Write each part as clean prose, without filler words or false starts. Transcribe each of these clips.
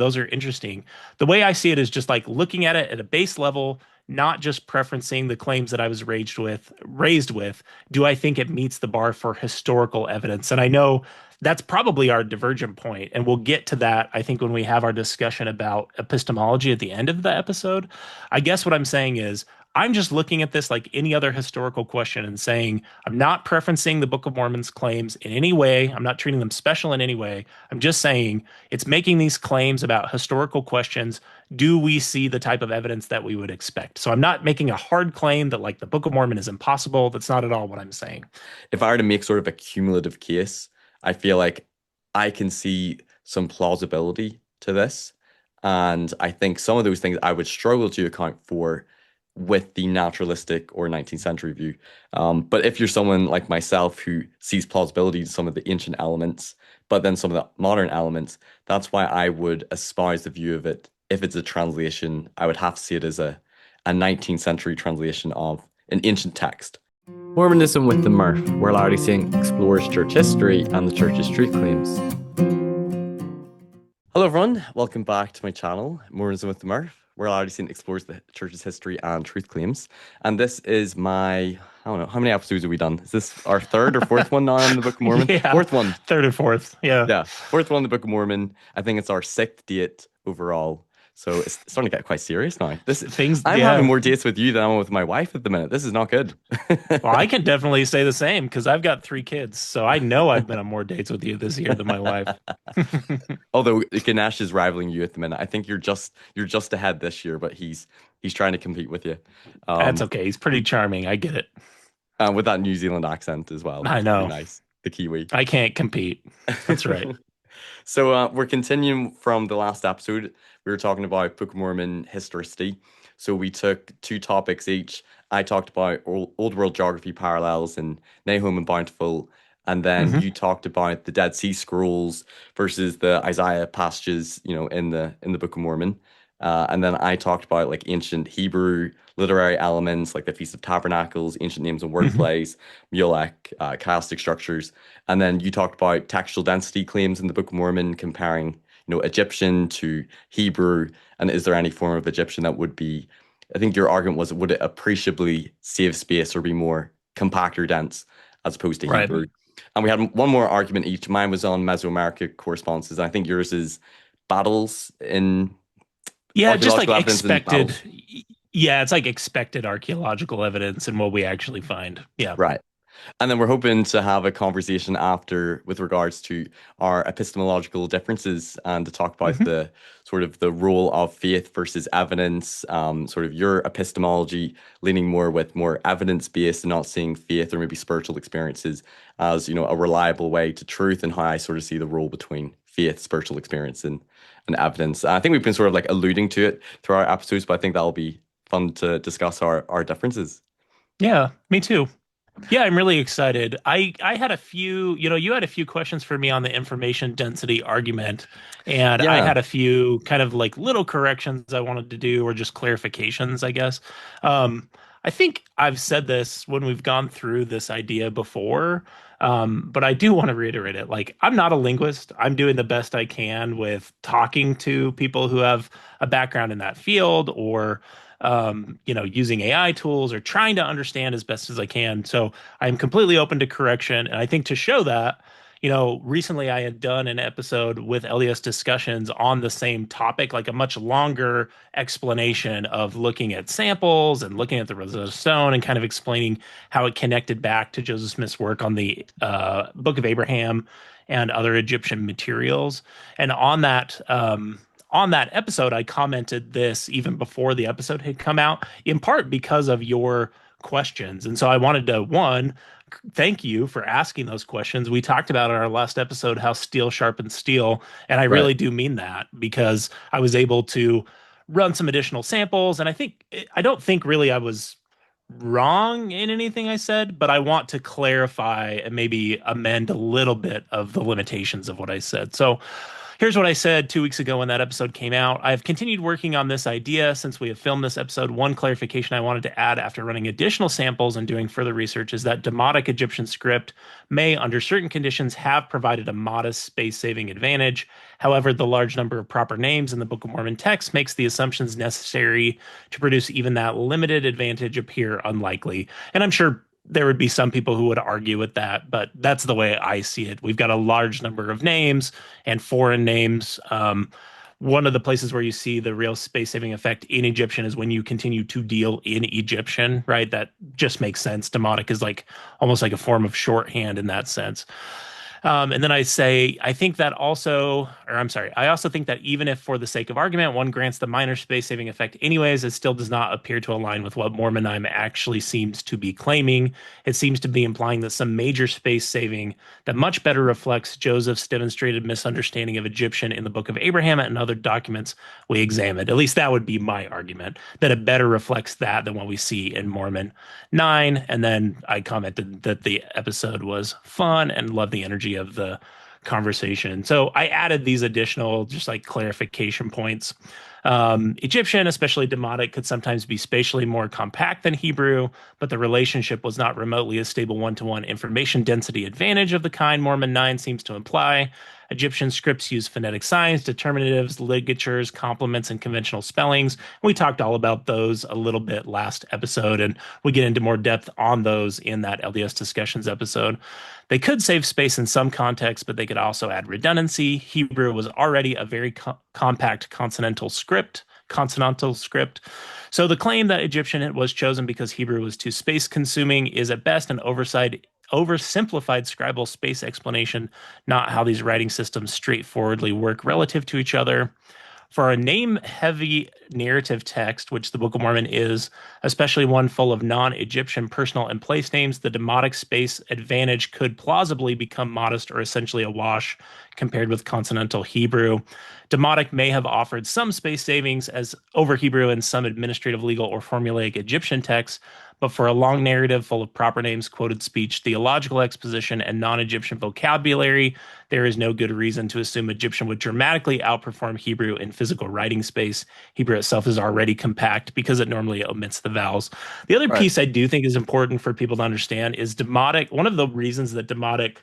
those are interesting. The way I see it is just like looking at it at a base level, not just preferencing the claims that I was raised with. Do I think it meets the bar for historical evidence? And I know that's probably our divergent point, and we'll get to that, I think, when we have our discussion about epistemology at the end of the episode. I guess what I'm saying is I'm just looking at this like any other historical question and saying, I'm not preferencing the Book of Mormon's claims in any way. I'm not treating them special in any way. I'm just saying it's making these claims about historical questions. Do we see the type of evidence that we would expect? So I'm not making a hard claim that like the Book of Mormon is impossible. That's not at all what I'm saying. If I were to make sort of a cumulative case, I feel like I can see some plausibility to this. And I think some of those things I would struggle to account for with the naturalistic or 19th century view. But if you're someone like myself who sees plausibility to some of the ancient elements, but then some of the modern elements, that's why I would espouse the view of it. If it's a translation, I would have to see it as a 19th century translation of an ancient text. Mormonism with the Murph, where Larry Singh explores church history and the church's truth claims. Hello everyone, welcome back to my channel, Mormonism with the Murph, where Larry Singh explores the church's history and truth claims. And this is my, I don't know, how many episodes have we done? Is this our third or fourth one now on the Book of Mormon? Yeah, fourth one. Third or fourth. Yeah. Yeah, fourth one on the Book of Mormon. I think it's our sixth date overall. So it's starting to get quite serious now. I'm having more dates with you than I'm with my wife at the minute. This is not good. Well, I can definitely say the same because I've got 3 kids. So I know I've been on more dates with you this year than my wife. Although Ganesh is rivaling you at the minute. I think you're just ahead this year, but he's trying to compete with you. That's okay. He's pretty charming. I get it. With that New Zealand accent as well. I know. Nice. The Kiwi. I can't compete. That's right. So we're continuing from the last episode. We were talking about Book of Mormon historicity. So we took 2 topics each. I talked about Old World Geography parallels in Nahum and Bountiful. And then you talked about the Dead Sea Scrolls versus the Isaiah passages, in the Book of Mormon. And then I talked about like ancient Hebrew literary elements like the Feast of Tabernacles, ancient names and wordplays, Mulek, chiastic structures. And then you talked about textual density claims in the Book of Mormon, comparing, Egyptian to Hebrew. And is there any form of Egyptian that would be, I think your argument was, would it appreciably save space or be more compact or dense as opposed to Hebrew? And we had one more argument each. Mine was on Mesoamerica correspondences. And I think yours is battles in... Yeah, just like expected. Yeah, it's like expected archaeological evidence and what we actually find. Yeah. Right. And then we're hoping to have a conversation after with regards to our epistemological differences and to talk about the sort of the role of faith versus evidence, sort of your epistemology leaning more with more evidence-based and not seeing faith or maybe spiritual experiences as, a reliable way to truth, and how I sort of see the role between faith, spiritual experience, and evidence. I think we've been sort of like alluding to it through our episodes, but I think that'll be fun to discuss our differences. Yeah, me too. Yeah, I'm really excited. I had a few, you had a few questions for me on the information density argument, and I had a few kind of like little corrections I wanted to do, or just clarifications, I guess. I think I've said this when we've gone through this idea before, but I do want to reiterate it. Like, I'm not a linguist. I'm doing the best I can with talking to people who have a background in that field, or using AI tools, or trying to understand as best as I can. So I'm completely open to correction. And I think to show that, recently I had done an episode with LDS Discussions on the same topic, like a much longer explanation of looking at samples and looking at the Rosetta Stone and kind of explaining how it connected back to Joseph Smith's work on the Book of Abraham and other Egyptian materials. And on that episode, I commented this even before the episode had come out, in part because of your questions. And so I wanted to, one, thank you for asking those questions. We talked about in our last episode how steel sharpens steel. And I really do mean that, because I was able to run some additional samples. And I don't think really I was wrong in anything I said, but I want to clarify and maybe amend a little bit of the limitations of what I said. So, Here's what I said 2 weeks ago when that episode came out. I've continued working on this idea since we have filmed this episode. One clarification I wanted to add after running additional samples and doing further research is that demotic Egyptian script may, under certain conditions, have provided a modest space-saving advantage. However, the large number of proper names in the Book of Mormon text makes the assumptions necessary to produce even that limited advantage appear unlikely. And I'm sure there would be some people who would argue with that, but that's the way I see it. We've got a large number of names and foreign names. One of the places where you see the real space saving effect in Egyptian is when you continue to deal in Egyptian, right? That just makes sense. Demotic is like almost like a form of shorthand in that sense. And then I say, I think that also, or I'm sorry, I also think that even if for the sake of argument, one grants the minor space saving effect anyways, it still does not appear to align with what Mormonism actually seems to be claiming. It seems to be implying that some major space saving that much better reflects Joseph's demonstrated misunderstanding of Egyptian in the Book of Abraham and other documents we examined. At least that would be my argument, that it better reflects that than what we see in Mormon 9. And then I commented that the episode was fun and loved the energy of the conversation. So I added these additional just like clarification points. Egyptian, especially demotic, could sometimes be spatially more compact than Hebrew, but the relationship was not remotely a stable one-to-one information density advantage of the kind Mormon 9 seems to imply. Egyptian scripts use phonetic signs, determinatives, ligatures, complements, and conventional spellings. We talked all about those a little bit last episode, and we get into more depth on those in that LDS discussions episode. They could save space in some contexts, but they could also add redundancy. Hebrew was already a very compact consonantal script. So the claim that Egyptian was chosen because Hebrew was too space consuming is at best an oversimplified scribal space explanation, not how these writing systems straightforwardly work relative to each other. For a name-heavy narrative text, which the Book of Mormon is, especially one full of non-Egyptian personal and place names, the demotic space advantage could plausibly become modest or essentially a wash compared with consonantal Hebrew. Demotic may have offered some space savings as over Hebrew in some administrative, legal, or formulaic Egyptian texts, but for a long narrative full of proper names, quoted speech, theological exposition, and non-Egyptian vocabulary, there is no good reason to assume Egyptian would dramatically outperform Hebrew in physical writing space. Hebrew itself is already compact because it normally omits the vowels. The other piece I do think is important for people to understand is demotic. One of the reasons that demotic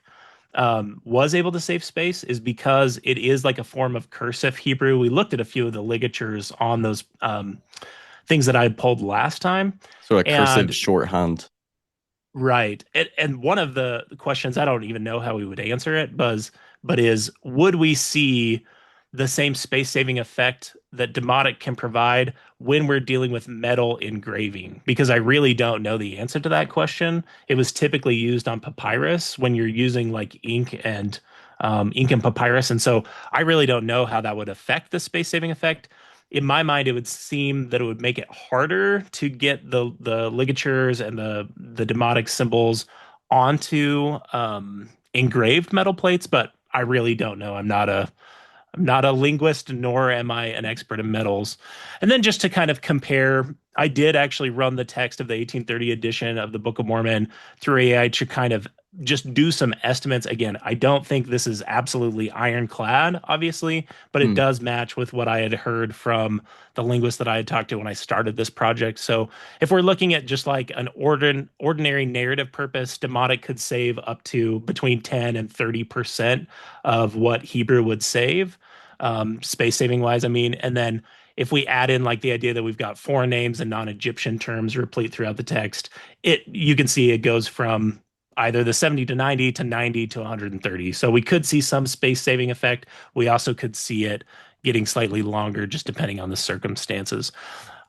was able to save space is because it is like a form of cursive Hebrew. We looked at a few of the ligatures on those things that I had pulled last time. So a cursive shorthand. Right. And one of the questions, I don't even know how we would answer it, but is would we see the same space saving effect that demotic can provide when we're dealing with metal engraving? Because I really don't know the answer to that question. It was typically used on papyrus when you're using like ink and papyrus. And so I really don't know how that would affect the space saving effect. In my mind, it would seem that it would make it harder to get the ligatures and the demotic symbols onto engraved metal plates, but I really don't know. I'm not a linguist, nor am I an expert in metals. And then just to kind of compare, I did actually run the text of the 1830 edition of the Book of Mormon through AI to kind of just do some estimates. Again, I don't think this is absolutely ironclad, obviously, but it does match with what I had heard from the linguist that I had talked to when I started this project. So if we're looking at just like an ordinary narrative purpose, demotic could save up to between 10 and 30% of what Hebrew would save, space saving wise, I mean. And then if we add in like the idea that we've got foreign names and non-Egyptian terms replete throughout the text, you can see it goes from either the 70 to 90 to 90 to 130. So we could see some space saving effect. We also could see it getting slightly longer, just depending on the circumstances.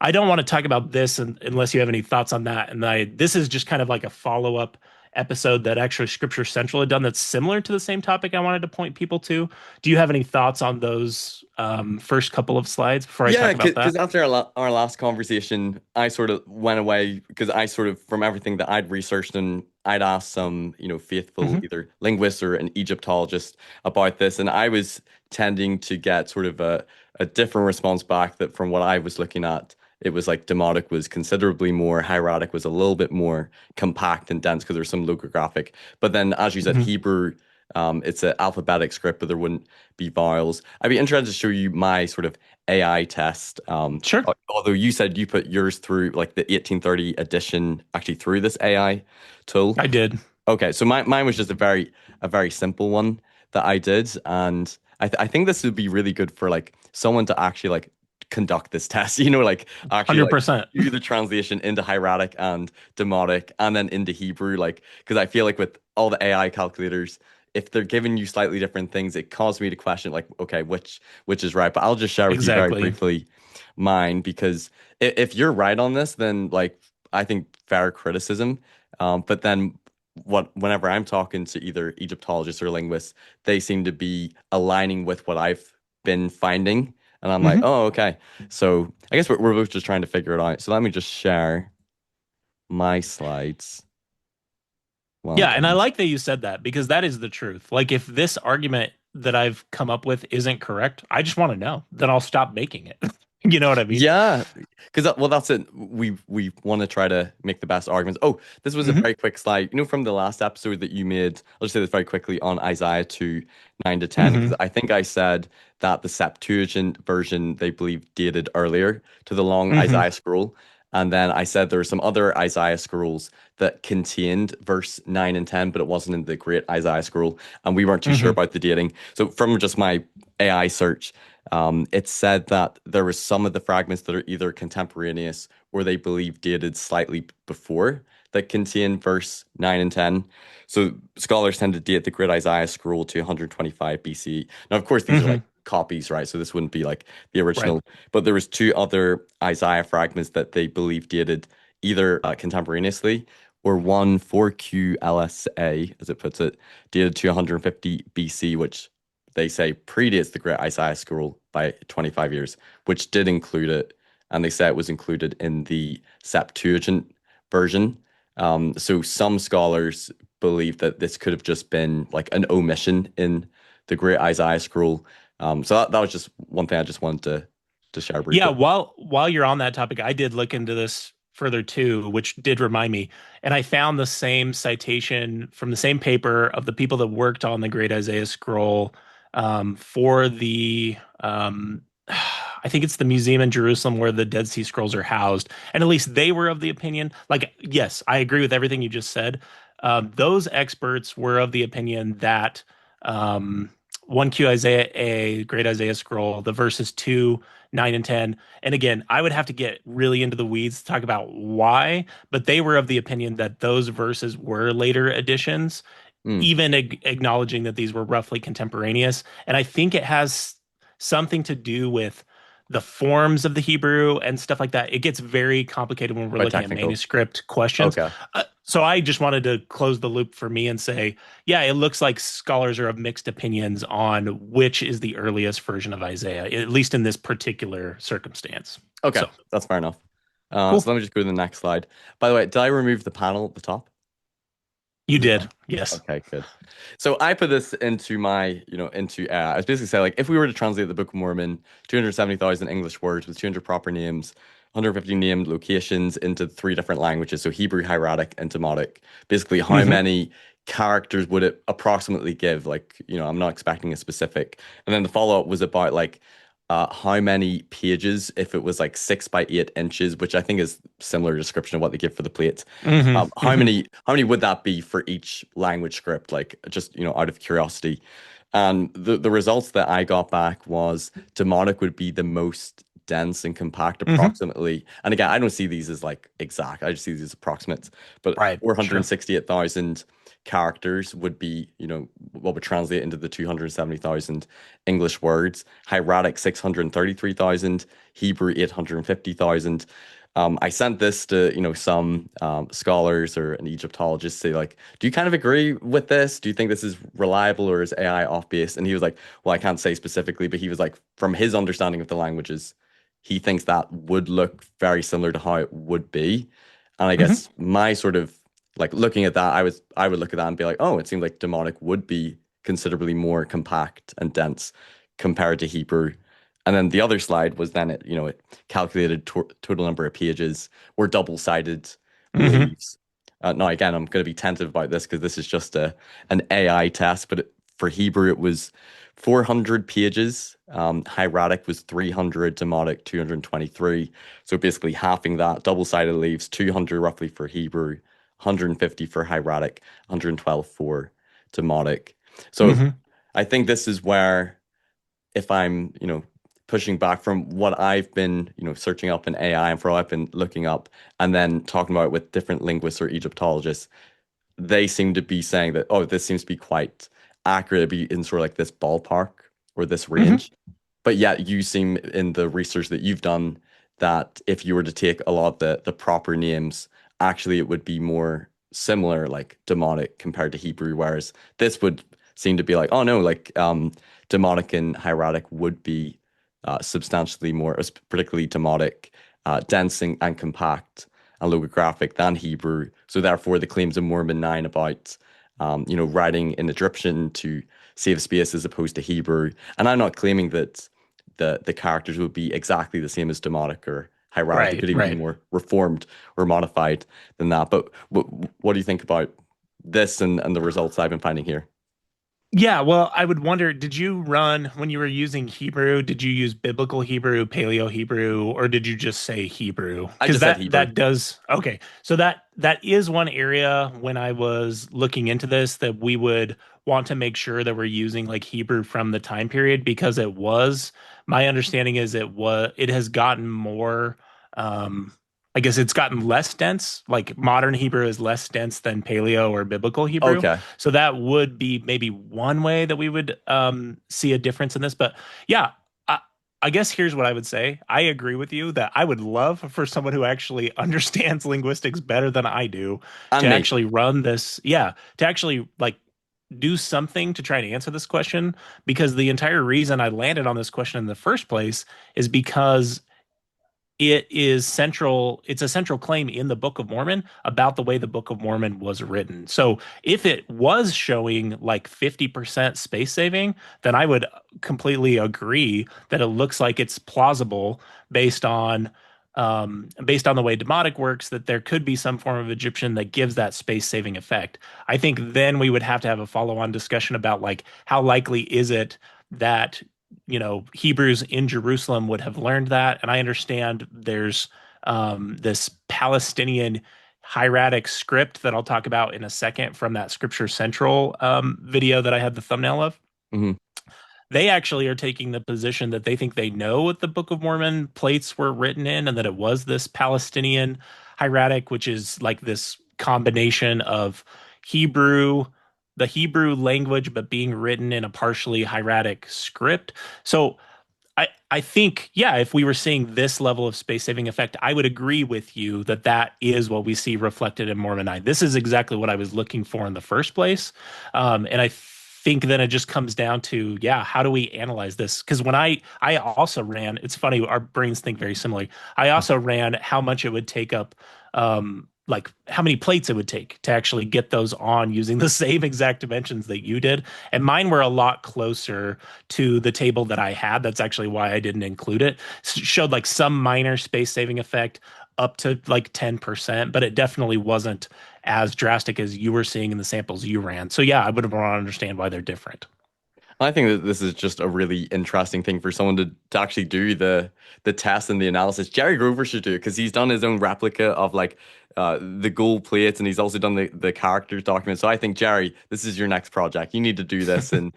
I don't want to talk about this unless you have any thoughts on that. And this is just kind of like a follow-up episode that actually Scripture Central had done that's similar to the same topic I wanted to point people to. Do you have any thoughts on those first couple of slides before I talk about that? Because after our last conversation, I sort of went away because I sort of, from everything that I'd researched, and I'd asked some, faithful either linguists or an Egyptologist about this, and I was tending to get sort of a different response back that from what I was looking at. It was like demotic was considerably more, hieratic was a little bit more compact and dense because there's some logographic. But then, as you said, Hebrew It's an alphabetic script, but there wouldn't be vowels. I'd be interested to show you my sort of AI test. Sure. Although you said you put yours through like the 1830 edition, actually through this AI tool. I did. Okay, so mine was just a very simple one that I did, and I think this would be really good for like someone to actually like conduct this test. Like actually like 100%. do the translation into hieratic and demotic, and then into Hebrew. Like because I feel like with all the AI calculators, if they're giving you slightly different things, it caused me to question like, okay, which is right. But I'll just share with you very Exactly. briefly mine because if you're right on this, then like I think fair criticism. But then whenever I'm talking to either Egyptologists or linguists, they seem to be aligning with what I've been finding. And I'm like, Hmm. oh, okay. So I guess we're both just trying to figure it out. So let me just share my slides while I'm Yeah, and I doing. like that you said that because that is the truth. Like, if this argument that I've come up with isn't correct, I just want to know. Then I'll stop making it. You know what I mean? Yeah, because well, that's it. We want to try to make the best arguments. Oh, this was a Hmm. very quick slide. From the last episode that you made. I'll just say this very quickly on Isaiah 2, 9 to 10, because Hmm. I think I said that the Septuagint version they believe dated earlier to the long Hmm. Isaiah scroll, and then I said there were some other Isaiah scrolls that contained verse 9 and 10, but it wasn't in the Great Isaiah scroll, and we weren't too sure Hmm. about the dating. So from just my AI search. It said that there were some of the fragments that are either contemporaneous or they believe dated slightly before that contain verse 9 and 10. So scholars tend to date the Great Isaiah scroll to 125 BC. Now, of course, these are like Hmm. copies, right? So this wouldn't be like the Right. original. But there was two other Isaiah fragments that they believe dated either contemporaneously or one 4Q as it puts it, dated to 150 BC, which they say predates the Great Isaiah Scroll by 25 years, which did include it. And they say it was included in the Septuagint version. So some scholars believe that this could have just been like an omission in the Great Isaiah Scroll. So that was just one thing I just wanted to share Yeah, briefly. while you're on that topic, I did look into this further too, which did remind me. And I found the same citation from the same paper of the people that worked on the Great Isaiah Scroll for the I think it's the museum in Jerusalem where the Dead Sea Scrolls are housed. And at least they were of the opinion, like, yes, I agree with everything you just said. Those experts were of the opinion that 1Q Isaiah A, Great Isaiah Scroll, the verses 2, 9, and 10. And again, I would have to get really into the weeds to talk about why, but they were of the opinion that those verses were later additions, Mm, even acknowledging that these were roughly contemporaneous. And I think it has something to do with the forms of the Hebrew and stuff like that. It gets very complicated when we're quite looking at technical. manuscript questions. Okay. So I just wanted to close the loop for me and say, yeah, it looks like scholars are of mixed opinions on which is the earliest version of Isaiah, at least in this particular circumstance. Okay. So That's fair enough. So cool. let me just go to the next slide. By the way, did I remove the panel at the top? You Is it did. gone? Yes. Okay, good. So I put this into my, into I was basically saying like if we were to translate the Book of Mormon, 270,000 English words with 200 proper names, 150 named locations into three different languages, so Hebrew, Hieratic, and Demotic. Basically, how Hmm. many characters would it approximately give? Like, I'm not expecting a specific. And then the follow-up was about like how many pages if it was like 6 by 8 inches, which I think is similar description of what they give for the plates. Hmm. How Hmm. many would that be for each language script? Like just out of curiosity. And the results that I got back was demonic would be the most dense and compact Hmm. approximately. And again, I don't see these as like exact. I just see these as approximates. But Right. Sure. 468,000 characters would be, what would translate into the 270,000 English words. Hieratic 633,000, Hebrew 850,000. I sent this to, some scholars or an Egyptologist say like, do you kind of agree with this? Do you think this is reliable or is AI off base? And he was like, well, I can't say specifically, but he was like, from his understanding of the languages, he thinks that would look very similar to how it would be. And I Hmm. guess my sort of like looking at that, I would look at that and be like, oh, it seems like demonic would be considerably more compact and dense compared to Hebrew. And then the other slide was then it calculated total number of pages or double-sided Hmm. leaves. Now, again, I'm going to be tentative about this because this is just an AI test, but for Hebrew, it was 400 pages. Hieratic was 300, demotic 223. So basically halving that, double-sided leaves, 200 roughly for Hebrew, 150 for hieratic, 112 for demotic. So Hmm. I think this is where, if I'm, pushing back from what I've been, searching up in AI and for what I've been looking up, and then talking about it with different linguists or Egyptologists, they seem to be saying that, oh, this seems to be quite accurate, to be in sort of like this ballpark or this Hmm. range. But yet you seem in the research that you've done that if you were to take a lot of the proper names, actually it would be more similar, like demotic compared to Hebrew, whereas this would seem to be like, oh no, like demotic and hieratic would be substantially more, particularly demotic, dense and compact and logographic than Hebrew. So therefore, the claims in Mormon 9 about, writing in Egyptian to save space as opposed to Hebrew. And I'm not claiming that the characters would be exactly the same as demotic or hieratic. They Right, could even be right. more reformed or modified than that. But what do you think about this and the results I've been finding here? Yeah, well, I would wonder, did you run when you were using Hebrew, did you use biblical Hebrew, Paleo Hebrew, or did you just say Hebrew? I Because just said that Hebrew. that does okay. So that is one area when I was looking into this that we would want to make sure that we're using like Hebrew from the time period because it was my understanding is it has gotten more um I guess it's gotten less dense. Like modern Hebrew is less dense than Paleo or biblical Hebrew. Okay. So that would be maybe one way that we would see a difference in this. But yeah, I, I guess here's what I would say. I agree with you that I would love for someone who actually understands linguistics better than I do to And me. actually run this. Yeah, to actually like do something to try to answer this question because the entire reason I landed on this question in the first place is because it's a central claim in the Book of Mormon about the way the Book of Mormon was written. So if it was showing like 50% space saving, then I would completely agree that it looks like it's plausible based on based on the way demotic works, that there could be some form of Egyptian that gives that space saving effect. I think then we would have to have a follow-on discussion about like how likely is it that Hebrews in Jerusalem would have learned that. And I understand there's this Palestinian hieratic script that I'll talk about in a second from that Scripture Central video that I had the thumbnail of. Mhm. They actually are taking the position that they think they know what the Book of Mormon plates were written in and that it was this Palestinian hieratic, which is like this combination of Hebrew, the Hebrew language, but being written in a partially hieratic script. So I think, yeah, if we were seeing this level of space saving effect, I would agree with you that that is what we see reflected in Mormonite. This is exactly what I was looking for in the first place. And I think then it just comes down to, yeah, how do we analyze this? Because when I also ran, it's funny, our brains think very similarly. I also ran how much it would take up like how many plates it would take to actually get those on using the same exact dimensions that you did. And mine were a lot closer to the table that I had. That's actually why I didn't include it. Showed like some minor space saving effect up to like 10%, but it definitely wasn't as drastic as you were seeing in the samples you ran. So yeah, I would want to understand why they're different. I think that this is just a really interesting thing for someone to actually do the test and the analysis. Jerry Grover should do it because he's done his own replica of like the gold plates and he's also done the characters document. So I think Jerry, this is your next project. You need to do this and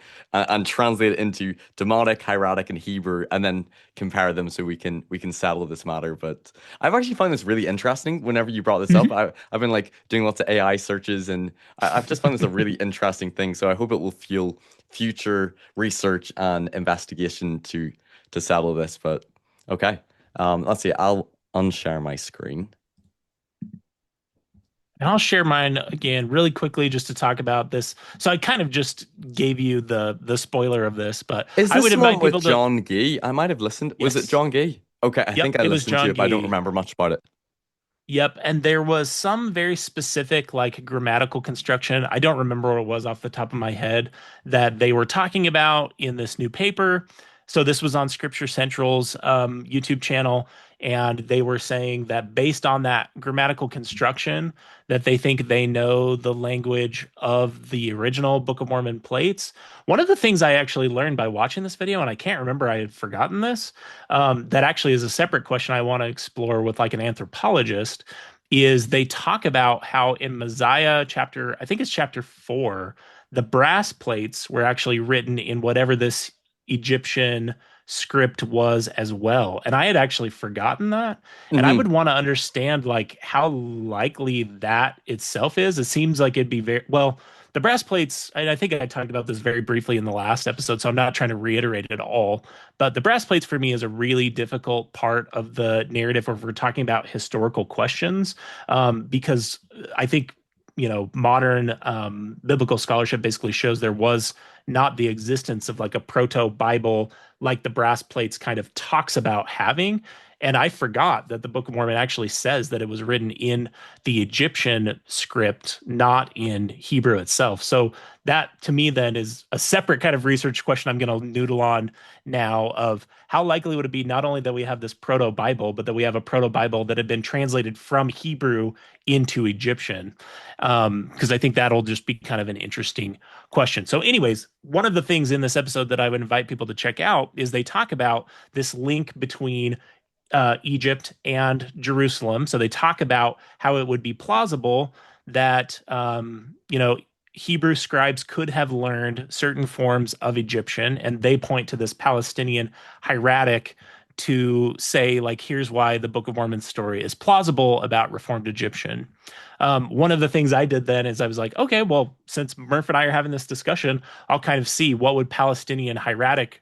translate it into Demotic, Hieratic, and Hebrew, and then compare them so we can settle this matter. But I've actually found this really interesting. Whenever you brought this up, Mhm. I've been like doing lots of AI searches and I've just found this a really interesting thing. So I hope it will fuel future research and investigation to settle this. But okay, let's see. I'll unshare my screen. And I'll share mine again really quickly just to talk about this. So I kind of just gave you the spoiler of this, but Is I this would the one invite with people to John Gee? I might have listened. Was it yes. John Gee? Okay, I think Yep, I it was listened to John it, but I don't Gee. remember much about it. Yep, and there was some very specific like grammatical construction. I don't remember what it was off the top of my head that they were talking about in this new paper. So this was on Scripture Central's YouTube channel, and they were saying that based on that grammatical construction, that they think they know the language of the original Book of Mormon plates. One of the things I actually learned by watching this video, and I can't remember, I had forgotten this, that actually is a separate question I want to explore with like an anthropologist, is they talk about how in Mosiah chapter, I think it's chapter 4, the brass plates were actually written in whatever this Egyptian script was as well. And I had actually forgotten that. And I would Hmm. want to understand like how likely that itself is. It seems like it'd be very well, the brass plates, and I think I talked about this very briefly in the last episode, so I'm not trying to reiterate it all. But the brass plates for me is a really difficult part of the narrative if we're talking about historical questions, because I think modern biblical scholarship basically shows there was not the existence of like a proto Bible like the brass plates kind of talks about having. And I forgot that the Book of Mormon actually says that it was written in the Egyptian script, not in Hebrew itself. So that to me then is a separate kind of research question I'm going to noodle on now of how likely would it be not only that we have this proto Bible, but that we have a proto Bible that had been translated from Hebrew into Egyptian. Because I think that'll just be kind of an interesting question. So, anyways, one of the things in this episode that I would invite people to check out is they talk about this link between Egypt and Jerusalem. So they talk about how it would be plausible that Hebrew scribes could have learned certain forms of Egyptian, and they point to this Palestinian hieratic to say, like, here's why the Book of Mormon story is plausible about Reformed Egyptian. One of the things I did then is I was like, okay, well, since Murph and I are having this discussion, I'll kind of see what would Palestinian hieratic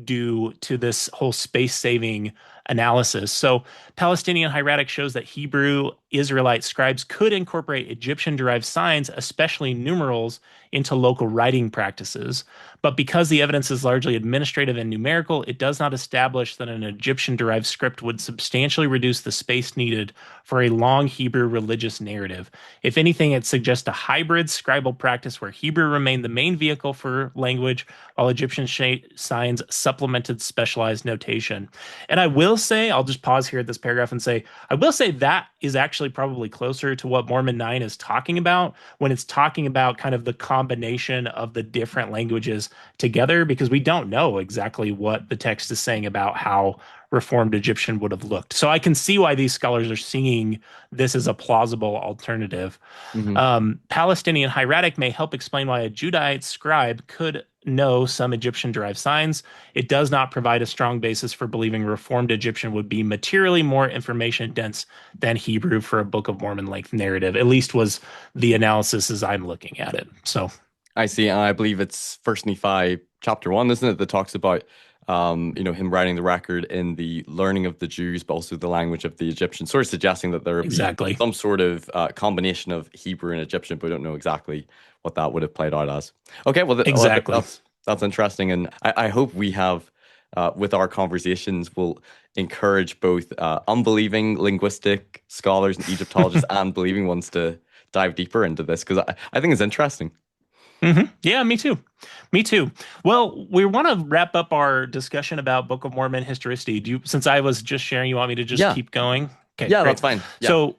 do to this whole space saving analysis. So, Palestinian hieratic shows that Hebrew Israelite scribes could incorporate Egyptian derived signs, especially numerals, into local writing practices. But because the evidence is largely administrative and numerical, it does not establish that an Egyptian derived script would substantially reduce the space needed for a long Hebrew religious narrative. If anything, it suggests a hybrid scribal practice where Hebrew remained the main vehicle for language, while Egyptian signs supplemented specialized notation. And I will say, I'll just pause here at this paragraph and say, I will say that is actually probably closer to what Mormon 9 is talking about when it's talking about kind of the combination of the different languages together, because we don't know exactly what the text is saying about how Reformed Egyptian would have looked. So I can see why these scholars are seeing this as a plausible alternative. Hmm. Palestinian hieratic may help explain why a Judahite scribe could know some Egyptian derived signs. It does not provide a strong basis for believing Reformed Egyptian would be materially more information dense than Hebrew for a Book of Mormon length narrative, at least was the analysis as I'm looking at it. So, I see, and I believe it's First Nephi chapter 1, isn't it, that talks about him writing the record in the learning of the Jews, but also the language of the Egyptians, sort of suggesting that there would be exactly. some sort of combination of Hebrew and Egyptian, but we don't know exactly what that would have played out as. Okay, well, Exactly. that's interesting, and I hope we have with our conversations will encourage both unbelieving linguistic scholars and Egyptologists and believing ones to dive deeper into this because I think it's interesting. Yeah, me too. Me too. Well, we want to wrap up our discussion about Book of Mormon historicity. Since I was just sharing, you want me to just Yeah, keep going? Okay, yeah, that's great. fine. Yeah. So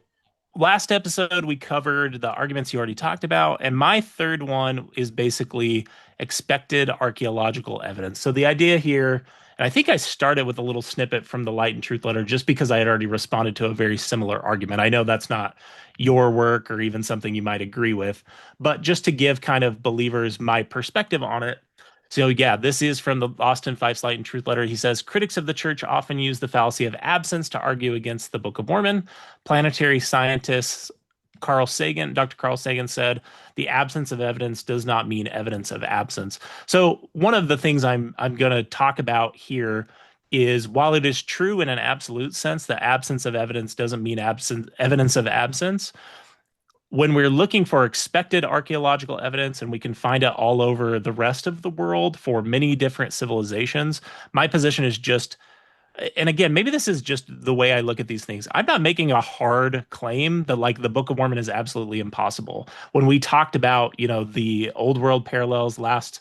last episode, we covered the arguments you already talked about. And my third one is basically expected archaeological evidence. So the idea here, and I think I started with a little snippet from the Light and Truth letter just because I had already responded to a very similar argument. I know that's not your work or even something you might agree with, but just to give kind of believers my perspective on it. So, yeah, this is from the Austin Fife's Light and Truth letter. He says critics of the church often use the fallacy of absence to argue against the Book of Mormon. Planetary scientists Dr. Carl Sagan said, the absence of evidence does not mean evidence of absence. So one of the things I'm going to talk about here is while it is true in an absolute sense, the absence of evidence doesn't mean evidence of absence. When we're looking for expected archaeological evidence, and we can find it all over the rest of the world for many different civilizations, my position is just, and again, maybe this is just the way I look at these things. I'm not making a hard claim that like the Book of Mormon is absolutely impossible. When we talked about, the old world parallels last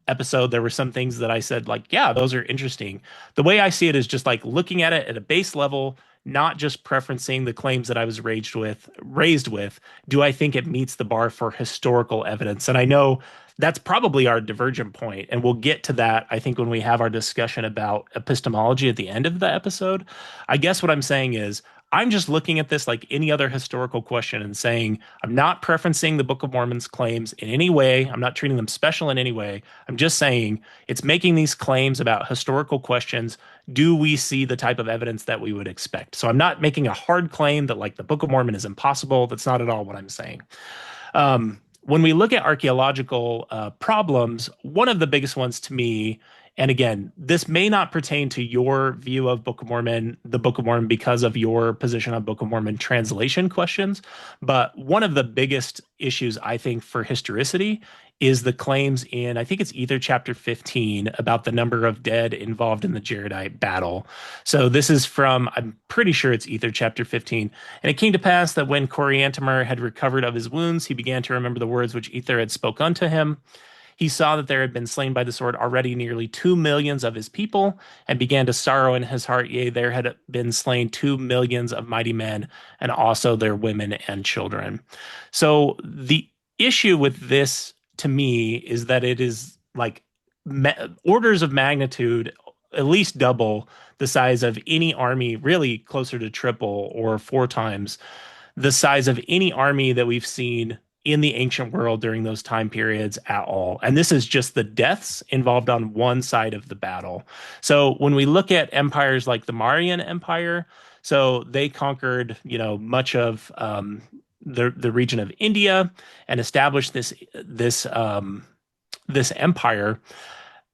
episode, there were some things that I said like, yeah, those are interesting. The way I see it is just like looking at it at a base level, not just preferencing the claims that I was raised with, do I think it meets the bar for historical evidence? And I know that's probably our divergent point, and we'll get to that, I think, when we have our discussion about epistemology at the end of the episode. I guess what I'm saying is I'm just looking at this like any other historical question and saying, I'm not preferencing the Book of Mormon's claims in any way. I'm not treating them special in any way. I'm just saying it's making these claims about historical questions. Do we see the type of evidence that we would expect? So I'm not making a hard claim that like the Book of Mormon is impossible. That's not at all what I'm saying. When we look at archaeological problems, one of the biggest ones to me, and again, this may not pertain to your view of Book of Mormon, the Book of Mormon, because of your position on Book of Mormon translation questions, but one of the biggest issues, I think, for historicity is the claims in, I think it's either chapter 15, about the number of dead involved in the Jaredite battle. So this is from, I'm pretty sure it's either chapter 15. And it came to pass that when Coriantumr had recovered of his wounds, he began to remember the words which Ether had spoke unto him. He saw that there had been slain by the sword already nearly 2 millions of his people, and began to sorrow in his heart. Yea, there had been slain 2 millions of mighty men, and also their women and children. So the issue with this to me is that it is like orders of magnitude, at least double the size of any army, really closer to triple or four times the size of any army that we've seen in the ancient world during those time periods at all. And this is just the deaths involved on one side of the battle. So when we look at empires like the Mauryan Empire, so they conquered, much of the region of India and established this empire.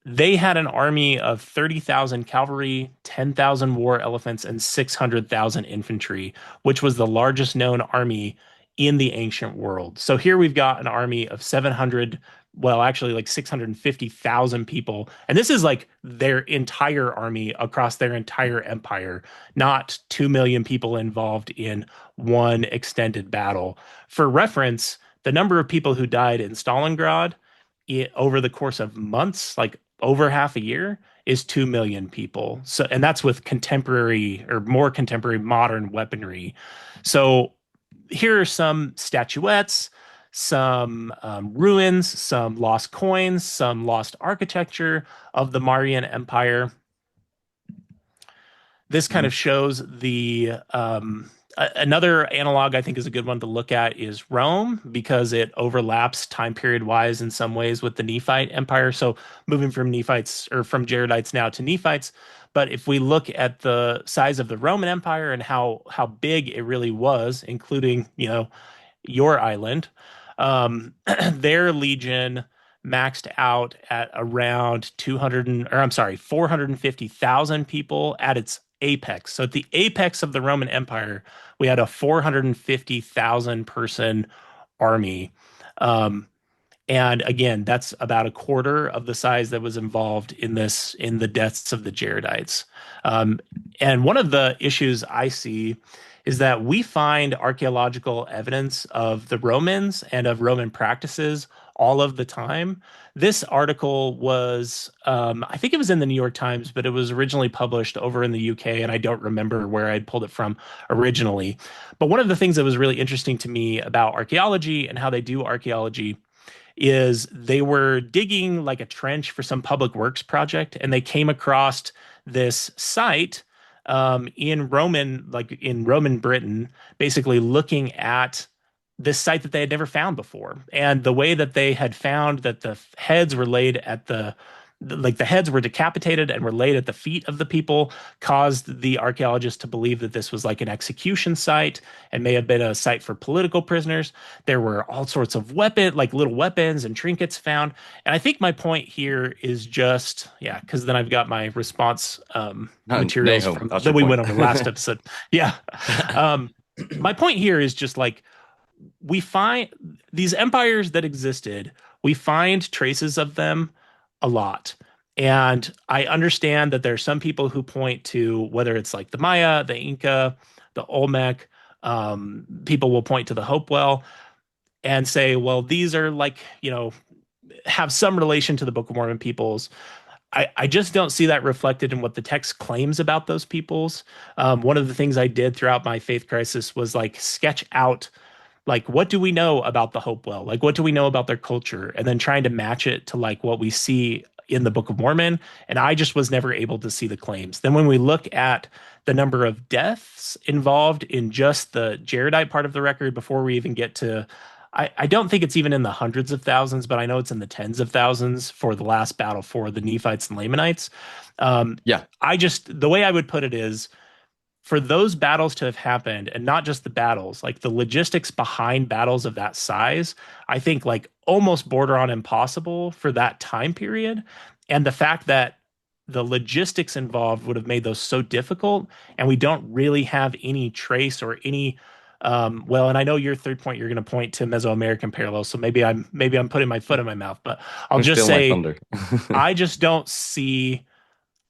They had an army of 30,000 cavalry, 10,000 war elephants, and 600,000 infantry, which was the largest known army in the ancient world. So here we've got an army of 700, well, actually like 650,000 people. And this is like their entire army across their entire empire, not 2 million people involved in one extended battle. For reference, the number of people who died in Stalingrad over the course of months, like over half a year, is 2 million people. So, and that's with contemporary or more contemporary modern weaponry. So here are some statuettes, some ruins, some lost coins, some lost architecture of the Mauryan Empire. This kind of shows the another analog I think is a good one to look at is Rome, because it overlaps time period wise in some ways with the Nephite Empire. So moving from Nephites or from Jaredites now to Nephites. But if we look at the size of the Roman Empire and how big it really was, including, your island, their legion maxed out at around 450,000 people at its apex. So at the apex of the Roman Empire, we had a 450,000 person army. And again, that's about a quarter of the size that was involved in the deaths of the Jaredites. And one of the issues I see is that we find archaeological evidence of the Romans and of Roman practices all of the time. This article was, I think it was in the New York Times, but it was originally published over in the UK, and I don't remember where I'd pulled it from originally. But one of the things that was really interesting to me about archaeology and how they do archaeology is they were digging like a trench for some public works project, and they came across this site in Roman Britain, basically looking at this site that they had never found before. And the way that they had found that the heads were laid at the heads were decapitated and were laid at the feet of the people caused the archaeologists to believe that this was like an execution site and may have been a site for political prisoners. There were all sorts of little weapons and trinkets found. And I think my point here is just, yeah, because then I've got my response materials that we went over last episode. Yeah. My point here is just like, we find these empires that existed, we find traces of them a lot. And I understand that there are some people who point to whether it's like the Maya, the Inca, the Olmec, people will point to the Hopewell and say, well, these are like, have some relation to the Book of Mormon peoples. I just don't see that reflected in what the text claims about those peoples. One of the things I did throughout my faith crisis was like sketch out like what do we know about the Hopewell? Like what do we know about their culture? And then trying to match it to like what we see in the Book of Mormon. And I just was never able to see the claims. Then when we look at the number of deaths involved in just the Jaredite part of the record before we even get to I don't think it's even in the hundreds of thousands, but I know it's in the tens of thousands for the last battle for the Nephites and Lamanites. Um, Yeah. the way I would put it is for those battles to have happened and not just the battles, like the logistics behind battles of that size, I think like almost border on impossible for that time period. And the fact that the logistics involved would have made those so difficult, and we don't really have any trace or any well, and I know your third point you're going to point to Mesoamerican parallels, so maybe I'm putting my foot in my mouth, but I'll I'm just still my say thunder. I just don't see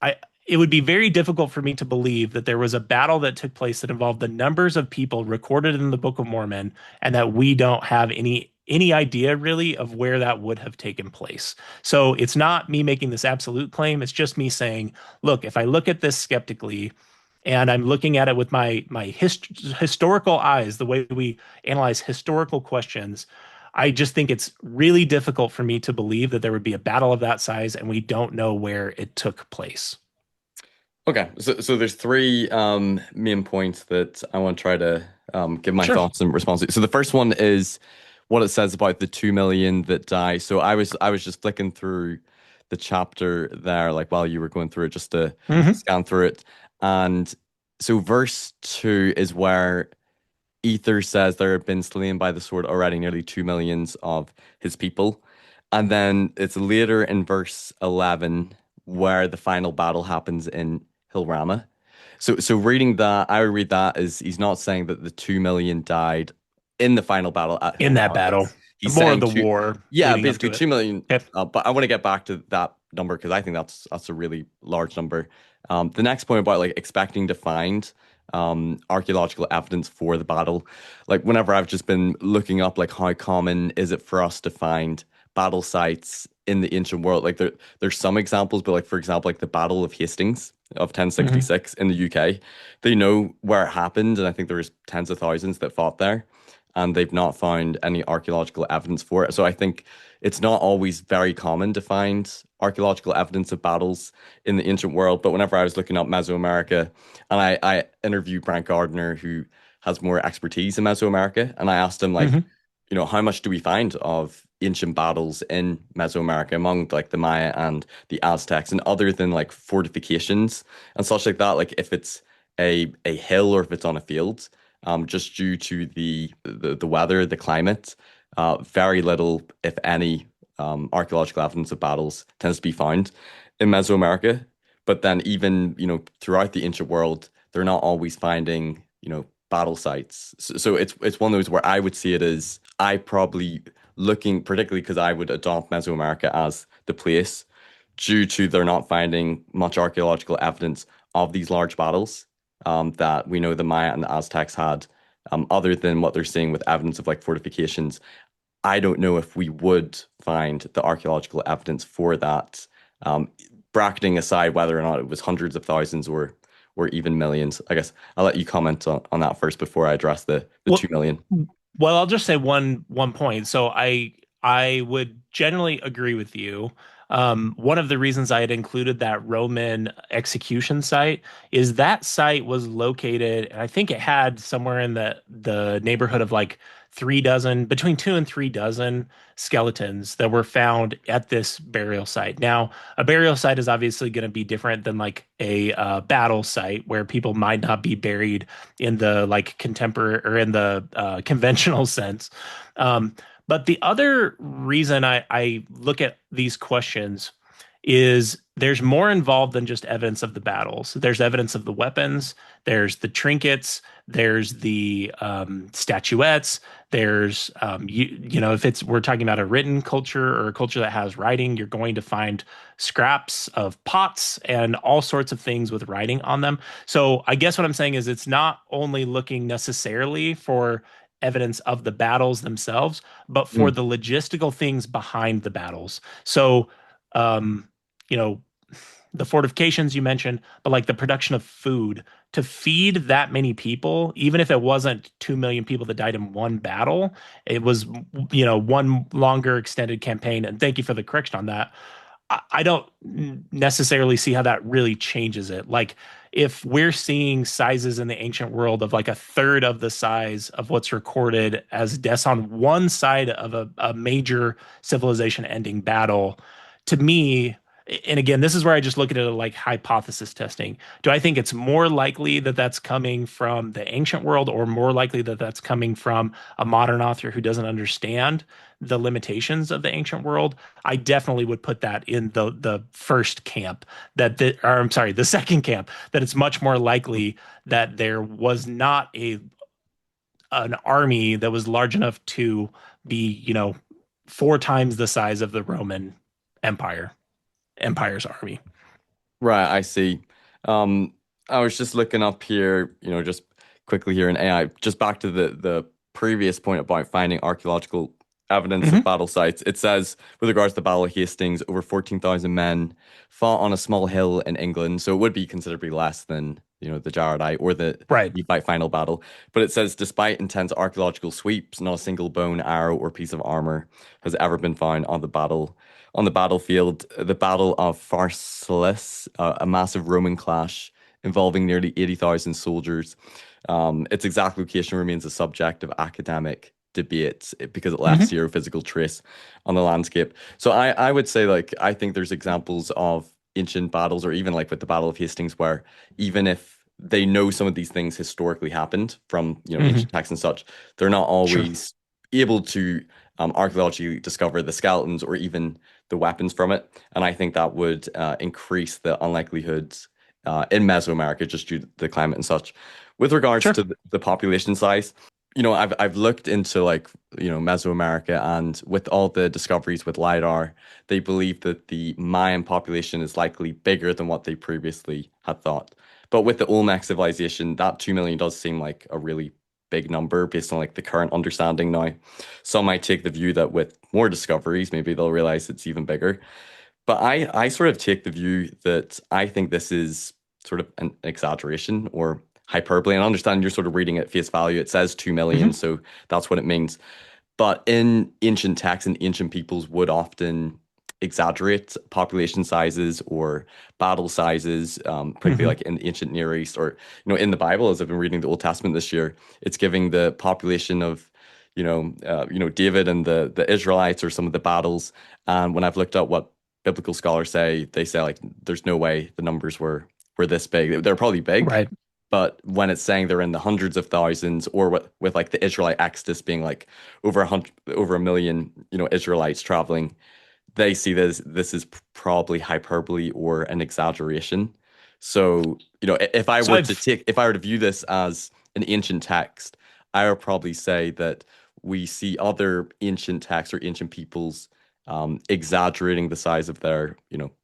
I it would be very difficult for me to believe that there was a battle that took place that involved the numbers of people recorded in the Book of Mormon and that we don't have any idea really of where that would have taken place. So it's not me making this absolute claim, it's just me saying, look, if I look at this skeptically and I'm looking at it with historical eyes, the way we analyze historical questions, I just think it's really difficult for me to believe that there would be a battle of that size and we don't know where it took place. Okay, so there's three main points that I want to try to give my Sure. thoughts and response to. So the first one is what it says about the 2 million that die. So I was just flicking through the chapter there, like while you were going through it, just to Hmm. scan through it. And so verse 2 is where Ether says there have been slain by the sword already nearly 2 millions of his people. And then it's later in verse 11 where the final battle happens in Hilrama. So reading that, I would read that as he's not saying that the 2 million died in the final battle at In that Hilrama. battle. He's More of saying the war yeah, leading up basically to it. 2 million. Okay. But I want to get back to that number because I think that's a really large number. The next point about like expecting to find archaeological evidence for the battle, like whenever I've just been looking up like how common is it for us to find battle sites in the ancient world, like there's some examples, but like for example like the Battle of Hastings of Hmm. 1066 in the UK, they know where it happened, and I think there's tens of thousands that fought there, and they've not found any archaeological evidence for it. So I think it's not always very common to find archaeological evidence of battles in the ancient world. But whenever I was looking up Mesoamerica, and I interviewed Brent Gardner, who has more expertise in Mesoamerica, and I asked him like, Hmm. how much do we find of ancient battles in Mesoamerica among like the Maya and the Aztecs, and other than like fortifications and such like that, like if it's a hill or if it's on a field, just due to the weather, the climate, very little, if any, archaeological evidence of battles tends to be found in Mesoamerica. But then even, throughout the ancient world, they're not always finding, battle sites. So it's one of those where I would see it as I probably looking, particularly because I would adopt Mesoamerica as the place, due to they're not finding much archaeological evidence of these large battles that we know the Maya and the Aztecs had, other than what they're seeing with evidence of like fortifications. I don't know if we would find the archaeological evidence for that, um, bracketing aside whether or not it was hundreds of thousands or even millions. I guess I'll let you comment on that first before I address the Well, 2 million. well, I'll just say one point. So I would generally agree with you. One of the reasons I had included that Roman execution site is that site was located, and I think it had somewhere in the neighborhood of like 3 dozen, between 2 and 3 dozen skeletons that were found at this burial site. Now, a burial site is obviously going to be different than like a battle site where people might not be buried in the like contemporary or in the conventional sense. But the other reason I look at these questions is there's more involved than just evidence of the battles. There's evidence of the weapons, there's the trinkets, there's the statuettes, there's if it's we're talking about a written culture or a culture that has writing, you're going to find scraps of pots and all sorts of things with writing on them. So I guess what I'm saying is it's not only looking necessarily for evidence of the battles themselves, but for Mm, the logistical things behind the battles. So, um, you know, the fortifications you mentioned, but like the production of food to feed that many people, even if it wasn't 2 million people that died in one battle, it was, one longer extended campaign. And thank you for the correction on that. I don't necessarily see how that really changes it. Like, if we're seeing sizes in the ancient world of like a third of the size of what's recorded as deaths on one side of a major civilization ending battle, to me, and again, this is where I just look at it like hypothesis testing. Do I think it's more likely that that's coming from the ancient world, or more likely that that's coming from a modern author who doesn't understand the limitations of the ancient world? I definitely would put that in the first camp, or I'm sorry, the second camp, that it's much more likely that there was not an army that was large enough to be, 4 times the size of the Roman Empire's army. Right, I see. Um, I was just looking up here, just quickly here in AI, just back to the previous point about finding archaeological evidence of Hmm. battle sites. It says, with regards to the Battle of Hastings, over 14,000 men fought on a small hill in England. So it would be considerably less than, the Jaredite or the Right. Nephite final battle. But it says, despite intense archaeological sweeps, not a single bone, arrow, or piece of armor has ever been found on the battlefield. The Battle of Pharsalus, a massive Roman clash involving nearly 80,000 soldiers. Its exact location remains a subject of academic debate because it left Hmm. zero physical trace on the landscape. So I would say, like, I think there's examples of ancient battles, or even like with the Battle of Hastings, where even if they know some of these things historically happened from, Hmm. ancient texts and such, they're not Sure. always able to archaeologically discover the skeletons or even the weapons from it. And I think that would increase the unlikelihoods in Mesoamerica just due to the climate and such. With regards Sure. to the population size, I've looked into, like, Mesoamerica, and with all the discoveries with LiDAR, they believe that the Mayan population is likely bigger than what they previously had thought. But with the Olmec civilization, that 2 million does seem like a really big number based on like the current understanding now. Some might take the view that with more discoveries, maybe they'll realize it's even bigger. But I sort of take the view that I think this is sort of an exaggeration or hyperbole. And I understand you're sort of reading at face value. It says 2 million, Hmm. so that's what it means. But in ancient texts, and ancient peoples would often exaggerate population sizes or battle sizes, particularly Hmm. like in the ancient Near East, or in the Bible. As I've been reading the Old Testament this year, it's giving the population of David and the Israelites, or some of the battles. And when I've looked at what biblical scholars say, they say, like, there's no way the numbers were this big. They're probably big, Right. but when it's saying they're in the hundreds of thousands, or with like the Israelite exodus being like over a million, Israelites traveling, they see this is probably hyperbole or an exaggeration. So, So I've if I were to view this as an ancient text, I would probably say that we see other ancient texts or ancient peoples exaggerating the size of their,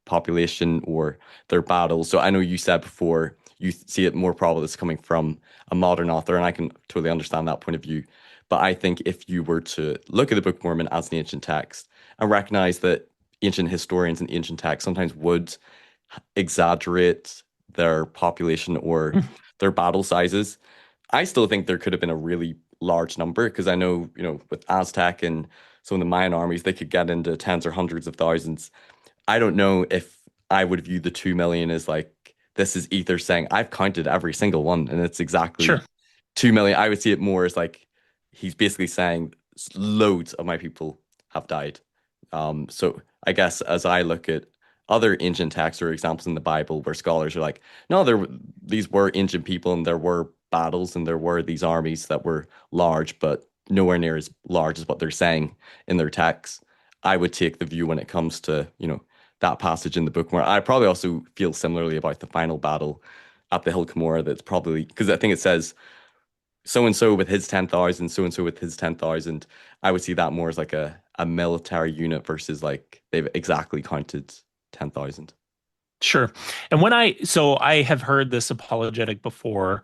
population or their battles. So I know you said before you see it more probable it's coming from a modern author, and I can totally understand that point of view. But I think if you were to look at the Book of Mormon as an ancient text and recognize that ancient historians and ancient texts sometimes would exaggerate their population or their battle sizes, I still think there could have been a really large number, because I know, with Aztec and some of the Mayan armies, they could get into tens or hundreds of thousands. I don't know if I would view the 2 million as like, this is Ether saying, I've counted every single one and it's sure. exactly 2 million. I would see it more as like he's basically saying loads of my people have died. So I guess as I look at other ancient texts or examples in the Bible where scholars are like, no, these were ancient people and there were battles and there were these armies that were large, but nowhere near as large as what they're saying in their texts. I would take the view when it comes to, that passage in the book, where I probably also feel similarly about the final battle at the Hill Cumorah. That's probably because I think it says so and so with his 10,000, so and so with his 10,000. I would see that more as like a military unit versus like they've exactly counted 10,000. Sure. And so I have heard this apologetic before.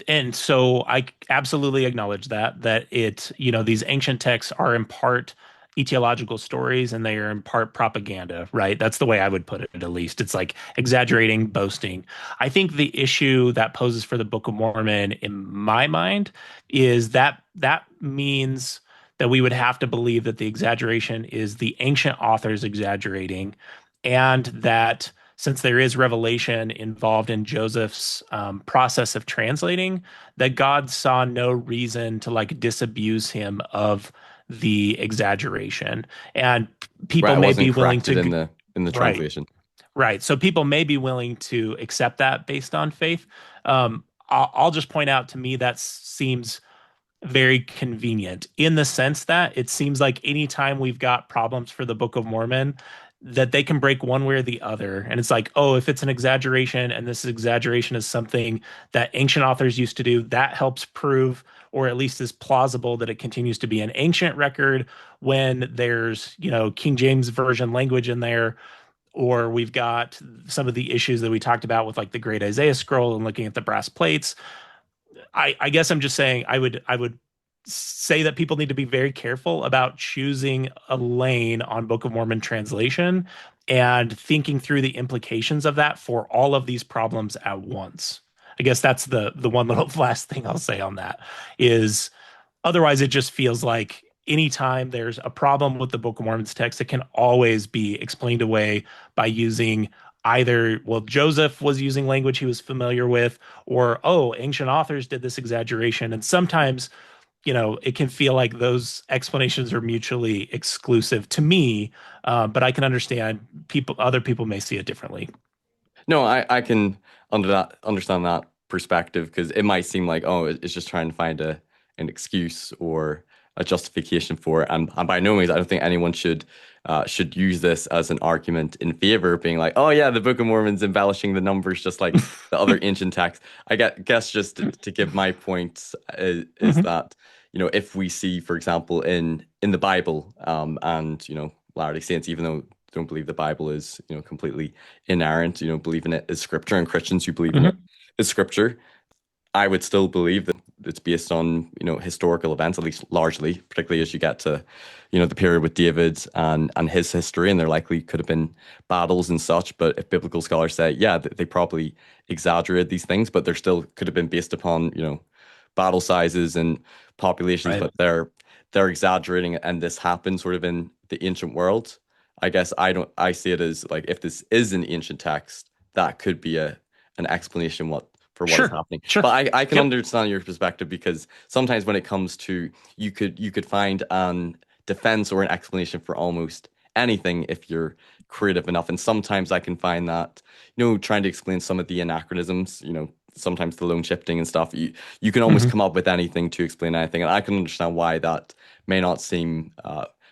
And so I absolutely acknowledge that these ancient texts are in part etiological stories and they are in part propaganda, right? That's the way I would put it, at least. It's like exaggerating, boasting. I think the issue that poses for the Book of Mormon, in my mind, is that that means that we would have to believe that the exaggeration is the ancient authors exaggerating, and that since there is revelation involved in Joseph's process of translating, that God saw no reason to like disabuse him of the exaggeration. And Right, people it may wasn't be willing corrected to, in the right, translation. right. So people may be willing to accept that based on faith. I'll just point out, to me that seems very convenient in the sense that it seems like anytime we've got problems for the Book of Mormon, that they can break one way or the other. And it's like, oh, if it's an exaggeration and this exaggeration is something that ancient authors used to do, that helps prove, or at least is plausible, that it continues to be an ancient record when there's, King James Version language in there. Or we've got some of the issues that we talked about with like the Great Isaiah Scroll and looking at the brass plates. I guess I'm just saying I would say that people need to be very careful about choosing a lane on Book of Mormon translation and thinking through the implications of that for all of these problems at once. I guess that's the one little last thing I'll say on that is, otherwise it just feels like anytime there's a problem with the Book of Mormon's text, it can always be explained away by using either, well, Joseph was using language he was familiar with, or, oh, ancient authors did this exaggeration. And sometimes, it can feel like those explanations are mutually exclusive to me, but I can understand other people may see it differently. No, I can understand that perspective because it might seem like, oh, it's just trying to find an excuse or a justification for it. And by no means, I don't think anyone should use this as an argument in favor of being like, oh yeah, the Book of Mormon's embellishing the numbers just like the other ancient texts. Guess just to give my point is Hmm. that, if we see, for example, in the Bible, and Latter-day Saints, even though don't believe the Bible is, completely inerrant, believe in it as scripture, and Christians who believe in it Hmm. as scripture, I would still believe that it's based on, historical events, at least largely, particularly as you get to, the period with David and his history, and there likely could have been battles and such. But if biblical scholars say, yeah, they probably exaggerated these things, but they're still could have been based upon, battle sizes and populations, Right. but they're exaggerating, and this happened sort of in the ancient world. I guess I see it as like if this is an ancient text, that could be an explanation for what is Sure. happening. Sure. But I can Yep. understand your perspective because sometimes when it comes to you could find an defense or an explanation for almost anything if you're creative enough. And sometimes I can find that, trying to explain some of the anachronisms, sometimes the lone shifting and stuff, you can almost Hmm. come up with anything to explain anything. And I can understand why that may not seem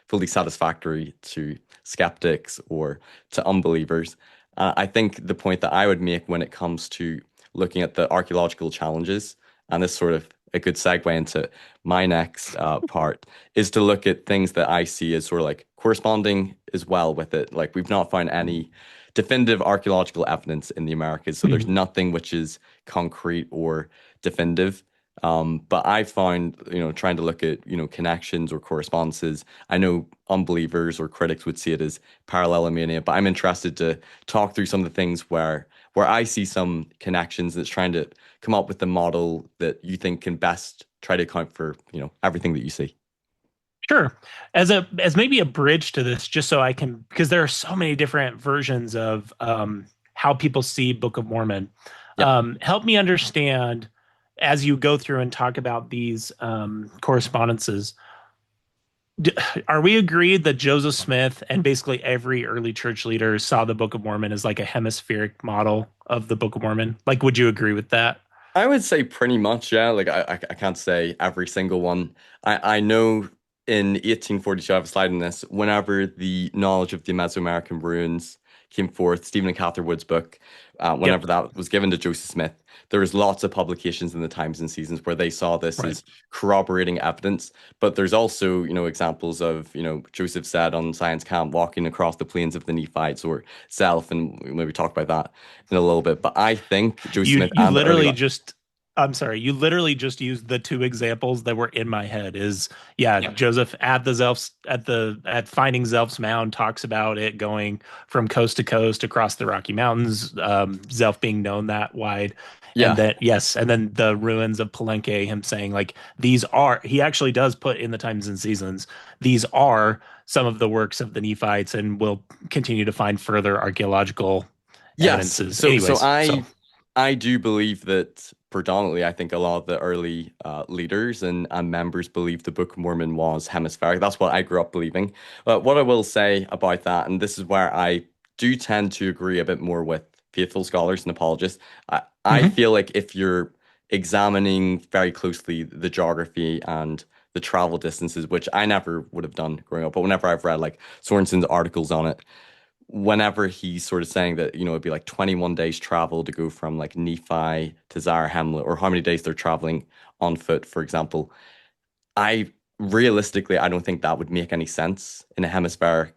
fully satisfactory to skeptics or to unbelievers. I think the point that I would make when it comes to looking at the archaeological challenges, and this sort of a good segue into my next part, is to look at things that I see as sort of like corresponding as well with it. Like we've not found any definitive archaeological evidence in the Americas, so there's Hmm. nothing which is concrete or definitive. But I found, trying to look at, connections or correspondences. I know unbelievers or critics would see it as parallelomania, but I'm interested to talk through some of the things where I see some connections that's trying to come up with the model that you think can best try to account for, everything that you see. Sure. As maybe a bridge to this, just so I can, because there are so many different versions of how people see Book of Mormon. Yep. Help me understand, as you go through and talk about these correspondences. D Are we agreed that Joseph Smith and basically every early church leader saw the Book of Mormon as like a hemispheric model of the Book of Mormon? Like, would you agree with that? I would say pretty much, yeah. Like I can't say every single one. I know in 1842, I have a slide in this, whenever the knowledge of the Mesoamerican ruins came forth, Stephen and Catherine Wood's book, Yep. whenever that was given to Joseph Smith, there was lots of publications in the Times and Seasons where they saw this Right. as corroborating evidence. But there's also, examples of, Joseph said on science camp walking across the plains of the Nephites or self, and we'll maybe talk about that in a little bit. But I think Joseph You Smith you and the early literally just I'm sorry, you literally just used the two examples that were in my head. Is yeah, Joseph at the Zelfs at finding Zelf's mound talks about it going from coast to coast across the Rocky Mountains, Zelf being known that wide. And Yeah. then yes, and then the ruins of Palenque, him saying like these are he actually does put in the times and seasons, these are some of the works of the Nephites, and will continue to find further archaeological Yes. evidences. So Anyways, so I do believe that predominantly I think a lot of the early leaders and members believed the Book of Mormon was hemispheric. That's what I grew up believing. But what I will say about that, and this is where I do tend to agree a bit more with faithful scholars and apologists, I mhm. feel like if you're examining very closely the geography and the travel distances, which I never would have done growing up, but whenever I've read like Sorensen's articles on it, whenever he's sort of saying that, it'd be like 21 days travel to go from like Nephi to Zarahemla, or how many days they're traveling on foot, for example, I realistically, I don't think that would make any sense in a hemispheric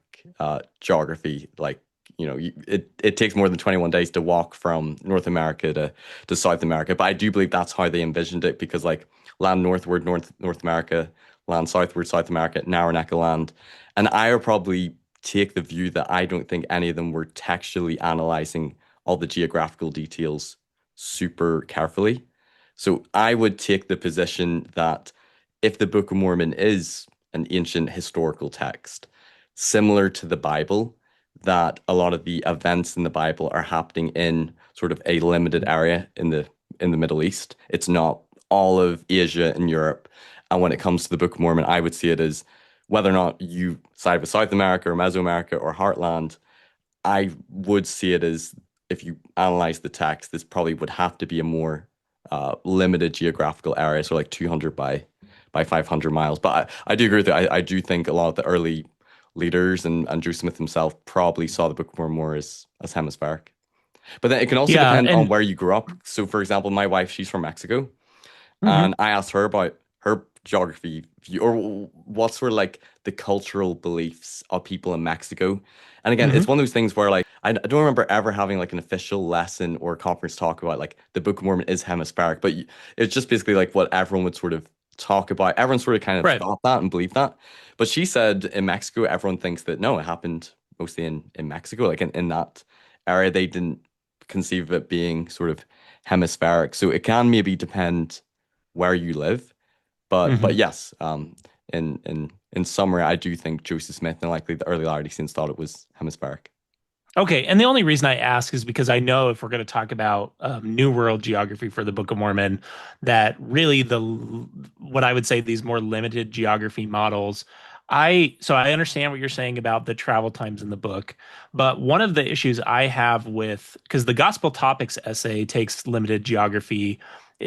geography. Like, it takes more than 21 days to walk from North America to South America. But I do believe that's how they envisioned it because, like, land northward, North America, land southward, South America, narrow neck of land. And I would probably take the view that I don't think any of them were textually analyzing all the geographical details super carefully. So I would take the position that if the Book of Mormon is an ancient historical text, similar to the Bible, that a lot of the events in the Bible are happening in sort of a limited area in the Middle East. It's not all of Asia and Europe. And when it comes to the Book of Mormon, I would see it as whether or not you side with South America or Mesoamerica or Heartland, I would see it as if you analyze the text, this probably would have to be a more limited geographical area, so like 200 by 500 miles. But I do agree with you. I do think a lot of the early leaders and Drew Smith himself probably saw the Book of Mormon more as hemispheric. But then it can also Yeah, depend on and where you grew up. So, for example, my wife, she's from Mexico, and mhm, I asked her about her geography view or what sort of like the cultural beliefs of people in Mexico. And again, it's mhm. one of those things where like I don't remember ever having like an official lesson or conference talk about like the Book of Mormon is hemispheric, but it's just basically like what everyone would sort of talk about. Everyone sort of kind of Right. thought that and believed that. But she said in Mexico, everyone thinks that no, it happened mostly in Mexico, like in that area. They didn't conceive of it being sort of hemispheric. So it can maybe depend where you live. But Mhm. yes, in summary, I do think Joseph Smith and likely the early Laodiceans thought it was hemispheric. Okay, and the only reason I ask is because I know if we're going to talk about New World geography for the Book of Mormon, that really what I would say these more limited geography models. I understand what you're saying about the travel times in the book, but one of the issues I have with because the Gospel Topics essay takes limited geography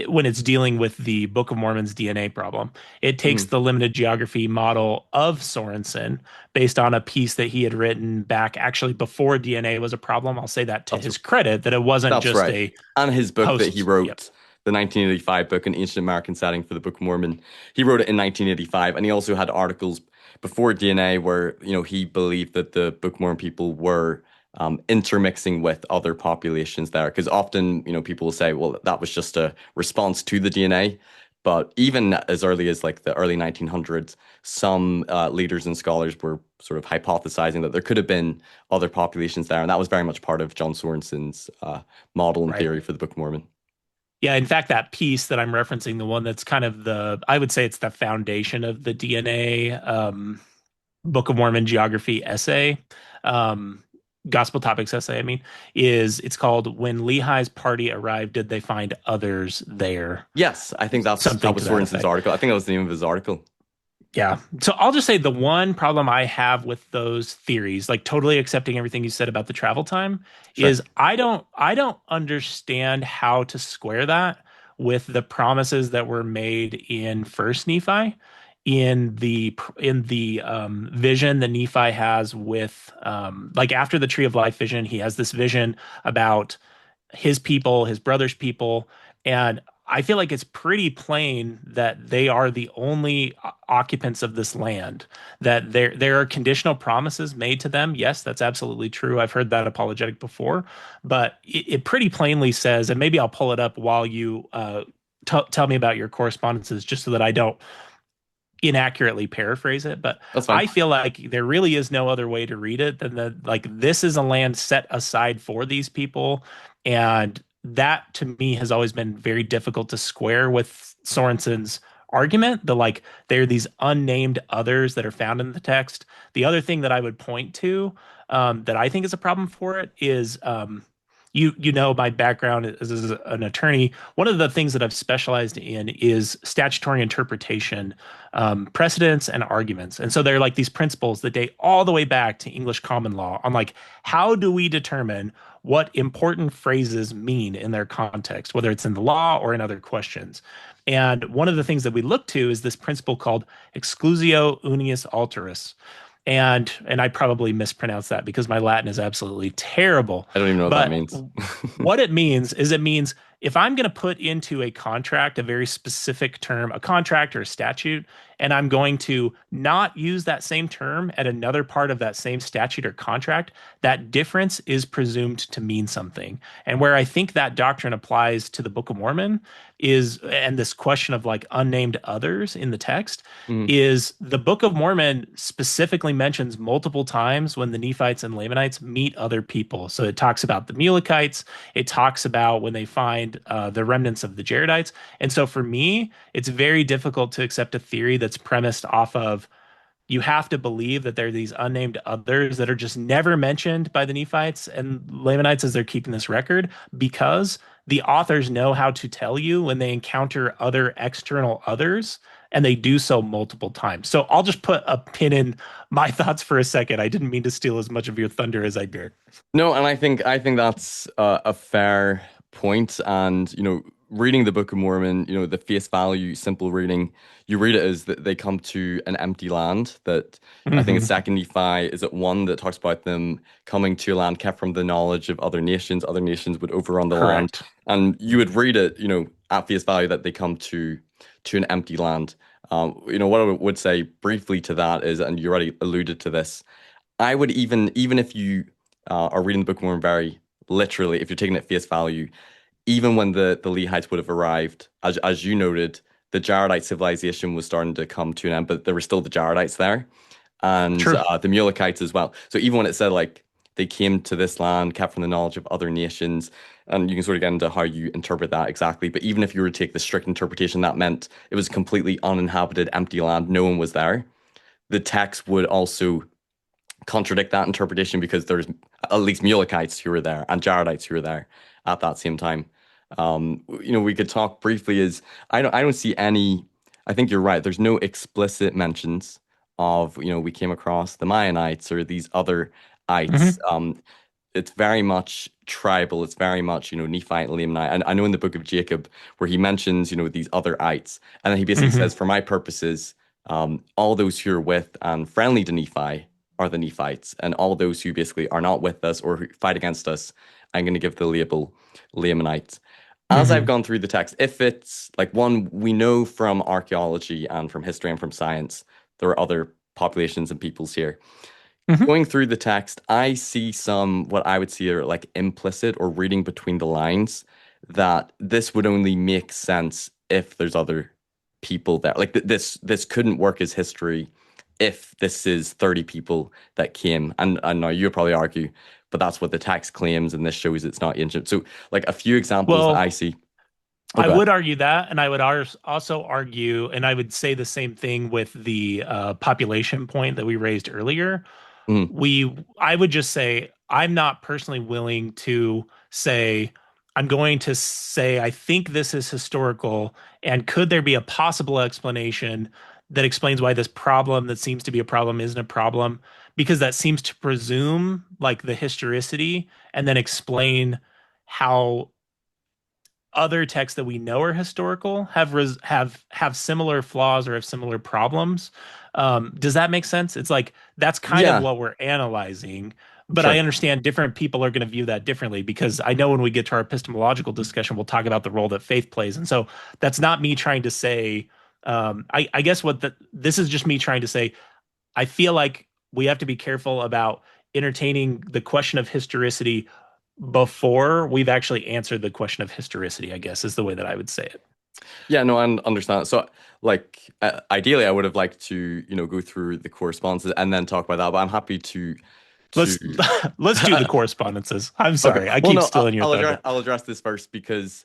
when it's dealing with the Book of Mormon's DNA problem. It takes Mhm. the limited geography model of Sorensen based on a piece that he had written back actually before DNA was a problem. I'll say that to That's his credit, that it wasn't that's just right. a And his book that he post. Yep. wrote, the 1985 book, An Ancient American Setting for the Book of Mormon, he wrote it in 1985, and he also had articles before DNA where he believed that the Book of Mormon people were intermixing with other populations there, because often people will say, well, that was just a response to the DNA. But even as early as like the early 1900s, some leaders and scholars were sort of hypothesizing that there could have been other populations there, and that was very much part of John Sorensen's model and Right. theory for the Book of Mormon. Yeah, in fact, that piece that I'm referencing, the one that's kind of I would say it's the foundation of the DNA Book of Mormon geography essay, um, gospel topics essay, I mean, it's called When Lehi's Party Arrived, Did They Find Others There? Yes, I think that Something was to that Sorensen's effect. article. I think that was the name of his article. Yeah. So I'll just say the one problem I have with those theories, like totally accepting everything you said about the travel time, Sure. is I don't understand how to square that with the promises that were made in First Nephi, in the vision that Nephi has with like after the Tree of Life vision, he has this vision about his people, his brother's people, and I feel like it's pretty plain that they are the only occupants of this land. That there are conditional promises made to them. Yes, that's absolutely true. I've heard that apologetic before, but it pretty plainly says, and maybe I'll pull it up while you tell me about your correspondences just so that I don't inaccurately paraphrase it, but That's fine. I feel like there really is no other way to read it than that, like, this is a land set aside for these people. And that to me has always been very difficult to square with Sorensen's argument. The like, there are these unnamed others that are found in the text. The other thing that I would point to, that I think is a problem for it is, you know, my background is as an attorney. One of the things that I've specialized in is statutory interpretation, precedents and arguments. And so they're like these principles that date all the way back to English common law on like, how do we determine what important phrases mean in their context, whether it's in the law or in other questions. And one of the things that we look to is this principle called exclusio unius alteris. And I probably mispronounced that because my Latin is absolutely terrible. I don't even know what that But means. what it means is, it means if I'm going to put into a contract a very specific term, a contract or a statute, and I'm going to not use that same term at another part of that same statute or contract, that difference is presumed to mean something. And where I think that doctrine applies to the Book of Mormon is, and this question of like unnamed others in the text, Mhm. is the Book of Mormon specifically mentions multiple times when the Nephites and Lamanites meet other people. So it talks about the Mulekites, it talks about when they find the remnants of the Jaredites. And so for me, it's very difficult to accept a theory that's premised off of, you have to believe that there are these unnamed others that are just never mentioned by the Nephites and Lamanites as they're keeping this record, because the authors know how to tell you when they encounter other external others, and they do so multiple times. So I'll just put a pin in my thoughts for a second. I didn't mean to steal as much of your thunder as I did. No, and I think that's a fair point. And reading the Book of Mormon, the face value, simple reading, you read it as that they come to an empty land. That I think it's Hmm. Second Nephi is it one that talks about them coming to a land kept from the knowledge of other nations. Other nations would overrun the land, Correct. and you would read it, at face value that they come to an empty land. What I would say briefly to that is, and you already alluded to this, I would even if you are reading the Book of Mormon very literally, if you're taking it at face value, even when the Lehites would have arrived, as you noted, the Jaredite civilization was starting to come to an end, but there were still the Jaredites there, and True. the Mulekites as well. So even when it said like they came to this land, kept from the knowledge of other nations, and you can sort of get into how you interpret that exactly. But even if you were to take the strict interpretation, that meant it was completely uninhabited, empty land, no one was there. The text would also contradict that interpretation because there's at least Mulekites who were there and Jaredites who were there at that same time. We could talk briefly is I don't see any. I think you're right. There's no explicit mentions of we came across the Maonites or these other ites. Hmm. It's very much tribal. It's very much Nephite and Lamanite. And I know in the Book of Jacob where he mentions these other ites, and then he basically Hmm. says, for my purposes, all those who are with and friendly to Nephi are the Nephites, and all those who basically are not with us or who fight against us, I'm going to give the label Lamanites. As I've Hmm. gone through the text, if it's like one, we know from archaeology and from history and from science, there are other populations and peoples here. Hmm. Going through the text, I see some what I would see are like implicit or reading between the lines that this would only make sense if there's other people there. Like this couldn't work as history if this is 30 people that came. And I know you'll probably argue, but that's what the text claims, and this shows it's not ancient. So like a few examples that I Well, see. Oh, I go ahead. would argue that, and I would also argue, and I would say the same thing with the population point that we raised earlier. Mhm. I would just say, I'm not personally willing to say, I'm going to say, I think this is historical, and could there be a possible explanation that explains why this problem that seems to be a problem isn't a problem? Because that seems to presume like the historicity and then explain how other texts that we know are historical have similar flaws or have similar problems. Does that make sense? It's like that's kind of Yeah, what we're analyzing, but I sure. understand different people are going to view that differently, because I know when we get to our epistemological discussion, we'll talk about the role that faith plays, and so that's not me trying to say. I guess this is just me trying to say, I feel like we have to be careful about entertaining the question of historicity before we've actually answered the question of historicity, I guess is the way that I would say it. Yeah, no, I understand. So, like, ideally, I would have liked to, go through the correspondences and then talk about that. But I'm happy to. Let's let's do the correspondences. I'm Okay. sorry, I Well, keep no, stealing your thunder. I'll address this first because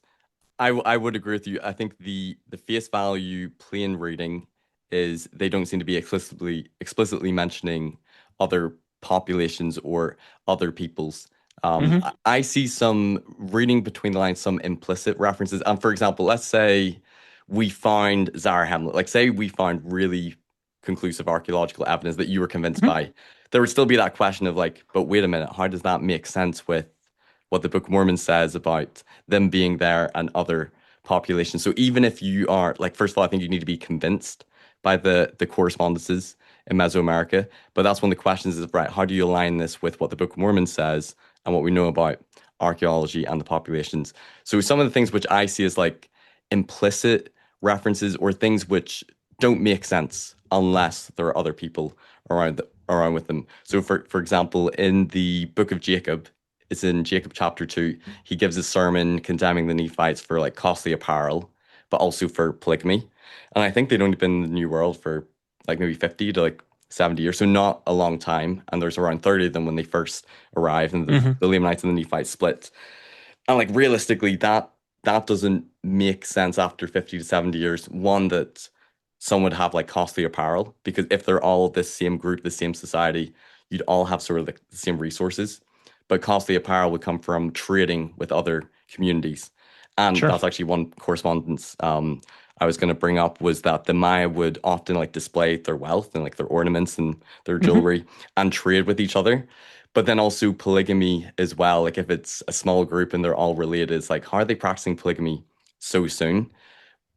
I would agree with you. I think the face value plain reading is they don't seem to be explicitly mentioning other populations or other peoples. Hmm. I see some reading between the lines, some implicit references. And for example, let's say we find Zarahemla, like say we find really conclusive archaeological evidence that you were convinced Hmm. by, there would still be that question of like, but wait a minute, how does that make sense with what the Book of Mormon says about them being there and other populations? So even if you are like, first of all, I think you need to be convinced by the correspondences in Mesoamerica. But that's one of the questions is right, how do you align this with what the Book of Mormon says and what we know about archaeology and the populations? So some of the things which I see as like implicit references or things which don't make sense unless there are other people around with them. So for example, in the Book of Jacob, it's in Jacob chapter 2. He gives a sermon condemning the Nephites for like costly apparel, but also for polygamy. And I think they'd only been in the New World for like maybe 50 to like 70 years, so not a long time. And there's around 30 of them when they first arrived, and Hmm. the Lamanites and the Nephites split. And like realistically, that doesn't make sense after 50 to 70 years. One, that some would have like costly apparel, because if they're all this same group, the same society, you'd all have sort of like the same resources. But costly apparel would come from trading with other communities. And Sure. that's actually one correspondence I was going to bring up was that the Maya would often like display their wealth and like their ornaments and their Hmm. jewelry and trade with each other. But then also polygamy as well. Like if it's a small group and they're all related, it's like, how are they practicing polygamy so soon?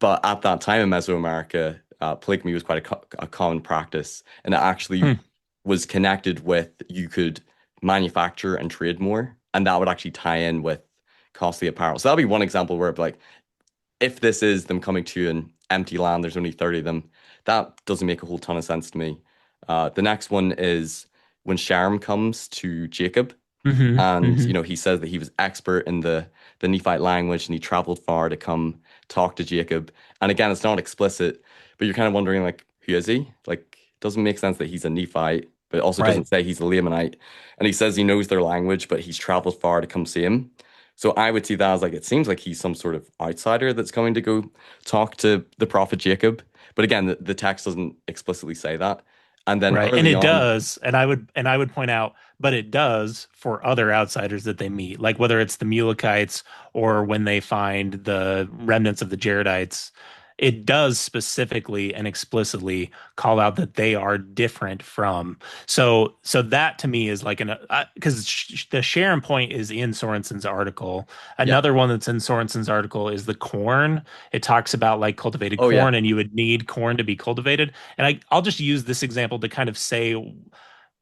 But at that time in Mesoamerica, polygamy was quite a common practice, and it actually Hmm. was connected with you could manufacture and trade more, and that would actually tie in with costly apparel. So that'll be one example where, like, if this is them coming to an empty land, there's only 30 of them, that doesn't make a whole ton of sense to me. The next one is when Sherm comes to Jacob. Hmm. And Hmm. he says that he was expert in the Nephite language and he traveled far to come talk to Jacob. And again, it's not explicit, but you're kind of wondering like, who is he? Like, it doesn't make sense that he's a Nephite, but it also Right. doesn't say he's a Lamanite. And he says he knows their language, but he's traveled far to come see him. So I would see that as like it seems like he's some sort of outsider that's coming to go talk to the prophet Jacob. But again, the text doesn't explicitly say that. And then Right. And early it on, does, and I would point out, but it does for other outsiders that they meet, like whether it's the Mulekites or when they find the remnants of the Jaredites, it does specifically and explicitly call out that they are different from. So that to me is like an because the Sharon point is in Sorensen's article. yeah. Another one that's in Sorensen's article is the corn. It talks about like cultivated Oh yeah, corn, and you would need corn to be cultivated. And I'll just use this example to kind of say,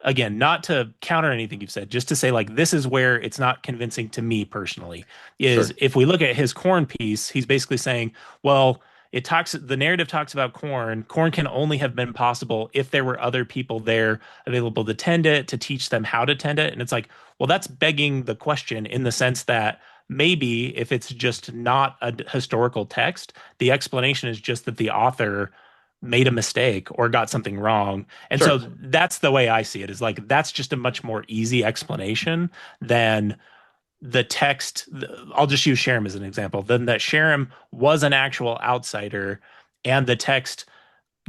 again, not to counter anything you've said, just to say, like, this is where it's not convincing to me personally. Is sure. if we look at his corn piece, he's basically saying, well, the narrative talks about corn. Corn can only have been possible if there were other people there available to tend it, to teach them how to tend it. And it's like, well, that's begging the question in the sense that maybe if it's just not a historical text, the explanation is just that the author made a mistake or got something wrong. And Sure. so that's the way I see it is like that's just a much more easy explanation than the text. I'll just use Sherem as an example. Then that Sherem was an actual outsider, and the text,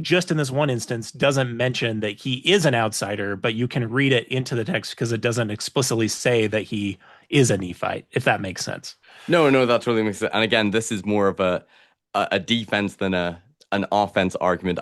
just in this one instance, doesn't mention that he is an outsider, but you can read it into the text because it doesn't explicitly say that he is a Nephite, if that makes sense. No, no, that totally makes sense. And again, this is more of a defense than a an offense argument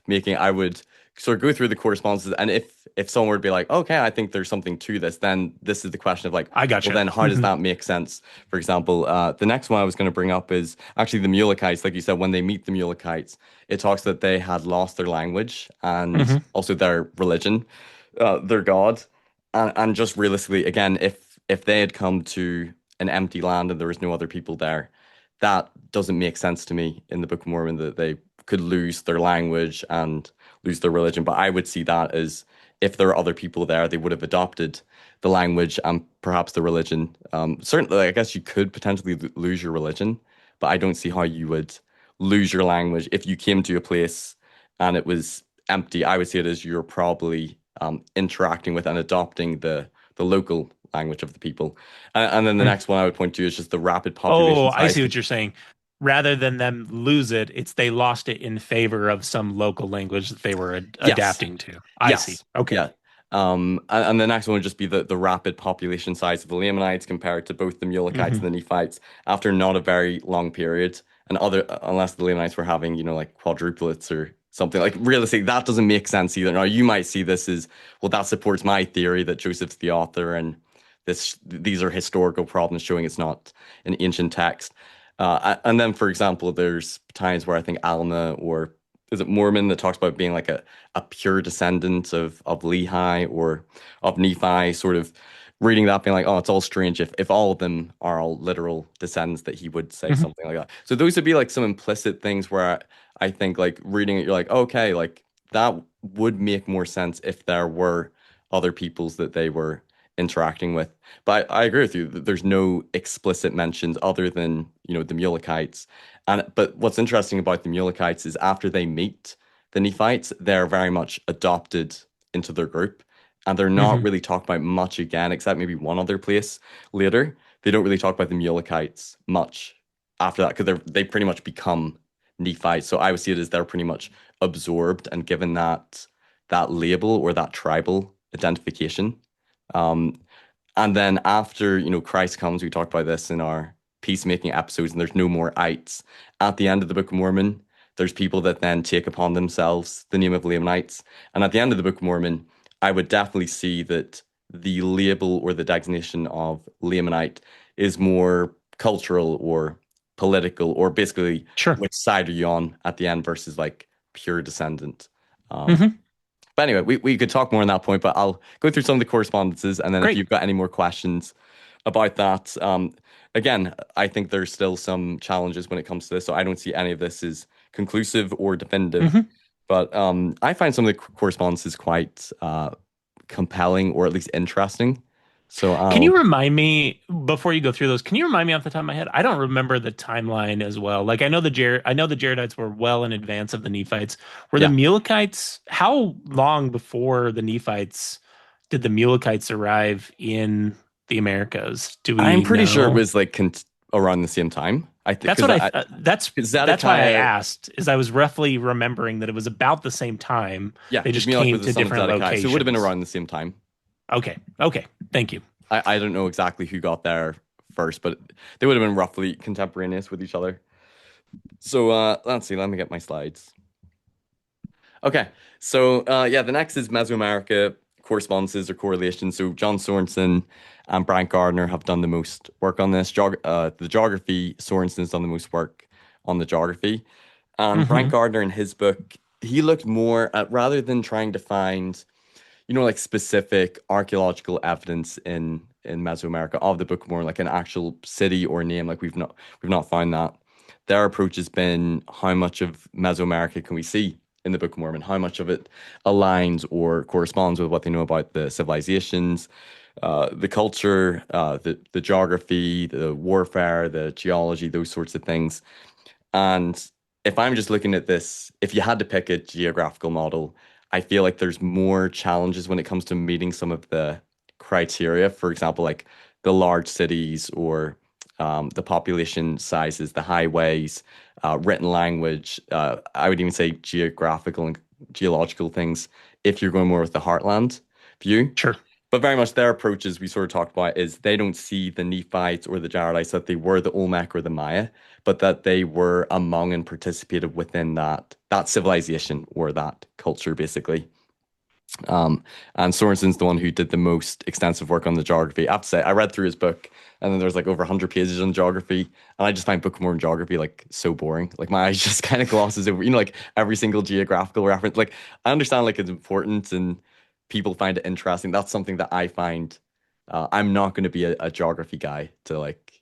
making. I would sort of go through the correspondences, and if someone were to be like, okay, I think there's something to this, then this is the question of like, I well, gotcha. then how does that make sense? For example, the next one I was going to bring up is actually the Mulekites. Like you said, when they meet the Mulekites, it talks that they had lost their language and Hmm. also their religion, their God, and just realistically, again, if they had come to an empty land and there was no other people there, that doesn't make sense to me in the Book of Mormon that they could lose their language and lose their religion. But I would see that as if there are other people there, they would have adopted the language and perhaps the religion. Certainly, I guess you could potentially lose your religion, but I don't see how you would lose your language. If you came to a place and it was empty, I would say it as you're probably interacting with and adopting the local language of the people. And then the Mm. next one I would point to is just the rapid Oh, population I size. see what you're saying. Rather than them lose it, it's they lost it in favor of some local language that they were Yes, adapting to. I see. yes, Okay. yeah. And the next one would just be the rapid population size of the Lamanites compared to both the Mulekites Hmm. and the Nephites after not a very long period. And unless the Lamanites were having, like quadruplets or something, like realistically, that doesn't make sense either. Now, you might see this as, well, that supports my theory that Joseph's the author and these are historical problems showing it's not an ancient text. And then, for example, there's times where I think Alma or is it Mormon that talks about being like a pure descendant of Lehi or of Nephi, sort of reading that being like, oh, it's all strange if all of them are all literal descendants that he would say Hmm. something like that. So those would be like some implicit things where I think like reading it, you're like, okay, like that would make more sense if there were other peoples that they were interacting with. But I agree with you that there's no explicit mentions other than, the Mulekites. But what's interesting about the Mulekites is after they meet the Nephites, they're very much adopted into their group. And they're not Hmm. really talked about much again, except maybe one other place later. They don't really talk about the Mulekites much after that because they pretty much become Nephites. So I would see it as they're pretty much absorbed and given that label or that tribal identification. Um, and then after, Christ comes, we talked about this in our peacemaking episodes, and there's no more ites. At the end of the Book of Mormon, there's people that then take upon themselves the name of Lamanites. And at the end of the Book of Mormon, I would definitely see that the label or the designation of Lamanite is more cultural or political, or basically Sure. which side are you on at the end versus like pure descendant. Um, Hmm. but anyway, we could talk more on that point, but I'll go through some of the correspondences. And then if Great. you've got any more questions about that, again, I think there's still some challenges when it comes to this. So I don't see any of this as conclusive or definitive. Hmm. But I find some of the correspondences quite compelling or at least interesting. So Can I'll, you remind me before you go through those? Can you remind me off the top of my head? I don't remember the timeline as well. Like I know the Jaredites were well in advance of the Nephites. Were the yeah, Mulekites? How long before the Nephites did the Mulekites arrive in the Americas? Do I'm we pretty sure it know? was like around the same time. I think That's what because that's why I Zedekiah. asked. Is I was roughly remembering that it was about the same time. Yeah, They because just Mulek came was the to son of different Zedekiah, so it would have been locations. around the same time. Okay. Okay. Thank you. I don't know exactly who got there first, but they would have been roughly contemporaneous with each other. So let's see, let me get my slides. Okay, so yeah, the next is Mesoamerica correspondences or correlations. So John Sorensen and Brian Gardner have done the most work on this. The geography, Sorensen's done the most work on the geography. And Brian Hmm. Gardner in his book, he looked more at rather than trying to find like specific archaeological evidence in Mesoamerica of the Book of Mormon, like an actual city or name, like we've not found that. Their approach has been how much of Mesoamerica can we see in the Book of Mormon? How much of it aligns or corresponds with what they know about the civilizations, the culture, the geography, the warfare, the geology, those sorts of things. And if I'm just looking at this, if you had to pick a geographical model, I feel like there's more challenges when it comes to meeting some of the criteria. For example, like the large cities or the population sizes, the highways, written language. I would even say geographical and geological things if you're going more with the Heartland view. Sure. But very much their approach, as we sort of talked about, is they don't see the Nephites or the Jaredites that they were the Olmec or the Maya, but that they were among and participated within that civilization or that culture, basically. And Sorensen's the one who did the most extensive work on the geography. I have to say, I read through his book, and then there's like over 100 pages on geography, and I just find Book of Mormon geography like so boring. Like my eyes just kind of glosses over, like every single geographical reference. Like I understand like it's important and people find it interesting. That's something that I find. I'm not going to be a geography guy to like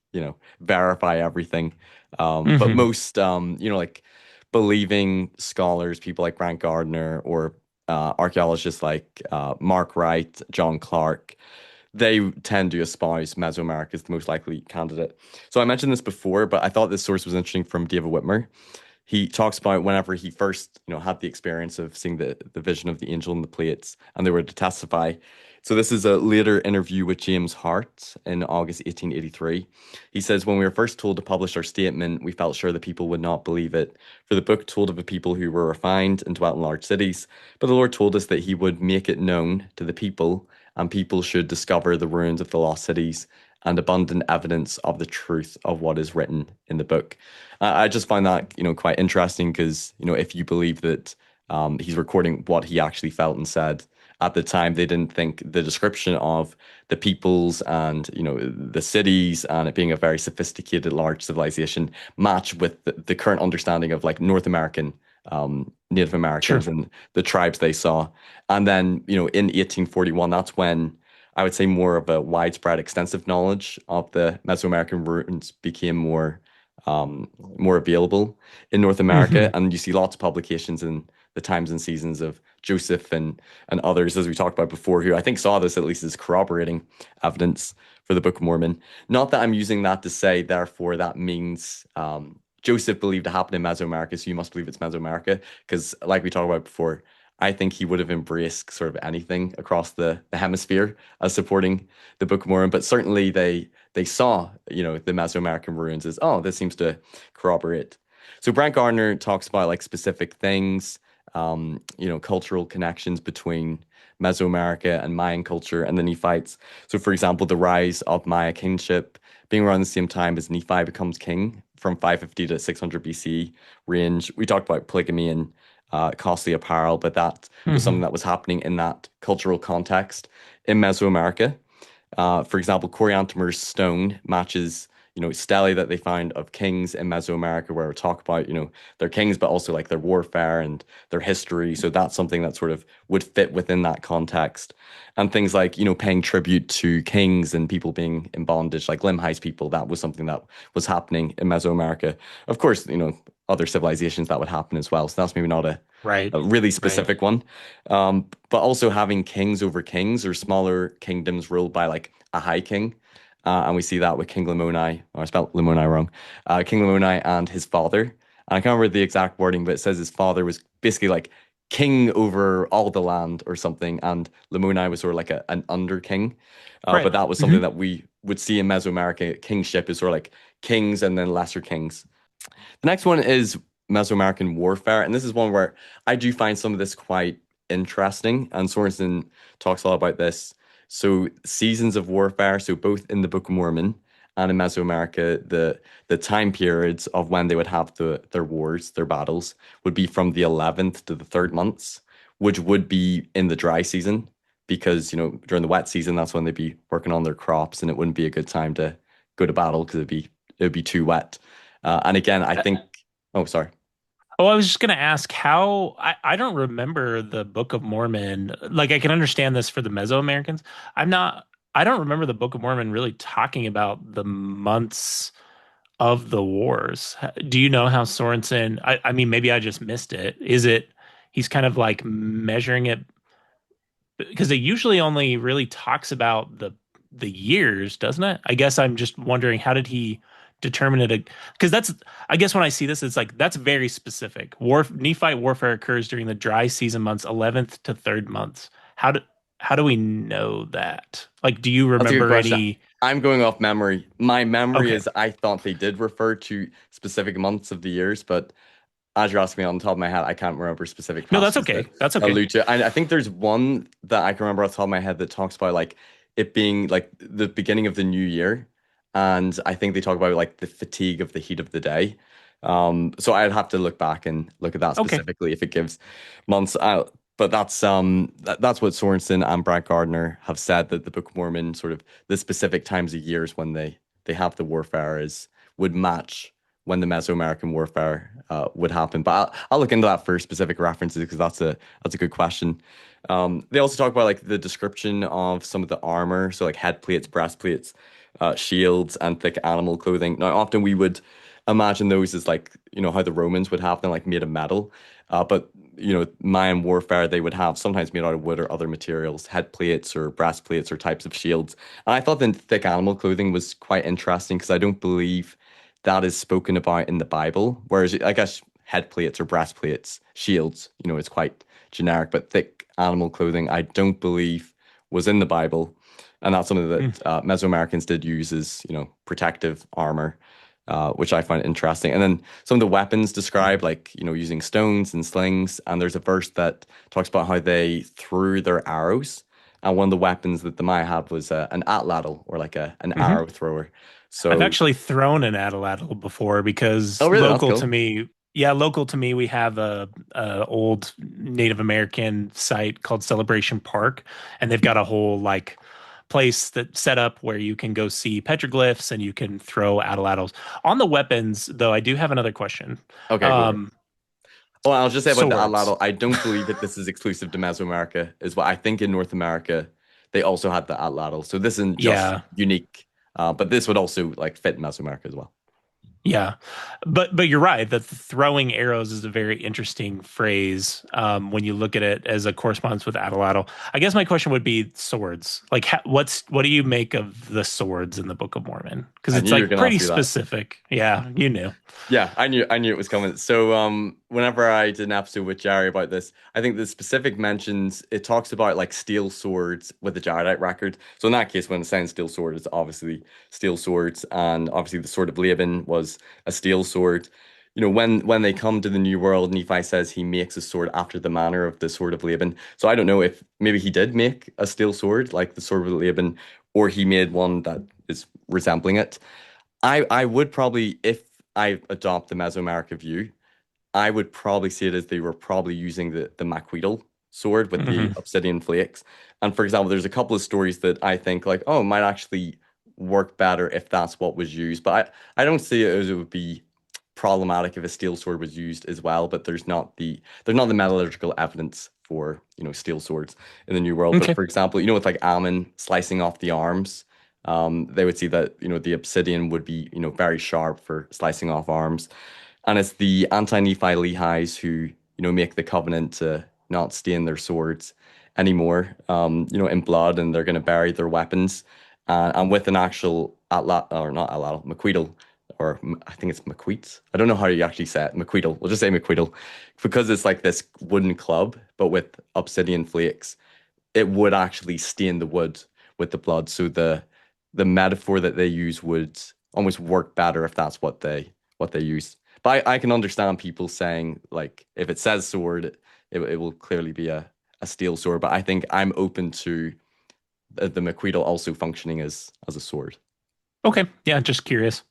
verify everything. But Hmm. most like believing scholars, people like Grant Gardner or archaeologists like Mark Wright, John Clark, they tend to espouse Mesoamerica as the most likely candidate. So I mentioned this before, but I thought this source was interesting from David Whitmer. he talks about whenever he first, had the experience of seeing the vision of the angel in the plates, and they were to testify. So this is a later interview with James Hart in August 1883. He says, "When we were first told to publish our statement, we felt sure the people would not believe it, for the book told of a people who were refined and dwelt in large cities. But the Lord told us that he would make it known to the people, and people should discover the ruins of the lost cities and abundant evidence of the truth of what is written in the book." I just find that, quite interesting because, if you believe that he's recording what he actually felt and said at the time, they didn't think the description of the peoples and, the cities and it being a very sophisticated, large civilization match with the current understanding of like North American Native Sure. Americans and the tribes they saw. And then, in 1841, that's when I would say more of a widespread, extensive knowledge of the Mesoamerican ruins became more available in North America, Hmm. and you see lots of publications in the times and seasons of Joseph and others, as we talked about before, who I think saw this at least as corroborating evidence for the Book of Mormon. Not that I'm using that to say, therefore, that means Joseph believed it happened in Mesoamerica, so you must believe it's Mesoamerica, because like we talked about before, I think he would have embraced sort of anything across the hemisphere as supporting the Book of Mormon, but certainly they saw, the Mesoamerican ruins as, oh, this seems to corroborate. So Brent Gardner talks about like specific things, cultural connections between Mesoamerica and Mayan culture and the Nephites. So, for example, the rise of Maya kingship being around the same time as Nephi becomes king from 550 to 600 BC range. We talked about polygamy and costly apparel, but that was something Hmm. that was happening in that cultural context in Mesoamerica. For example, Coriantumr's stone matches, stelae that they find of kings in Mesoamerica, where we talk about, their kings, but also like their warfare and their history. So that's something that sort of would fit within that context. And things like, paying tribute to kings and people being in bondage, like Limhi's people, that was something that was happening in Mesoamerica. Of course, other civilizations that would happen as well. So that's maybe not Right. a really Right. specific one. But also having kings over kings or smaller kingdoms ruled by like a high king. And we see that with King Lamoni, or I spelled Lamoni wrong, King Lamoni and his father. And I can't remember the exact wording, but it says his father was basically like king over all the land or something. And Lamoni was sort of like an under king. But Right. that was Hmm. something that we would see in Mesoamerica. Kingship is sort of like kings and then lesser kings. The next one is Mesoamerican warfare, and this is one where I do find some of this quite interesting, and Sorensen talks a lot about this. So seasons of warfare, so both in the Book of Mormon and in Mesoamerica, the time periods of when they would have their wars, their battles, would be from the 11th to the third months, which would be in the dry season, because during the wet season, that's when they'd be working on their crops, and it wouldn't be a good time to go to battle because it'd be too wet. And again, I think, oh, sorry. Oh, I was just going to ask how I don't remember the Book of Mormon. Like, I can understand this for the Mesoamericans. I'm not, I don't remember the Book of Mormon really talking about the months of the wars. Do you know how Sorensen, I mean, maybe I just missed it. Is it, he's kind of like measuring it because it usually only really talks about the years, doesn't it? I guess I'm just wondering how did he determine it? Because that's I guess when I see this, it's like that's very specific. Nephite warfare occurs during the dry season months, 11th to 3rd months. How do we know that? Like, do you That's a good remember question. any? I'm going off memory. My memory Okay, is I thought they did refer to specific months of the years, but as you're asking me on the top of my head, I can't remember specific no, that's passages that okay. That's okay. allude to it. And I think there's one that I can remember off the top of my head that talks about like it being like the beginning of the new year. And I think they talk about like the fatigue of the heat of the day. So I'd have to look back and look at that Okay. specifically if it gives months out. But that's what Sorensen and Brad Gardner have said, that the Book of Mormon sort of the specific times of years when they have the warfare is would match when the Mesoamerican warfare would happen. But I'll look into that for specific references because that's a good question. They also talk about like the description of some of the armor, so like head plates, breastplates, shields, and thick animal clothing. Now, often we would imagine those as like how the Romans would have them like made of metal, but Mayan warfare they would have sometimes made out of wood or other materials, head plates or breastplates or types of shields. And I thought the thick animal clothing was quite interesting because I don't believe that is spoken about in the Bible. Whereas I guess head plates or breastplates, shields. It's quite generic, but thick animal clothing, I don't believe was in the Bible. And that's something Mm. that Mesoamericans did use as, protective armor, which I find interesting. And then some of the weapons described, like, using stones and slings. And there's a verse that talks about how they threw their arrows. And one of the weapons that the Maya had was an atlatl, or like an Hmm. arrow thrower. I've So, actually thrown an atlatl before because oh, really? That's local to cool. me, yeah, local to me, we have a old Native American site called Celebration Park, and they've got a whole like place that set up where you can go see petroglyphs and you can throw atlatls. On the weapons, though, I do have another question. Okay, go for it. Um, Oh, I'll just say about the Swords. atlatl. I don't believe that this is exclusive to Mesoamerica, is what I think in North America they also had the atlatl. So this isn't just Yeah, unique, but this would also like fit Mesoamerica as well. yeah, but you're right that throwing arrows is a very interesting phrase when you look at it as a correspondence with atlatl. I guess my question would be swords. Like, what do you make of the swords in the Book of Mormon? Because I it's knew you were like gonna pretty ask me that. specific. Yeah, you knew. Yeah, I knew it was coming. So whenever I did an episode with Jerry about this, I think the specific mentions it talks about like steel swords with the jaredite record. So in that case, when it says steel sword, it's obviously steel swords, and obviously the sword of Laban was a steel sword. When they come to the New World, Nephi says he makes a sword after the manner of the sword of Laban. So I don't know if maybe he did make a steel sword like the sword of Laban, or he made one that is resembling it. I would probably, if I adopt the Mesoamerica view, I would probably see it as they were probably using the Maquedal sword with the Hmm. obsidian flakes. And for example, there's a couple of stories that I think like, oh, it might actually work better if that's what was used. But I don't see it as it would be problematic if a steel sword was used as well. But there's not the metallurgical evidence for steel swords in the New World. But Okay. for example, with like Ammon slicing off the arms, they would see that the obsidian would be very sharp for slicing off arms. And it's the anti-Nephi Lehis who, make the covenant to not stain their swords anymore, in blood, and they're going to bury their weapons. And with an actual or not atlatl, Maquedal, or I think it's Maquetes. I don't know how you actually say it. Maquedal. We'll just say Maquedal, because it's like this wooden club, but with obsidian flakes. It would actually stain the wood with the blood. So the metaphor that they use would almost work better if that's what they use. But I can understand people saying like if it says sword, it will clearly be a steel sword. But I think I'm open to the Maquedal also functioning as a sword. Okay. Yeah, just curious.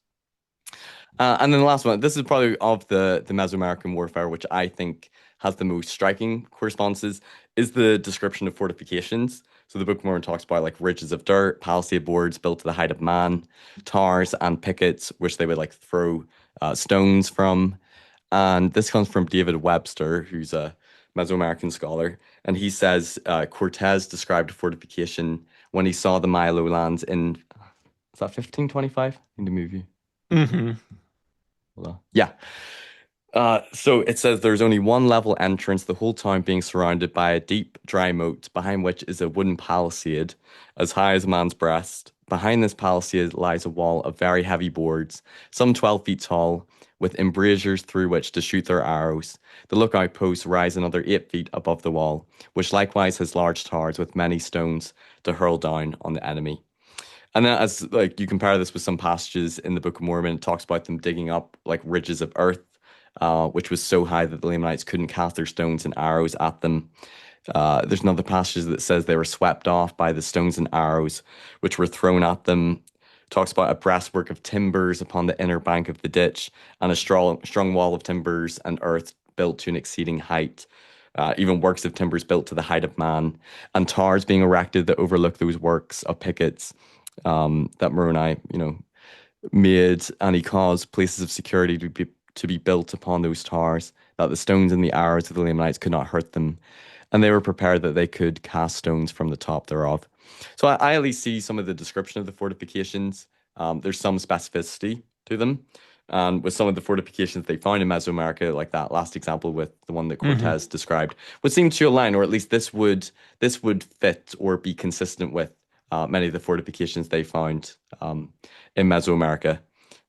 And then the last one, this is probably of the Mesoamerican warfare, which I think has the most striking correspondences, is the description of fortifications. So the Book of Mormon talks about like ridges of dirt, palisade boards built to the height of man, towers and pickets, which they would like throw stones from. And this comes from David Webster, who's a Mesoamerican scholar. And he says Cortez described a fortification when he saw the Maya lowlands in, is that 1525 in the movie? Hmm. Hold on. Yeah. So it says there's only one level entrance, the whole town being surrounded by a deep, dry moat, behind which is a wooden palisade as high as a man's breast. Behind this palisade lies a wall of very heavy boards, some 12 feet tall, with embrasures through which to shoot their arrows. The lookout posts rise another 8 feet above the wall, which likewise has large towers with many stones to hurl down on the enemy. And then as like you compare this with some passages in the Book of Mormon, it talks about them digging up like ridges of earth, which was so high that the Lamanites couldn't cast their stones and arrows at them. There's another passage that says they were swept off by the stones and arrows which were thrown at them. Talks about a breastwork of timbers upon the inner bank of the ditch and a strong wall of timbers and earth built to an exceeding height. Even works of timbers built to the height of man, and towers being erected that overlook those works of pickets that Moroni, made, and he caused places of security to be built upon those towers, that the stones and the arrows of the Lamanites could not hurt them, and they were prepared that they could cast stones from the top thereof. So I at least see some of the description of the fortifications. There's some specificity to them. And with some of the fortifications they found in Mesoamerica, like that last example with the one that Hmm. Cortez described, would seem to align, or at least this would fit or be consistent with many of the fortifications they found in Mesoamerica.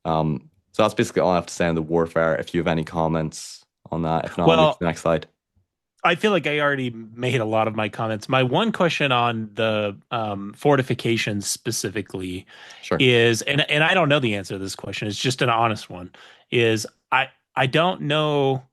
So that's basically all I have to say on the warfare. If you have any comments on that. If not, I'll move to Well, the next slide. I feel like I already made a lot of my comments. My one question on the fortifications specifically Sure. is, and I don't know the answer to this question. It's just an honest one. Is I don't know.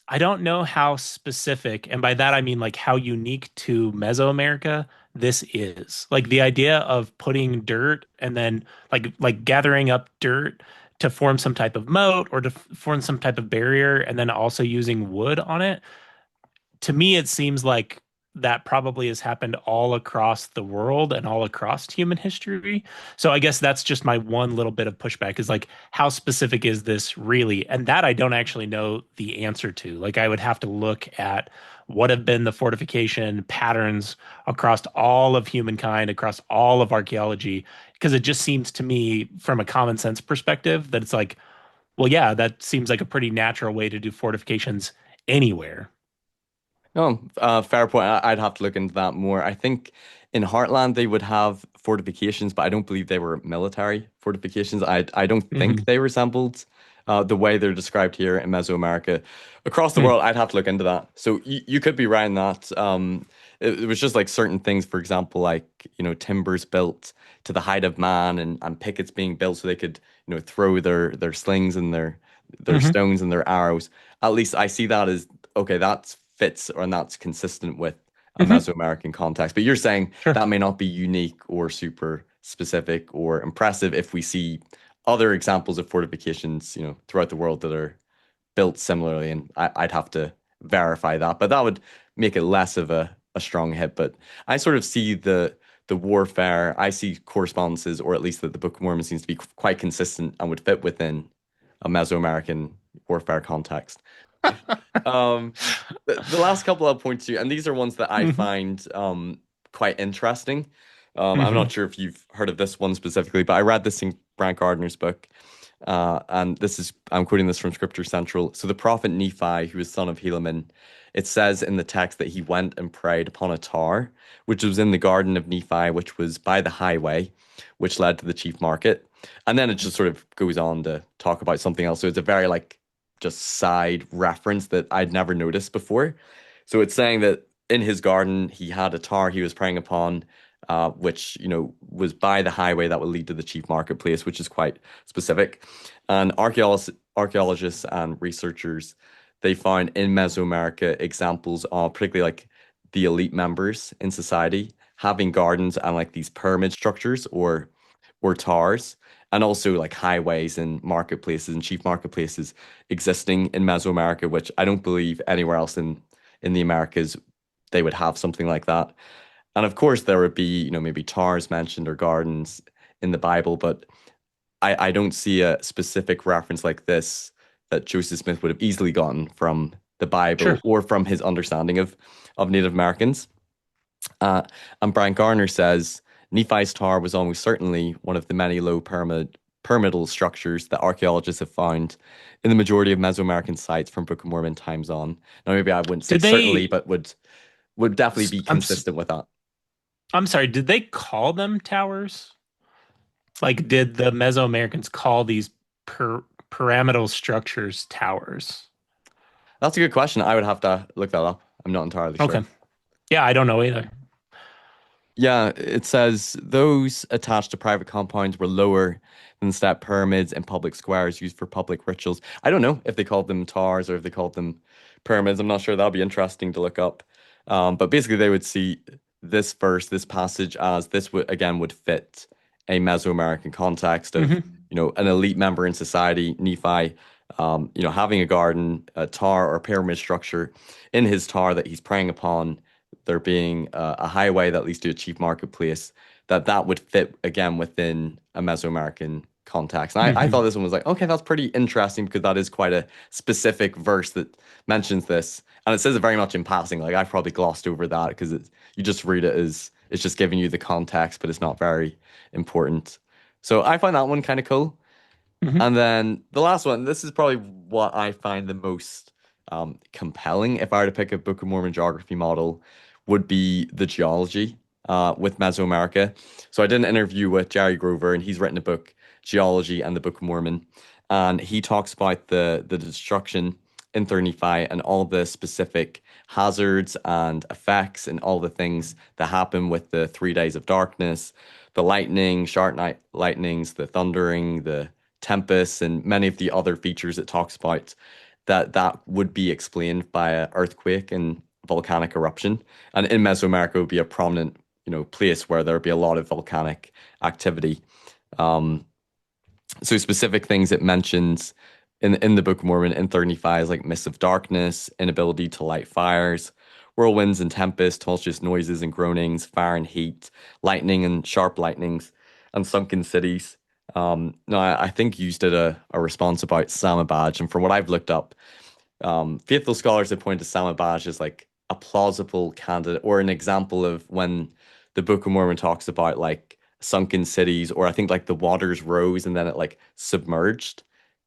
I don't know how specific, and by that I mean like how unique to Mesoamerica this is. Like the idea of putting dirt and then like gathering up dirt to form some type of moat or to form some type of barrier and then also using wood on it. To me, it seems like that probably has happened all across the world and all across human history. So I guess that's just my one little bit of pushback is like, how specific is this really? And that I don't actually know the answer to. Like, I would have to look at what have been the fortification patterns across all of humankind, across all of archaeology, because it just seems to me, from a common sense perspective, that it's like, well, yeah, that seems like a pretty natural way to do fortifications anywhere. Oh, fair point. I'd have to look into that more. I think in Heartland they would have fortifications, but I don't believe they were military fortifications. I don't think Hmm. they resembled the way they're described here in Mesoamerica. Across the Hmm. world, I'd have to look into that. So you could be right in that. It was just like certain things, for example, like timbers built to the height of man, and pickets being built so they could throw their slings and their Hmm. stones and their arrows. At least I see that as okay, that fits and that's consistent with a Hmm. Mesoamerican context. But you're saying Sure. that may not be unique or super specific or impressive if we see other examples of fortifications, throughout the world that are built similarly. And I'd have to verify that, but that would make it less of a strong hit. But I sort of see the warfare, I see correspondences, or at least that the Book of Mormon seems to be quite consistent and would fit within a Mesoamerican warfare context. Um, the last couple I'll point to, and these are ones that I Hmm. find quite interesting. I'm Hmm. not sure if you've heard of this one specifically, but I read this in Brant Gardner's book, and I'm quoting this from Scripture Central. So the prophet Nephi, who was son of Helaman, it says in the text that he went and prayed upon a tower, which was in the garden of Nephi, which was by the highway, which led to the chief market. And then it just sort of goes on to talk about something else. So it's a very like just side reference that I'd never noticed before. So it's saying that in his garden he had a tower he was praying upon, which was by the highway that would lead to the chief marketplace, which is quite specific. And archaeologists and researchers they found in Mesoamerica examples of particularly like the elite members in society having gardens and like these pyramid structures or towers and also like highways and marketplaces and chief marketplaces existing in Mesoamerica, which I don't believe anywhere else in the Americas they would have something like that. And of course, there would be, maybe towers mentioned or gardens in the Bible, but I don't see a specific reference like this that Joseph Smith would have easily gotten from the Sure. Bible or from his understanding of Native Americans. Uh, and Brian Garner says Nephi's tower was almost certainly one of the many low pyramidal structures that archaeologists have found in the majority of Mesoamerican sites from Book of Mormon times on. Now, maybe I wouldn't say Did certainly, they? but would definitely s- be I'm s- consistent with that. I'm sorry. Did they call them towers? Like, did the Mesoamericans call these pyramidal structures towers? That's a good question. I would have to look that up. I'm not entirely Okay. sure. Yeah, I don't know either. Yeah, it says those attached to private compounds were lower than step pyramids and public squares used for public rituals. I don't know if they called them towers or if they called them pyramids. I'm not sure. That'll be interesting to look up. But basically, they would see this verse, this passage, as this would again would fit a Mesoamerican context of Hmm. an elite member in society, Nephi, having a garden, a tower or pyramid structure in his tower that he's preying upon there being a highway that leads to a cheap marketplace, that would fit again within a Mesoamerican context. And I thought Hmm. this one was like, okay, that's pretty interesting because that is quite a specific verse that mentions this. And it says it very much in passing. Like I've probably glossed over that because you just read it as it's just giving you the context, but it's not very important. So I find that one kind of cool. Hmm. And then the last one, this is probably what I find the most compelling if I were to pick a Book of Mormon geography model, would be the geology with Mesoamerica. So I did an interview with Jerry Grover, and he's written a book, Geology and the Book of Mormon, and he talks about the destruction in 35 and all the specific hazards and effects and all the things that happen with the 3 days of darkness, the lightning, sharp night lightnings, the thundering, the tempests, and many of the other features it talks about, that would be explained by an earthquake and volcanic eruption. And in Mesoamerica would be a prominent, place where there would be a lot of volcanic activity. Um, so specific things it mentions in the Book of Mormon in 35 is like mists of darkness, inability to light fires, whirlwinds and tempests, tumultuous noises and groanings, fire and heat, lightning and sharp lightnings, and sunken cities. No, I think you did a response about Samabaj, and from what I've looked up, faithful scholars have pointed to Samabaj as like a plausible candidate or an example of when the Book of Mormon talks about like sunken cities, or I think like the waters rose and then it like submerged.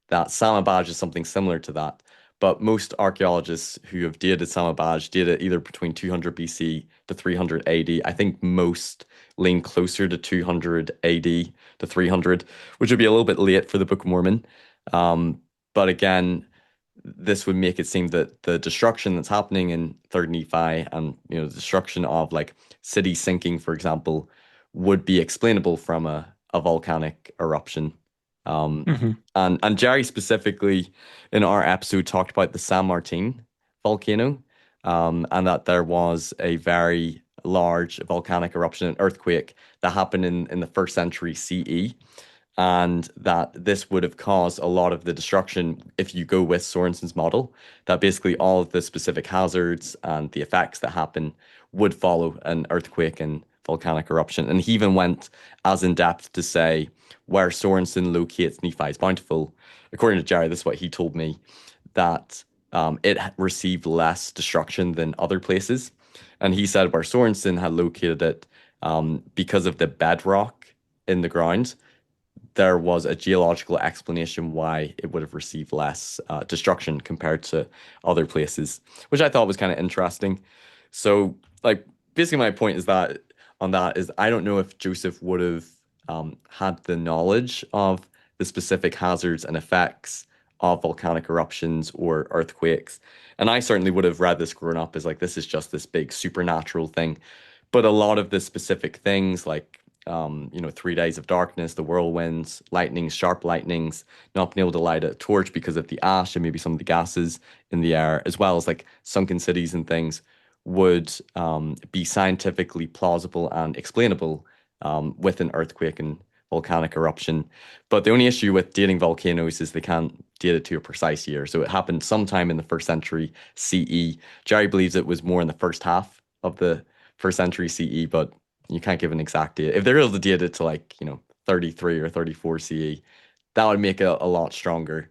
That Samabaj is something similar to that. But most archaeologists who have dated Samabaj date it either between 200 BC to 300 AD. I think most lean closer to 200 AD to 300, which would be a little bit late for the Book of Mormon. But again, this would make it seem that the destruction that's happening in Third Nephi and the destruction of like cities sinking, for example, would be explainable from a volcanic eruption. Um, Hmm. and Jerry specifically in our episode talked about the San Martin volcano, and that there was a very large volcanic eruption and earthquake that happened in the first century CE, and that this would have caused a lot of the destruction if you go with Sorensen's model, that basically all of the specific hazards and the effects that happen would follow an earthquake and volcanic eruption. And he even went as in depth to say where Sorensen locates Nephi's Bountiful, according to Jerry, this is what he told me, that it received less destruction than other places. And he said where Sorensen had located it, because of the bedrock in the ground, there was a geological explanation why it would have received less destruction compared to other places, which I thought was kind of interesting. So, like, basically, my point is that on that is I don't know if Joseph would have had the knowledge of the specific hazards and effects of volcanic eruptions or earthquakes. And I certainly would have read this growing up as like, this is just this big supernatural thing. But a lot of the specific things like 3 days of darkness, the whirlwinds, lightnings, sharp lightnings, not being able to light a torch because of the ash and maybe some of the gases in the air, as well as like sunken cities and things, would be scientifically plausible and explainable with an earthquake and volcanic eruption. But the only issue with dating volcanoes is they can't date it to a precise year. So it happened sometime in the first century CE. Jerry believes it was more in the first half of the first century CE, but you can't give an exact date. If they're able to date it to like, 33 or 34 CE, that would make it a lot stronger.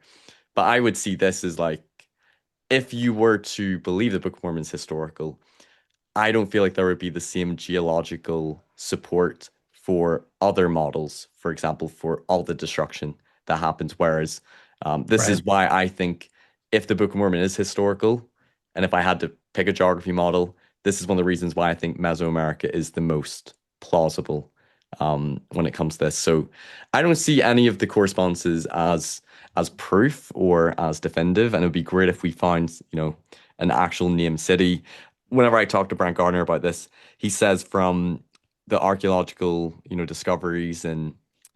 But I would see this as like, if you were to believe the Book of Mormon is historical, I don't feel like there would be the same geological support for other models, for example, for all the destruction that happens. Whereas this Right. is why I think if the Book of Mormon is historical, and if I had to pick a geography model, this is one of the reasons why I think Mesoamerica is the most plausible when it comes to this. So I don't see any of the correspondences as proof or as definitive, and it would be great if we found, an actual named city. Whenever I talk to Brent Gardner about this, he says from the archaeological, discoveries and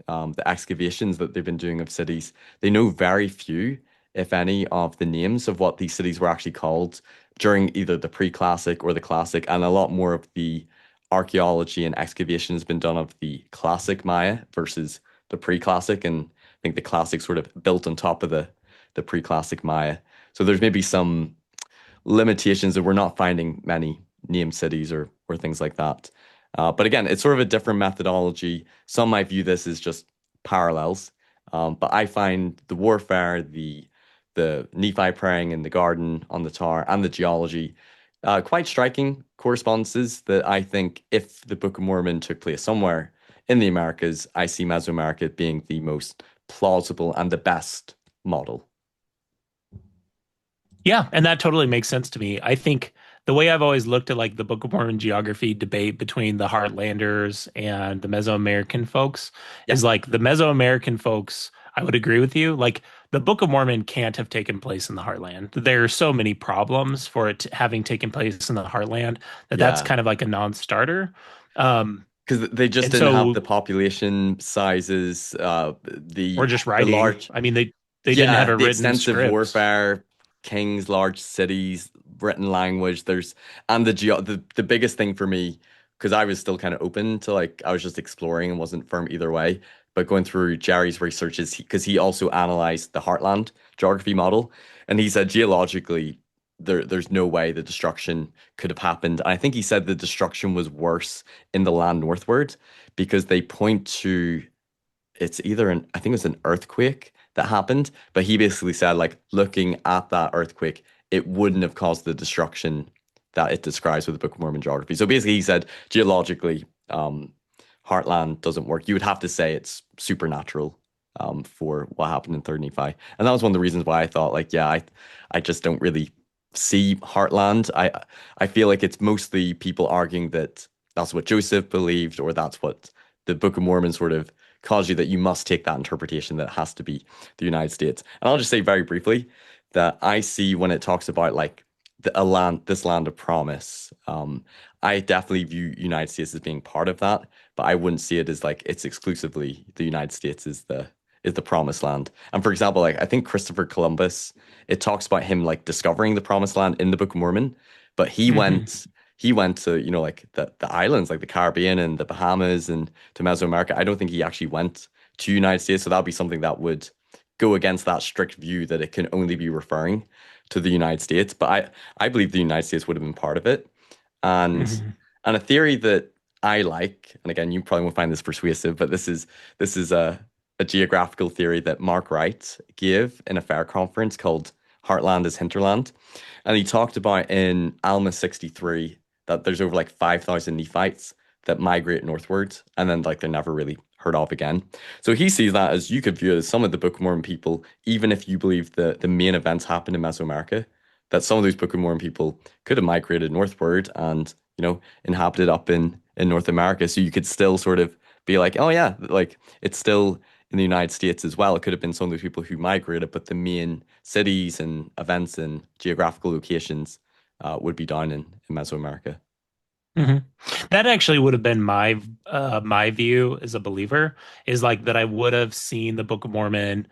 the excavations that they've been doing of cities, they know very few, if any, of the names of what these cities were actually called during either the pre-classic or the classic, and a lot more of the archaeology and excavation has been done of the classic Maya versus the pre-classic, and I think the classic sort of built on top of the pre-classic Maya. So there's maybe some limitations that we're not finding many named cities or things like that. But again, it's sort of a different methodology. Some might view this as just parallels, but I find the warfare, the Nephi praying in the garden on the tower, and the geology quite striking correspondences that I think if the Book of Mormon took place somewhere in the Americas, I see Mesoamerica being the most plausible and the best model. Yeah, and that totally makes sense to me. I think the way I've always looked at like the Book of Mormon geography debate between the Heartlanders and the Mesoamerican folks Yeah. is like the Mesoamerican folks, I would agree with you. Like the Book of Mormon can't have taken place in the Heartland. There are so many problems for it having taken place in the Heartland that that's Yeah. kind of like a non-starter. Um, Because they just and didn't have so the population sizes, or just the writing. large, I mean, they didn't have yeah, a the written extensive script. warfare, kings, large cities, written language. There's and the biggest thing for me, because I was still kind of open to like I was just exploring and wasn't firm either way. But going through Jerry's researches, because he also analyzed the Heartland geography model, and he said geologically there's no way the destruction could have happened. And I think he said the destruction was worse in the land northward because they point to it's either an I think it was an earthquake that happened, but he basically said like looking at that earthquake, it wouldn't have caused the destruction that it describes with the Book of Mormon geography. So basically, he said geologically, Heartland doesn't work. You would have to say it's supernatural for what happened in Third Nephi, and that was one of the reasons why I thought like, yeah, I just don't really see Heartland. I feel like it's mostly people arguing that that's what Joseph believed, or that's what the Book of Mormon sort of calls you that you must take that interpretation that it has to be the United States. And I'll just say very briefly that I see when it talks about like a land, this land of promise. I definitely view United States as being part of that, but I wouldn't see it as like it's exclusively the United States is the promised land. And for example, like I think Christopher Columbus, it talks about him like discovering the promised land in the Book of Mormon, but Hmm. he went to, you know, like the islands, like the Caribbean and the Bahamas and to Mesoamerica. I don't think he actually went to United States. So that'd be something that would go against that strict view that it can only be referring to the United States. But I believe the United States would have been part of it. And Hmm. and a theory that I like, and again, you probably won't find this persuasive, but this is a geographical theory that Mark Wright gave in a fair conference called Heartland is Hinterland. And he talked about in Alma 63 that there's over like 5,000 Nephites that migrate northwards and then like they're never really heard of again. So he sees that as you could view it as some of the Book of Mormon people, even if you believe the main events happened in Mesoamerica, that some of those Book of Mormon people could have migrated northward and, you know, inhabited up in North America. So you could still sort of be like, oh yeah, like it's still in the United States as well. It could have been some of those people who migrated, but the main cities and events and geographical locations would be down in Mesoamerica. Hmm. That actually would have been my view as a believer is like that I would have seen the Book of Mormon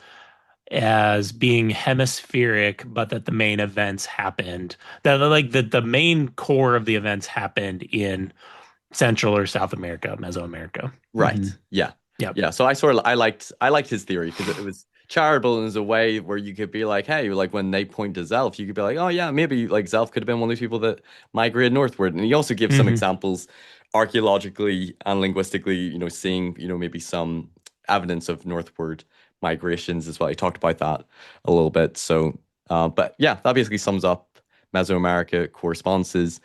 as being hemispheric, but that the main events happened. That like that the main core of the events happened in Central or South America, Mesoamerica. Hmm. Right. Yeah. Yep. Yeah. So I liked his theory because it was charitable and there's a way where you could be like, hey, like when they point to Zelf, you could be like, oh yeah, maybe like Zelf could have been one of those people that migrated northward. And he also gives some Hmm. examples archaeologically and linguistically, you know, seeing, you know, maybe some evidence of northward migrations as well. He talked about that a little bit. So but yeah, that basically sums up Mesoamerica correspondences.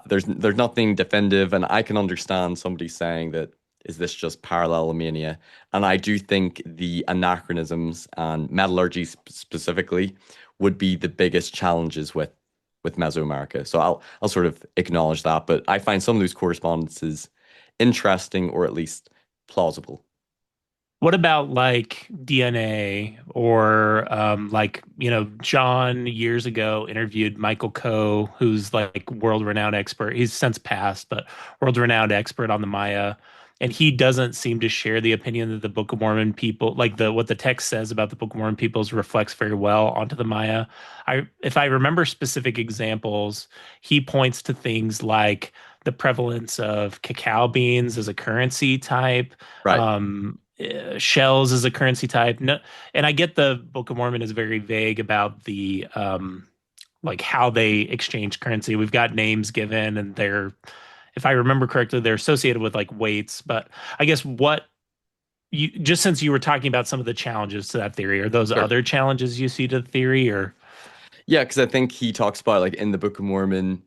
There's nothing definitive, and I can understand somebody saying that is this just parallelomania? And I do think the anachronisms and metallurgy specifically would be the biggest challenges with Mesoamerica. So I'll sort of acknowledge that, but I find some of those correspondences interesting or at least plausible. What about like DNA or like, John years ago interviewed Michael Coe, who's like world-renowned expert. He's since passed, but world-renowned expert on the Maya. And he doesn't seem to share the opinion that the Book of Mormon people, like the what the text says about the Book of Mormon peoples reflects very well onto the Maya. If I remember specific examples, he points to things like the prevalence of cacao beans as a currency type, Right. shells as a currency type. No, and I get the Book of Mormon is very vague about the like how they exchange currency. We've got names given, and they're, if I remember correctly, they're associated with like weights. But I guess what you just since you were talking about some of the challenges to that theory, are those Sure. other challenges you see to the theory, or Yeah, because I think he talks about like in the Book of Mormon,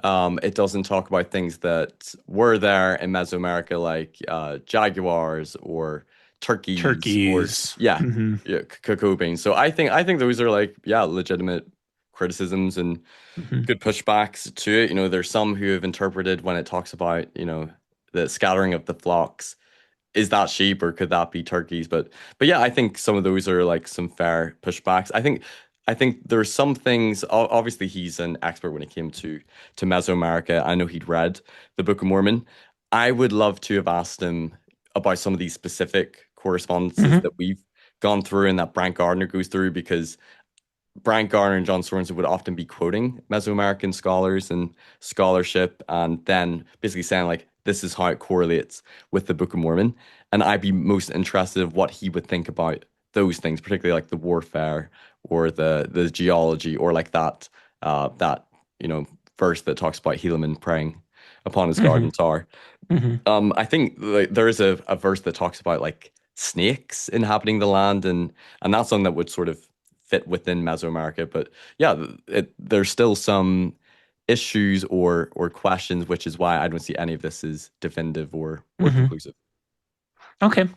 it doesn't talk about things that were there in Mesoamerica, like jaguars or turkeys or turkeys? yeah, Hmm. yeah, cocoa beans. So I think those are like yeah, legitimate criticisms and Hmm. good pushbacks to it. You know, there's some who have interpreted when it talks about, you know, the scattering of the flocks is that sheep or could that be turkeys? But yeah, I think some of those are like some fair pushbacks. I think there's some things. Obviously, he's an expert when it came to Mesoamerica. I know he'd read the Book of Mormon. I would love to have asked him about some of these specific correspondences Hmm. that we've gone through and that Brant Gardner goes through, because Brant Garner and John Sorensen would often be quoting Mesoamerican scholars and scholarship, and then basically saying like, this is how it correlates with the Book of Mormon. And I'd be most interested in what he would think about those things, particularly like the warfare or the geology, or like that you know verse that talks about Helaman praying upon his Hmm. garden tower. Hmm. I think like, there is a verse that talks about like snakes inhabiting the land, and that's something that would sort of fit within Mesoamerica. But yeah, there's still some issues or questions, which is why I don't see any of this as definitive or Hmm. conclusive. Okay.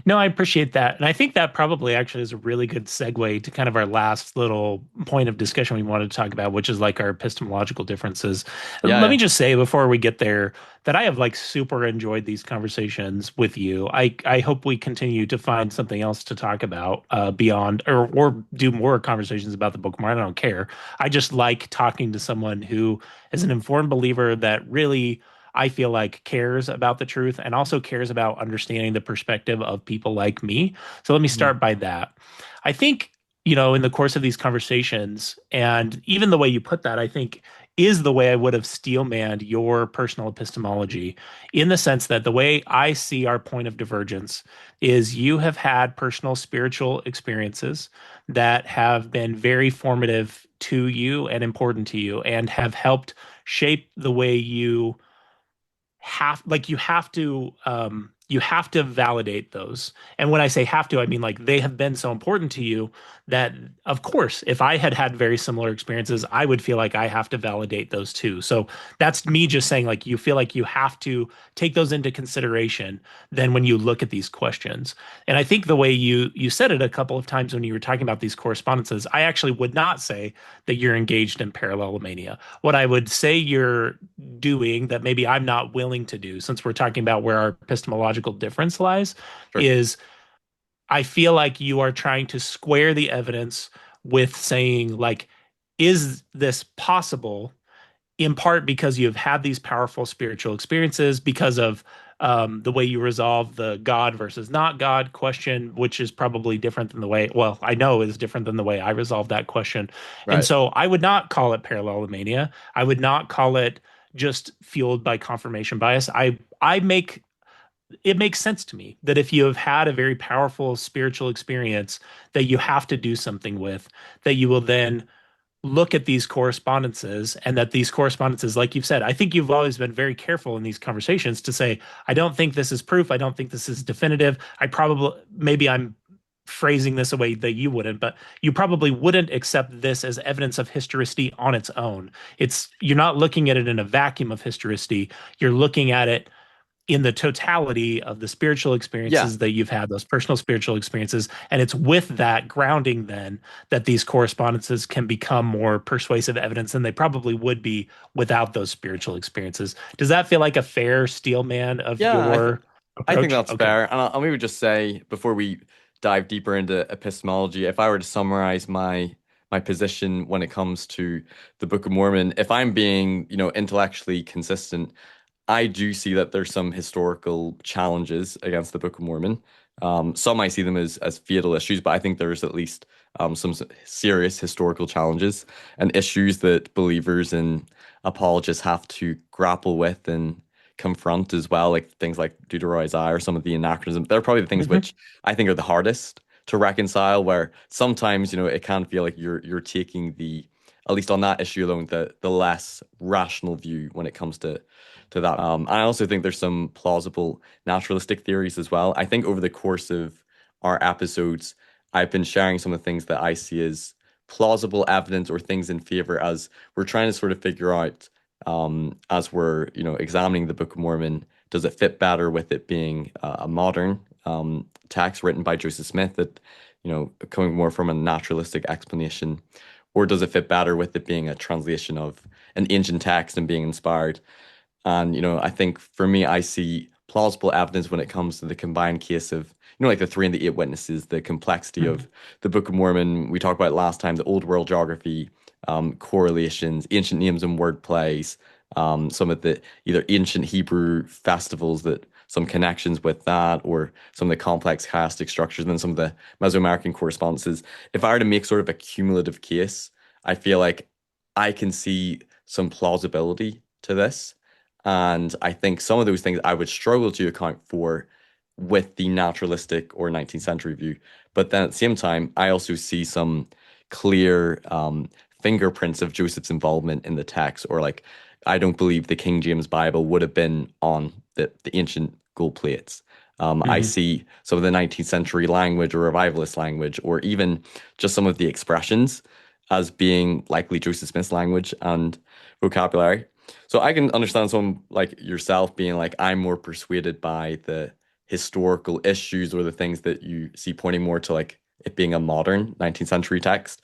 No, I appreciate that. And I think that probably actually is a really good segue to kind of our last little point of discussion we wanted to talk about, which is like our epistemological differences. Yeah, Let me yeah, just say before we get there that I have like super enjoyed these conversations with you. I hope we continue to find something else to talk about beyond or do more conversations about the Book of Mormon. I don't care. I just like talking to someone who is an informed believer that really I feel like cares about the truth and also cares about understanding the perspective of people like me. So let me mhm, start by that. I think, in the course of these conversations, and even the way you put that, I think is the way I would have steel-manned your personal epistemology, in the sense that the way I see our point of divergence is you have had personal spiritual experiences that have been very formative to you and important to you and have helped shape the way you have to validate those. And when I say have to, I mean like they have been so important to you that of course if I had had very similar experiences, I would feel like I have to validate those too. So that's me just saying like you feel like you have to take those into consideration then when you look at these questions. And I think the way you said it a couple of times when you were talking about these correspondences, I actually would not say that you're engaged in parallelomania. What I would say you're doing that maybe I'm not willing to do, since we're talking about where our epistemological difference lies, sure. is I feel like you are trying to square the evidence with saying, like, is this possible? In part because you've had these powerful spiritual experiences, because of the way you resolve the God versus not God question, which is probably different than the way, well, I know is different than the way I resolve that question. And Right. so I would not call it parallelomania. I would not call it just fueled by confirmation bias. I make it makes sense to me that if you have had a very powerful spiritual experience that you have to do something with, that you will then look at these correspondences, and that these correspondences, like you've said, I think you've always been very careful in these conversations to say, I don't think this is proof. I don't think this is definitive. Maybe I'm phrasing this a way that you wouldn't, but you probably wouldn't accept this as evidence of historicity on its own. You're not looking at it in a vacuum of historicity. You're looking at it in the totality of the spiritual Yeah. experiences that you've had, those personal spiritual experiences. And it's with that grounding then that these correspondences can become more persuasive evidence than they probably would be without those spiritual experiences. Does that feel like a fair steel man of Yeah, your I think approach? that's Okay. fair. And I'll maybe just say before we dive deeper into epistemology, if I were to summarize my position when it comes to the Book of Mormon, if I'm being, intellectually consistent, I do see that there's some historical challenges against the Book of Mormon. Some might see them as fatal issues, but I think there's at least some serious historical challenges and issues that believers and apologists have to grapple with and confront as well, like things like Deuteronomy or some of the anachronisms. They're probably the things Hmm. which I think are the hardest to reconcile, where sometimes, it can feel like you're taking the, at least on that issue alone, the less rational view when it comes to that. I also think there's some plausible naturalistic theories as well. I think over the course of our episodes, I've been sharing some of the things that I see as plausible evidence or things in favor, as we're trying to sort of figure out, as we're, examining the Book of Mormon, does it fit better with it being a modern text written by Joseph Smith that, coming more from a naturalistic explanation, or does it fit better with it being a translation of an ancient text and being inspired? And, I think for me, I see plausible evidence when it comes to the combined case of, like the three and the eight witnesses, the complexity Mhm. of the Book of Mormon. We talked about it last time, the Old World Geography, correlations, ancient names and wordplays, some of the either ancient Hebrew festivals that some connections with that, or some of the complex chiastic structures, and then some of the Mesoamerican correspondences. If I were to make sort of a cumulative case, I feel like I can see some plausibility to this. And I think some of those things I would struggle to account for with the naturalistic or 19th century view. But then at the same time, I also see some clear fingerprints of Joseph's involvement in the text, or like, I don't believe the King James Bible would have been on the ancient gold plates. I Mhm. see some of the 19th century language or revivalist language, or even just some of the expressions as being likely Joseph Smith's language and vocabulary. So I can understand someone like yourself being like, I'm more persuaded by the historical issues or the things that you see pointing more to like it being a modern 19th century text.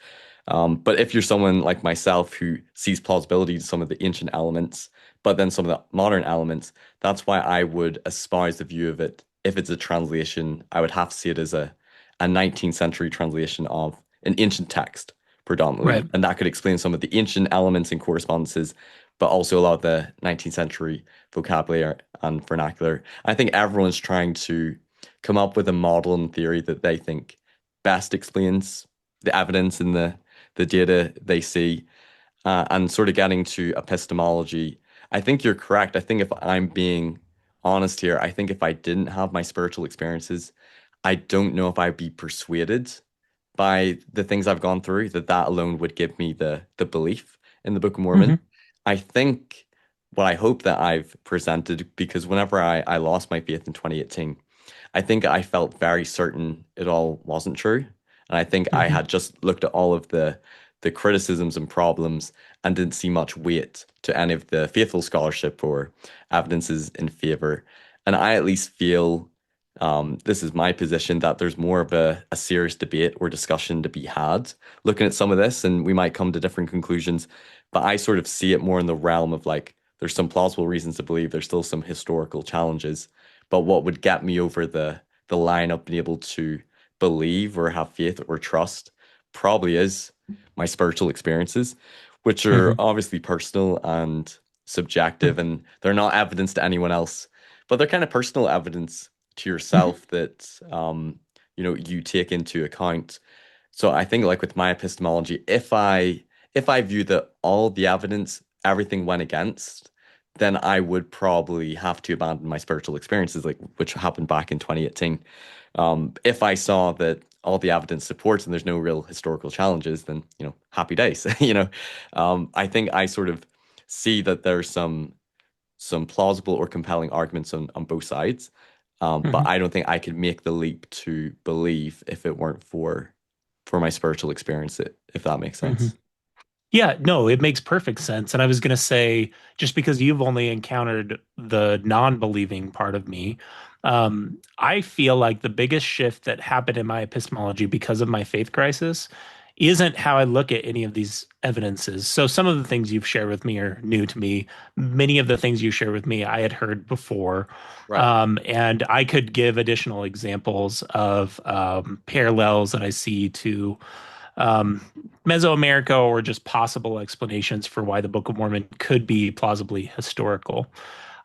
But if you're someone like myself who sees plausibility to some of the ancient elements, but then some of the modern elements, that's why I would espouse the view of it. If it's a translation, I would have to see it as a 19th century translation of an ancient text Right. predominantly. And that could explain some of the ancient elements and correspondences, but also a lot of the 19th century vocabulary and vernacular. I think everyone's trying to come up with a model and theory that they think best explains the evidence and the data they see, and sort of getting to epistemology. I think you're correct. I think if I'm being honest here, I think if I didn't have my spiritual experiences, I don't know if I'd be persuaded by the things I've gone through, that alone would give me the belief in the Book of Mormon. Mhm. I think what I hope that I've presented, because whenever I lost my faith in 2018, I think I felt very certain it all wasn't true. And I think I Mhm. had just looked at all of the criticisms and problems and didn't see much weight to any of the faithful scholarship or evidences in favor. And I at least feel, this is my position, that there's more of a serious debate or discussion to be had looking at some of this, and we might come to different conclusions. But I sort of see it more in the realm of like, there's some plausible reasons to believe, there's still some historical challenges. But what would get me over the line of being able to believe or have faith or trust probably is my spiritual experiences, which are Mhm. obviously personal and subjective, and they're not evidence to anyone else, but they're kind of personal evidence to Mhm. yourself that you take into account. So I think like with my epistemology, if I view that all the evidence, everything went against, then I would probably have to abandon my spiritual experiences, like which happened back in 2018. If I saw that all the evidence supports and there's no real historical challenges, then happy days. I think I sort of see that there's some plausible or compelling arguments on both sides. But Mhm. I don't think I could make the leap to believe if it weren't for my spiritual experience, if that makes Mhm. sense. Yeah, no, it makes perfect sense. And I was going to say, just because you've only encountered the non-believing part of me, I feel like the biggest shift that happened in my epistemology because of my faith crisis isn't how I look at any of these evidences. So some of the things you've shared with me are new to me. Many of the things you share with me, I had heard before. Right. And I could give additional examples of parallels that I see to um, Mesoamerica, or just possible explanations for why the Book of Mormon could be plausibly historical.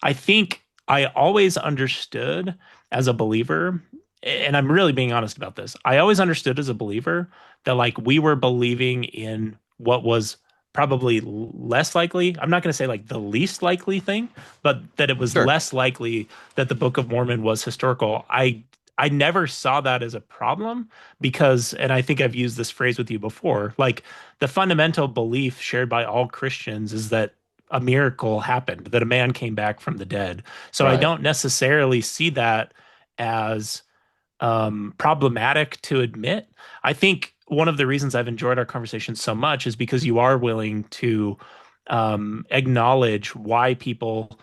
I think I always understood as a believer, and I'm really being honest about this, I always understood as a believer that like we were believing in what was probably less likely. I'm not going to say like the least likely thing, but that it was Sure. less likely that the Book of Mormon was historical. I never saw that as a problem because, and I think I've used this phrase with you before, like the fundamental belief shared by all Christians is that a miracle happened, that a man came back from the dead. So I Right. don't necessarily see that as problematic to admit. I think one of the reasons I've enjoyed our conversation so much is because you are willing to acknowledge why people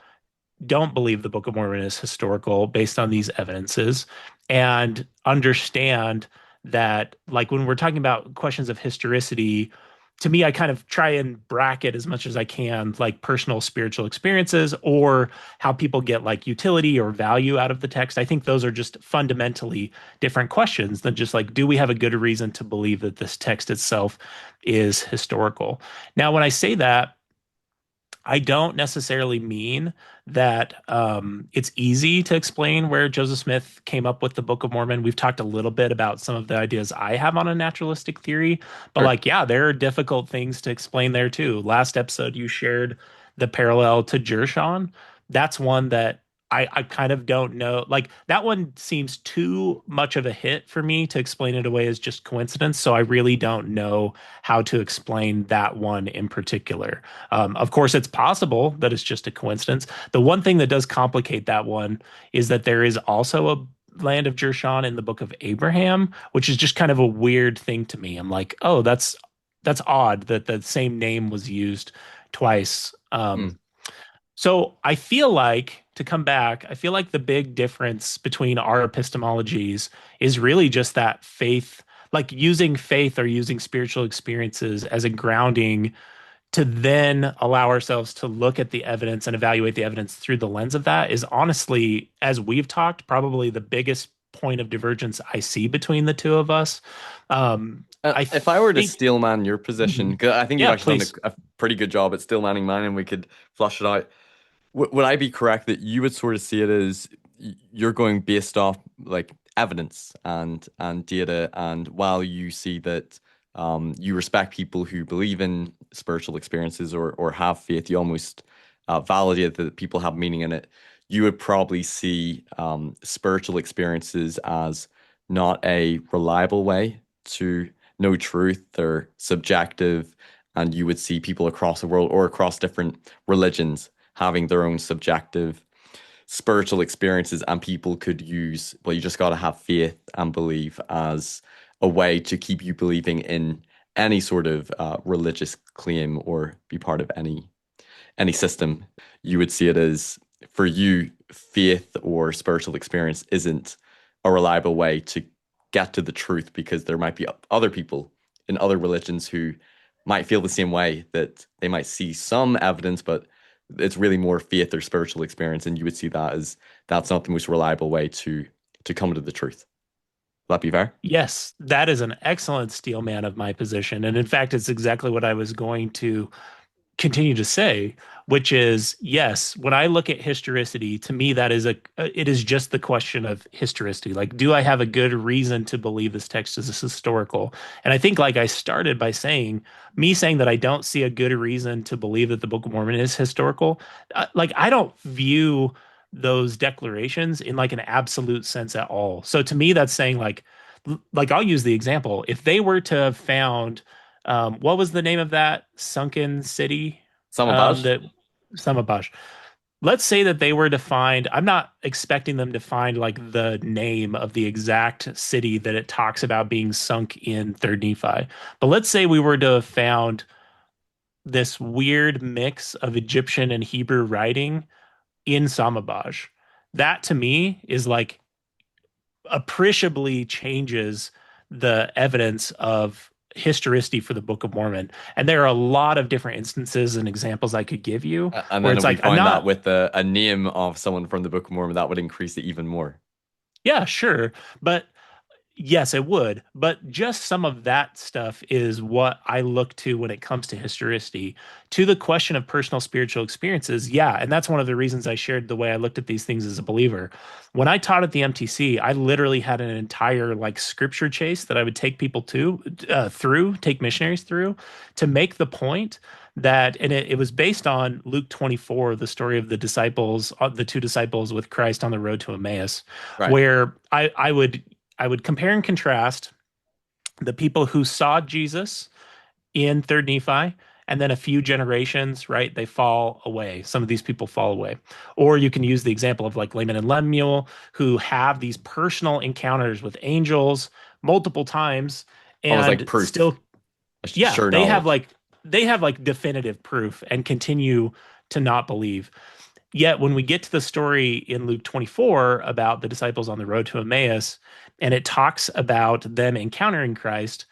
don't believe the Book of Mormon is historical based on these evidences, and understand that, like, when we're talking about questions of historicity, to me, I kind of try and bracket as much as I can, like personal spiritual experiences or how people get like utility or value out of the text. I think those are just fundamentally different questions than just like, do we have a good reason to believe that this text itself is historical? Now, when I say that, I don't necessarily mean that it's easy to explain where Joseph Smith came up with the Book of Mormon. We've talked a little bit about some of the ideas I have on a naturalistic theory, but Sure. like, yeah, there are difficult things to explain there too. Last episode, you shared the parallel to Jershon. That's one that I kind of don't know. Like, that one seems too much of a hit for me to explain it away as just coincidence. So I really don't know how to explain that one in particular. Of course, it's possible that it's just a coincidence. The one thing that does complicate that one is that there is also a land of Jershon in the Book of Abraham, which is just kind of a weird thing to me. I'm like, oh, that's odd that the same name was used twice. Mm. So I feel like, to come back, I feel like the big difference between our epistemologies is really just that faith, like using faith or using spiritual experiences as a grounding to then allow ourselves to look at the evidence and evaluate the evidence through the lens of that is honestly, as we've talked, probably the biggest point of divergence I see between the two of us. I If I were to think, steelman your position, Mhm. 'cause I think you've Yeah, actually done please. a pretty good job at steelmanning mine, and we could flush it out. Would I be correct that you would sort of see it as you're going based off like evidence and data, and while you see that you respect people who believe in spiritual experiences or have faith, you almost validate that people have meaning in it. You would probably see spiritual experiences as not a reliable way to know truth. They're subjective, and you would see people across the world or across different religions having their own subjective spiritual experiences, and people could use, well, you just got to have faith and believe as a way to keep you believing in any sort of religious claim or be part of any system. You would see it as, for you, faith or spiritual experience isn't a reliable way to get to the truth, because there might be other people in other religions who might feel the same way, that they might see some evidence, but it's really more faith or spiritual experience, and you would see that as that's not the most reliable way to come to the truth. Would that be fair? Yes, that is an excellent steel man of my position. And in fact, it's exactly what I was going to continue to say, which is yes, when I look at historicity, to me, that is it is just the question of historicity. Like, do I have a good reason to believe this text is historical? And I think, like I started by saying, me saying that I don't see a good reason to believe that the Book of Mormon is historical, like, I don't view those declarations in like an absolute sense at all. So to me, that's saying like I'll use the example. If they were to have found what was the name of that sunken city? Samavaj? That Samabash. Let's say that they were to find, I'm not expecting them to find like the name of the exact city that it talks about being sunk in Third Nephi. But let's say we were to have found this weird mix of Egyptian and Hebrew writing in Samabaj. That to me is like appreciably changes the evidence of historicity for the Book of Mormon. And there are a lot of different instances and examples I could give you And where then it's if we like, I'm find that not, with a name of someone from the Book of Mormon, that would increase it even more. yeah, sure. But yes, it would. But just some of that stuff is what I look to when it comes to historicity. To the question of personal spiritual experiences, yeah. And that's one of the reasons I shared the way I looked at these things as a believer. When I taught at the MTC, I literally had an entire like scripture chase that I would take people take missionaries through to make the point that, and it was based on Luke 24, the story of the disciples, the two disciples with Christ on the road to Emmaus, Right. where I would compare and contrast the people who saw Jesus in Third Nephi, and then a few generations, right? They fall away. Some of these people fall away. Or you can use the example of like Laman and Lemuel, who have these personal encounters with angels multiple times, Almost like and proof, still, yeah, sure knowledge. they have like definitive proof and continue to not believe. Yet when we get to the story in Luke 24 about the disciples on the road to Emmaus, and it talks about them encountering Christ,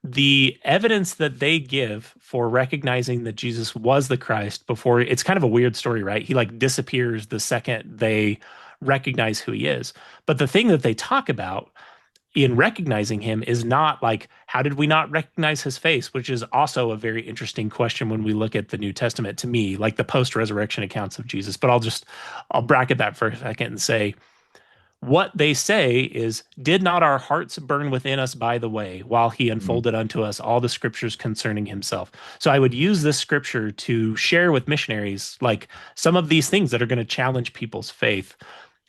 the evidence that they give for recognizing that Jesus was the Christ before, it's kind of a weird story, right? He like disappears the second they recognize who he is. But the thing that they talk about in recognizing him is not like, how did we not recognize his face? Which is also a very interesting question when we look at the New Testament to me, like the post-resurrection accounts of Jesus. But I'll bracket that for a second and say, what they say is, did not our hearts burn within us by the way, while he Mm. unfolded unto us all the scriptures concerning himself? So I would use this scripture to share with missionaries, like some of these things that are going to challenge people's faith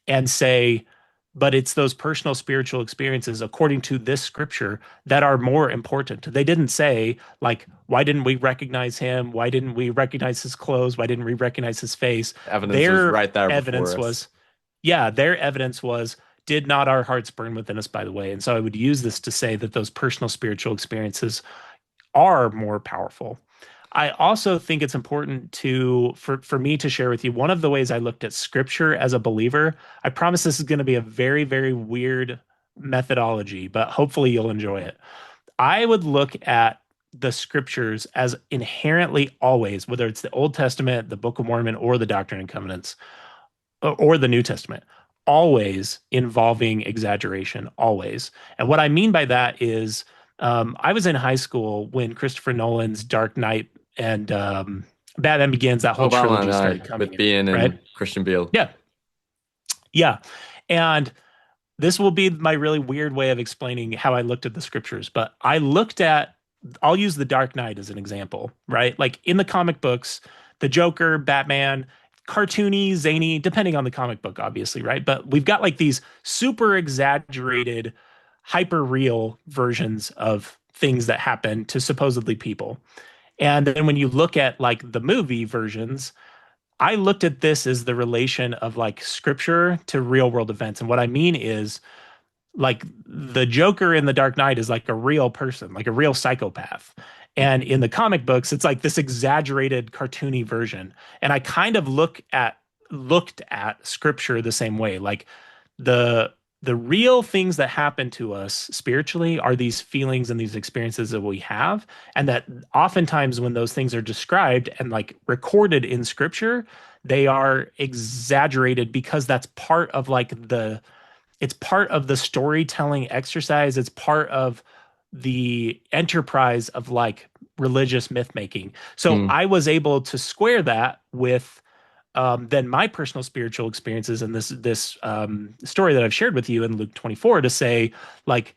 and say, but it's those personal spiritual experiences according to this scripture that are more important. They didn't say, like, why didn't we recognize him? Why didn't we recognize his clothes? Why didn't we recognize his face? Evidence was Their right there before evidence us. was, yeah, their evidence was, did not our hearts burn within us by the way? And so I would use this to say that those personal spiritual experiences are more powerful. I also think it's important for me to share with you one of the ways I looked at scripture as a believer. I promise this is going to be a very, very weird methodology, but hopefully you'll enjoy it. I would look at the scriptures as inherently always, whether it's the Old Testament, the Book of Mormon, or the Doctrine and Covenants, or the New Testament, always involving exaggeration, always. And what I mean by that is, I was in high school when Christopher Nolan's Dark Knight and Batman Begins, that whole Oh, Batman, trilogy started with coming in, Bean right? and Christian Bale. Yeah, yeah. And this will be my really weird way of explaining how I looked at the scriptures, but I'll use the Dark Knight as an example, right? Like in the comic books, the Joker, Batman, cartoony, zany, depending on the comic book, obviously, right? But we've got like these super exaggerated, hyper real versions of things that happen to supposedly people. And then when you look at like the movie versions, I looked at this as the relation of like scripture to real world events. And what I mean is, like the Joker in the Dark Knight is like a real person, like a real psychopath. And in the comic books, it's like this exaggerated cartoony version. And I kind of looked at scripture the same way. Like the the real things that happen to us spiritually are these feelings and these experiences that we have, and that oftentimes when those things are described and like recorded in scripture, they are exaggerated because that's part of like it's part of the storytelling exercise. It's part of the enterprise of like religious myth making. So Mm. I was able to square that with then my personal spiritual experiences and this story that I've shared with you in Luke 24 to say, like,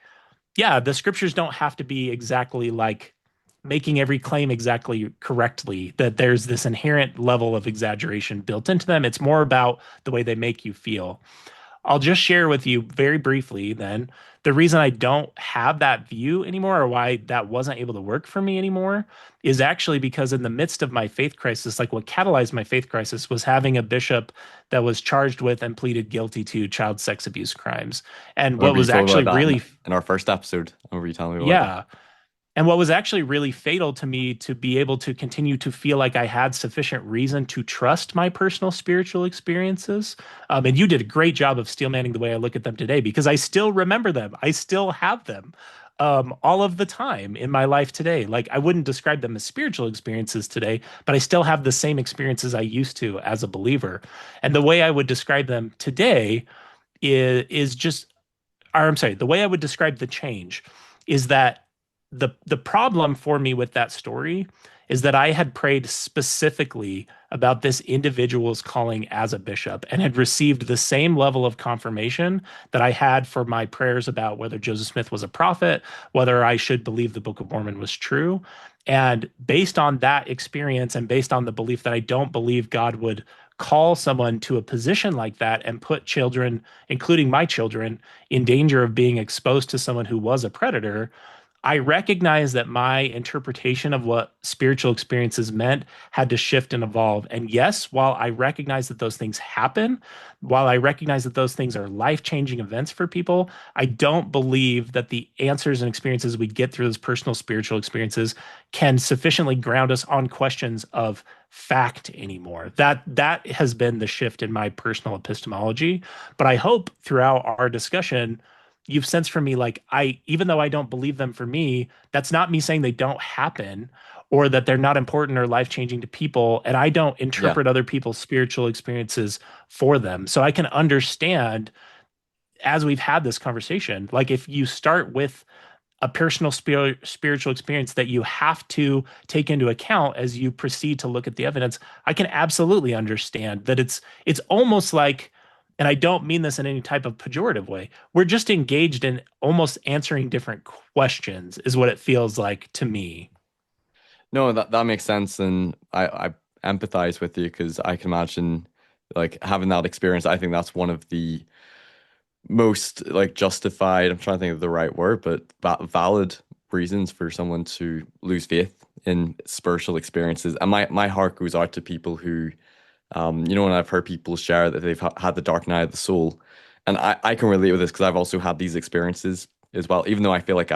yeah, the scriptures don't have to be exactly like making every claim exactly correctly, that there's this inherent level of exaggeration built into them. It's more about the way they make you feel. I'll just share with you very briefly then the reason I don't have that view anymore, or why that wasn't able to work for me anymore, is actually because in the midst of my faith crisis, like what catalyzed my faith crisis was having a bishop that was charged with and pleaded guilty to child sex abuse crimes. And what Remember you was told actually about that really, in our first episode. Remember you telling me about that. yeah, and what was actually really fatal to me to be able to continue to feel like I had sufficient reason to trust my personal spiritual experiences. And you did a great job of steel manning the way I look at them today because I still remember them. I still have them all of the time in my life today. Like I wouldn't describe them as spiritual experiences today, but I still have the same experiences I used to as a believer. And the way I would describe them today is just, or I'm sorry, the way I would describe the change is that the problem for me with that story is that I had prayed specifically about this individual's calling as a bishop and had received the same level of confirmation that I had for my prayers about whether Joseph Smith was a prophet, whether I should believe the Book of Mormon was true. And based on that experience and based on the belief that I don't believe God would call someone to a position like that and put children, including my children, in danger of being exposed to someone who was a predator, I recognize that my interpretation of what spiritual experiences meant had to shift and evolve. And yes, while I recognize that those things happen, while I recognize that those things are life-changing events for people, I don't believe that the answers and experiences we get through those personal spiritual experiences can sufficiently ground us on questions of fact anymore. That has been the shift in my personal epistemology. But I hope throughout our discussion you've sensed from me, like, even though I don't believe them for me, that's not me saying they don't happen or that they're not important or life-changing to people. And I don't Yeah. interpret other people's spiritual experiences for them. So I can understand as we've had this conversation, like if you start with a personal spiritual experience that you have to take into account as you proceed to look at the evidence, I can absolutely understand that it's almost like, and I don't mean this in any type of pejorative way, we're just engaged in almost answering different questions, is what it feels like to me. No, that makes sense, and I empathize with you because I can imagine like having that experience. I think that's one of the most like justified, I'm trying to think of the right word, but va valid reasons for someone to lose faith in spiritual experiences. And my heart goes out to people who, when I've heard people share that they've ha had the dark night of the soul, and I can relate with this because I've also had these experiences as well, even though I feel like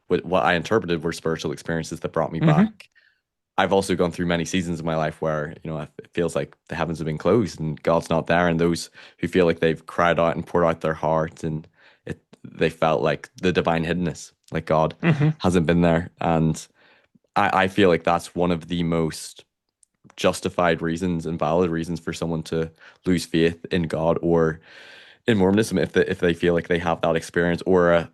what I interpreted were spiritual experiences that brought me Hmm. back. I've also gone through many seasons of my life where, it feels like the heavens have been closed and God's not there. And those who feel like they've cried out and poured out their heart and they felt like the divine hiddenness, like God Hmm. hasn't been there. And I feel like that's one of the most justified reasons and valid reasons for someone to lose faith in God or in Mormonism if they feel like they have that experience or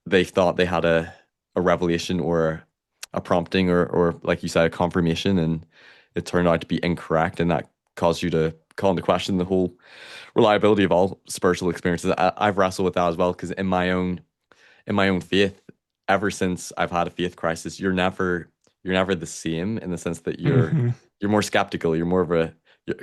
they thought they had a revelation or a prompting or like you said, a confirmation, and it turned out to be incorrect, and that caused you to call into question the whole reliability of all spiritual experiences. I've wrestled with that as well because in my own faith, ever since I've had a faith crisis, you're never the same in the sense that you're Hmm. you're more skeptical, you're more of a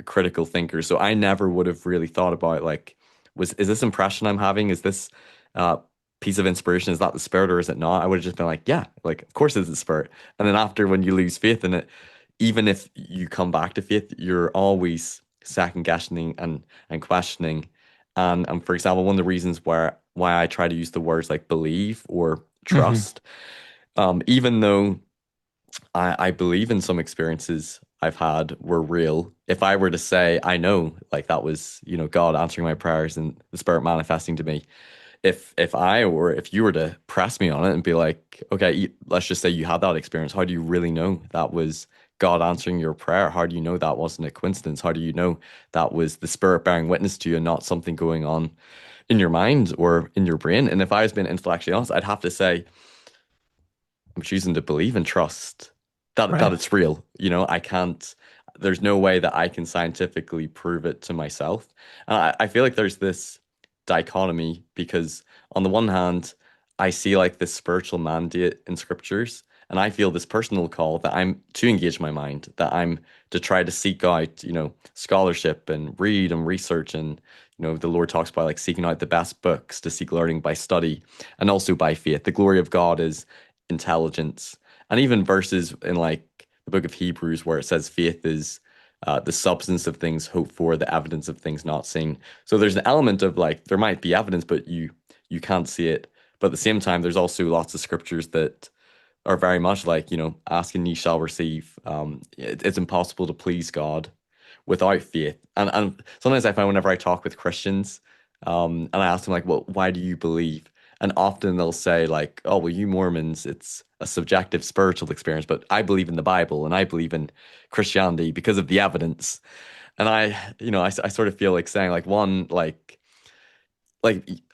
critical thinker. So I never would have really thought about like, is this impression I'm having? Is this uh piece of inspiration, is that the spirit or is it not? I would have just been like, yeah, like of course it's the spirit. And then after when you lose faith in it, even if you come back to faith, you're always second guessing and questioning. And for example, one of the reasons why I try to use the words like believe or Hmm. trust, even though I believe in some experiences I've had were real. If I were to say I know, like that was, God answering my prayers and the Spirit manifesting to me. If I or if you were to press me on it and be like, okay, let's just say you had that experience. How do you really know that was God answering your prayer? How do you know that wasn't a coincidence? How do you know that was the Spirit bearing witness to you and not something going on in your mind or in your brain? And if I was being intellectually honest, I'd have to say I'm choosing to believe and trust that Right. it's real. I can't. There's no way that I can scientifically prove it to myself. And I feel like there's this dichotomy because on the one hand, I see like this spiritual mandate in scriptures, and I feel this personal call that I'm to engage my mind, that I'm to try to seek out, scholarship and read and research, and the Lord talks about like seeking out the best books to seek learning by study and also by faith. The glory of God is intelligence. And even verses in like the book of Hebrews where it says faith is the substance of things hoped for, the evidence of things not seen. So there's an element of like there might be evidence, but you can't see it. But at the same time, there's also lots of scriptures that are very much like, ask and ye shall receive. It's impossible to please God without faith. And sometimes I find whenever I talk with Christians, and I ask them like, well, why do you believe? And often they'll say like, oh, well, you Mormons, it's a subjective spiritual experience, but I believe in the Bible and I believe in Christianity because of the evidence. And I sort of feel like saying like one, like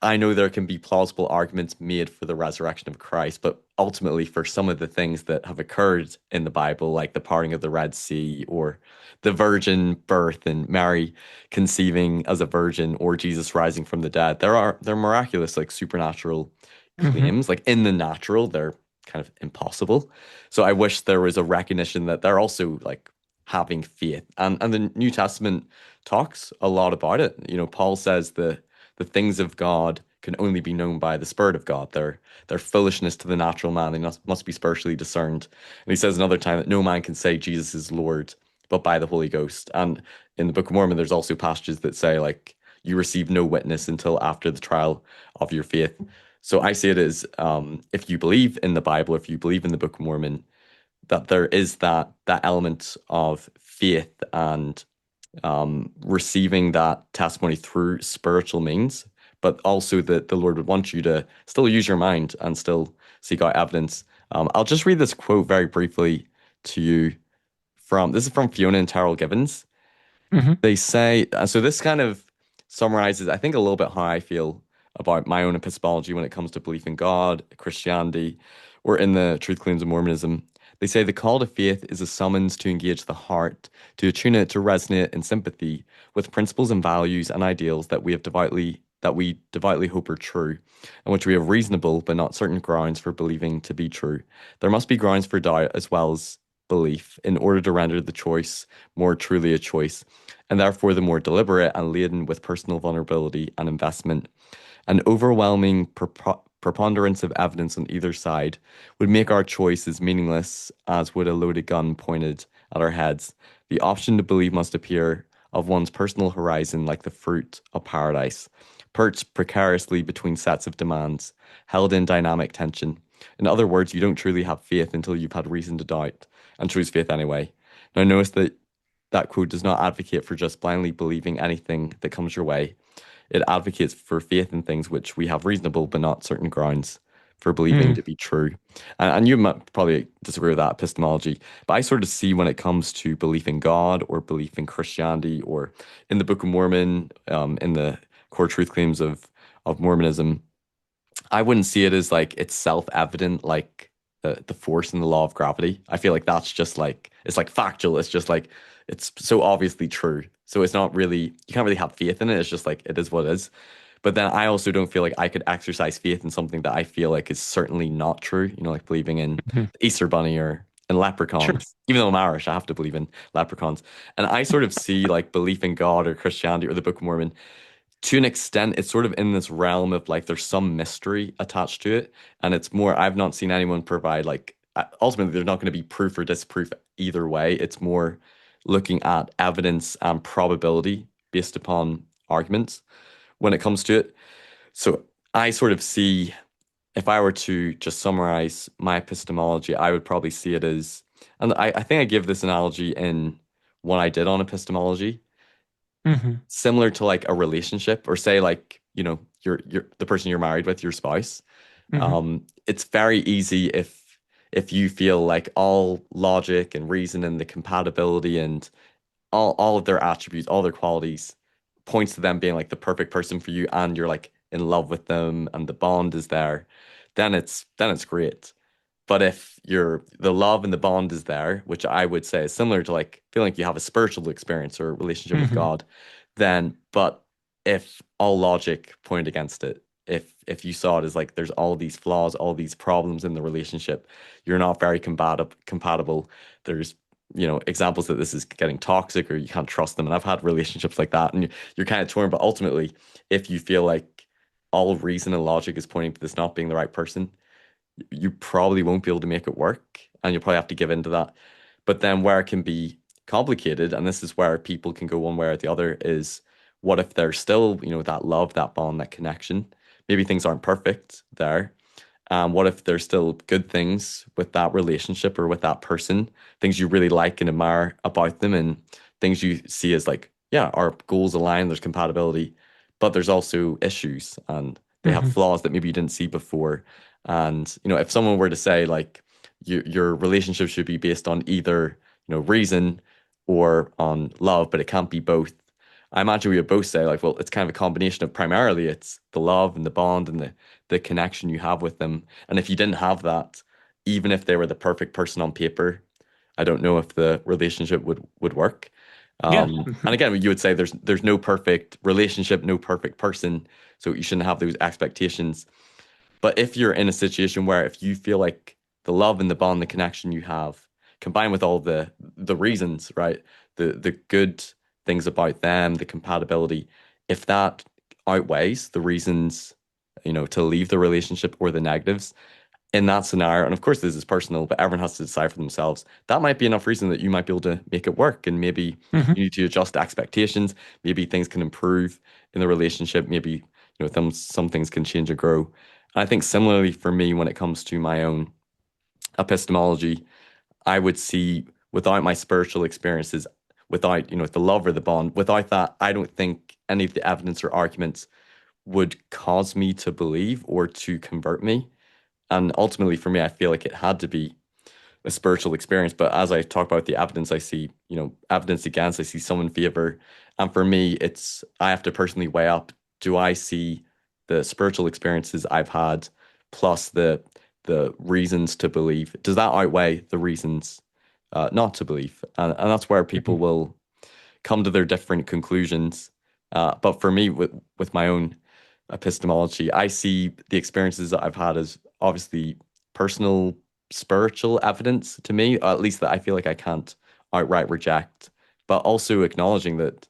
I know there can be plausible arguments made for the resurrection of Christ, but ultimately for some of the things that have occurred in the Bible, like the parting of the Red Sea or the virgin birth and Mary conceiving as a virgin or Jesus rising from the dead, they're miraculous, like supernatural Hmm. claims. Like in the natural, they're kind of impossible. So I wish there was a recognition that they're also like having faith. And the New Testament talks a lot about it. Paul says the things of God can only be known by the Spirit of God. They're foolishness to the natural man. They must be spiritually discerned. And he says another time that no man can say Jesus is Lord, but by the Holy Ghost. And in the Book of Mormon, there's also passages that say like you receive no witness until after the trial of your faith. So I see it as if you believe in the Bible, if you believe in the Book of Mormon, that there is that element of faith and receiving that testimony through spiritual means, but also that the Lord would want you to still use your mind and still seek out evidence. I'll just read this quote very briefly to you from this is from Fiona and Terrell Gibbons. Hmm. They say, so this kind of summarizes, I think, a little bit how I feel about my own epistemology when it comes to belief in God, Christianity, or in the truth claims of Mormonism. They say the call to faith is a summons to engage the heart, to attune it to resonate in sympathy with principles and values and ideals that we devoutly hope are true, and which we have reasonable but not certain grounds for believing to be true. There must be grounds for doubt as well as belief in order to render the choice more truly a choice, and therefore the more deliberate and laden with personal vulnerability and investment. An overwhelming preponderance of evidence on either side would make our choice as meaningless as would a loaded gun pointed at our heads. The option to believe must appear of one's personal horizon like the fruit of paradise, perched precariously between sets of demands, held in dynamic tension. In other words, you don't truly have faith until you've had reason to doubt, and choose faith anyway. Now, notice that that quote does not advocate for just blindly believing anything that comes your way. It advocates for faith in things which we have reasonable but not certain grounds for believing Mm. to be true. And you might probably disagree with that epistemology, but I sort of see when it comes to belief in God or belief in Christianity or in the Book of Mormon, in the core truth claims of Mormonism, I wouldn't see it as like it's self-evident, like the force and the law of gravity. I feel like that's just like it's like factual. It's just like it's so obviously true. So it's not really you can't really have faith in it. It's just like it is what it is. But then I also don't feel like I could exercise faith in something that I feel like is certainly not true. You know, like believing in Hmm. the Easter Bunny or in Sure. leprechauns. Even though I'm Irish, I have to believe in leprechauns. And I sort of see like belief in God or Christianity or the Book of Mormon to an extent, it's sort of in this realm of like there's some mystery attached to it. And it's more, I've not seen anyone provide like, ultimately, there's not going to be proof or disproof either way. It's more looking at evidence and probability based upon arguments when it comes to it. So I sort of see, if I were to just summarize my epistemology, I would probably see it as, and I think I give this analogy in what I did on epistemology Hmm. similar to like a relationship or say like you're the person you're married with your spouse. Hmm. It's very easy if you feel like all logic and reason and the compatibility and all of their attributes, all their qualities points to them being like the perfect person for you and you're like in love with them and the bond is there, then it's great. But if the love and the bond is there, which I would say is similar to like feeling like you have a spiritual experience or relationship with Hmm. God, then but if all logic pointed against it, if you saw it as like there's all these flaws, all these problems in the relationship, you're not very compatible. There's examples that this is getting toxic or you can't trust them. And I've had relationships like that, and you're kind of torn. But ultimately, if you feel like all reason and logic is pointing to this not being the right person, you probably won't be able to make it work and you'll probably have to give in to that. But then where it can be complicated, and this is where people can go one way or the other, is what if there's still, that love, that bond, that connection? Maybe things aren't perfect there. What if there's still good things with that relationship or with that person, things you really like and admire about them, and things you see as like, yeah, our goals align, there's compatibility, but there's also issues and they have Hmm. flaws that maybe you didn't see before. And, if someone were to say like your relationship should be based on either, reason or on love, but it can't be both. I imagine we would both say like, well, it's kind of a combination of primarily it's the love and the bond and the connection you have with them. And if you didn't have that, even if they were the perfect person on paper, I don't know if the relationship would work. Yeah. And again, you would say there's no perfect relationship, no perfect person, so you shouldn't have those expectations. But if you're in a situation where if you feel like the love and the bond, the connection you have, combined with all the reasons, right? The good things about them, the compatibility, if that outweighs the reasons, to leave the relationship or the negatives in that scenario, and of course this is personal, but everyone has to decide for themselves, that might be enough reason that you might be able to make it work. And maybe Hmm. you need to adjust expectations, maybe things can improve in the relationship, maybe some things can change and grow. And I think similarly for me, when it comes to my own epistemology, I would see without my spiritual experiences, without the love or the bond, without that, I don't think any of the evidence or arguments would cause me to believe or to convert me. And ultimately, for me, I feel like it had to be a spiritual experience. But as I talk about the evidence, I see, evidence against, I see some in favor. And for me, I have to personally weigh up, do I see the spiritual experiences I've had plus the reasons to believe? Does that outweigh the reasons not to believe? And that's where people Mhm. will come to their different conclusions. But for me, with my own epistemology, I see the experiences that I've had as obviously personal spiritual evidence to me, or at least that I feel like I can't outright reject, but also acknowledging that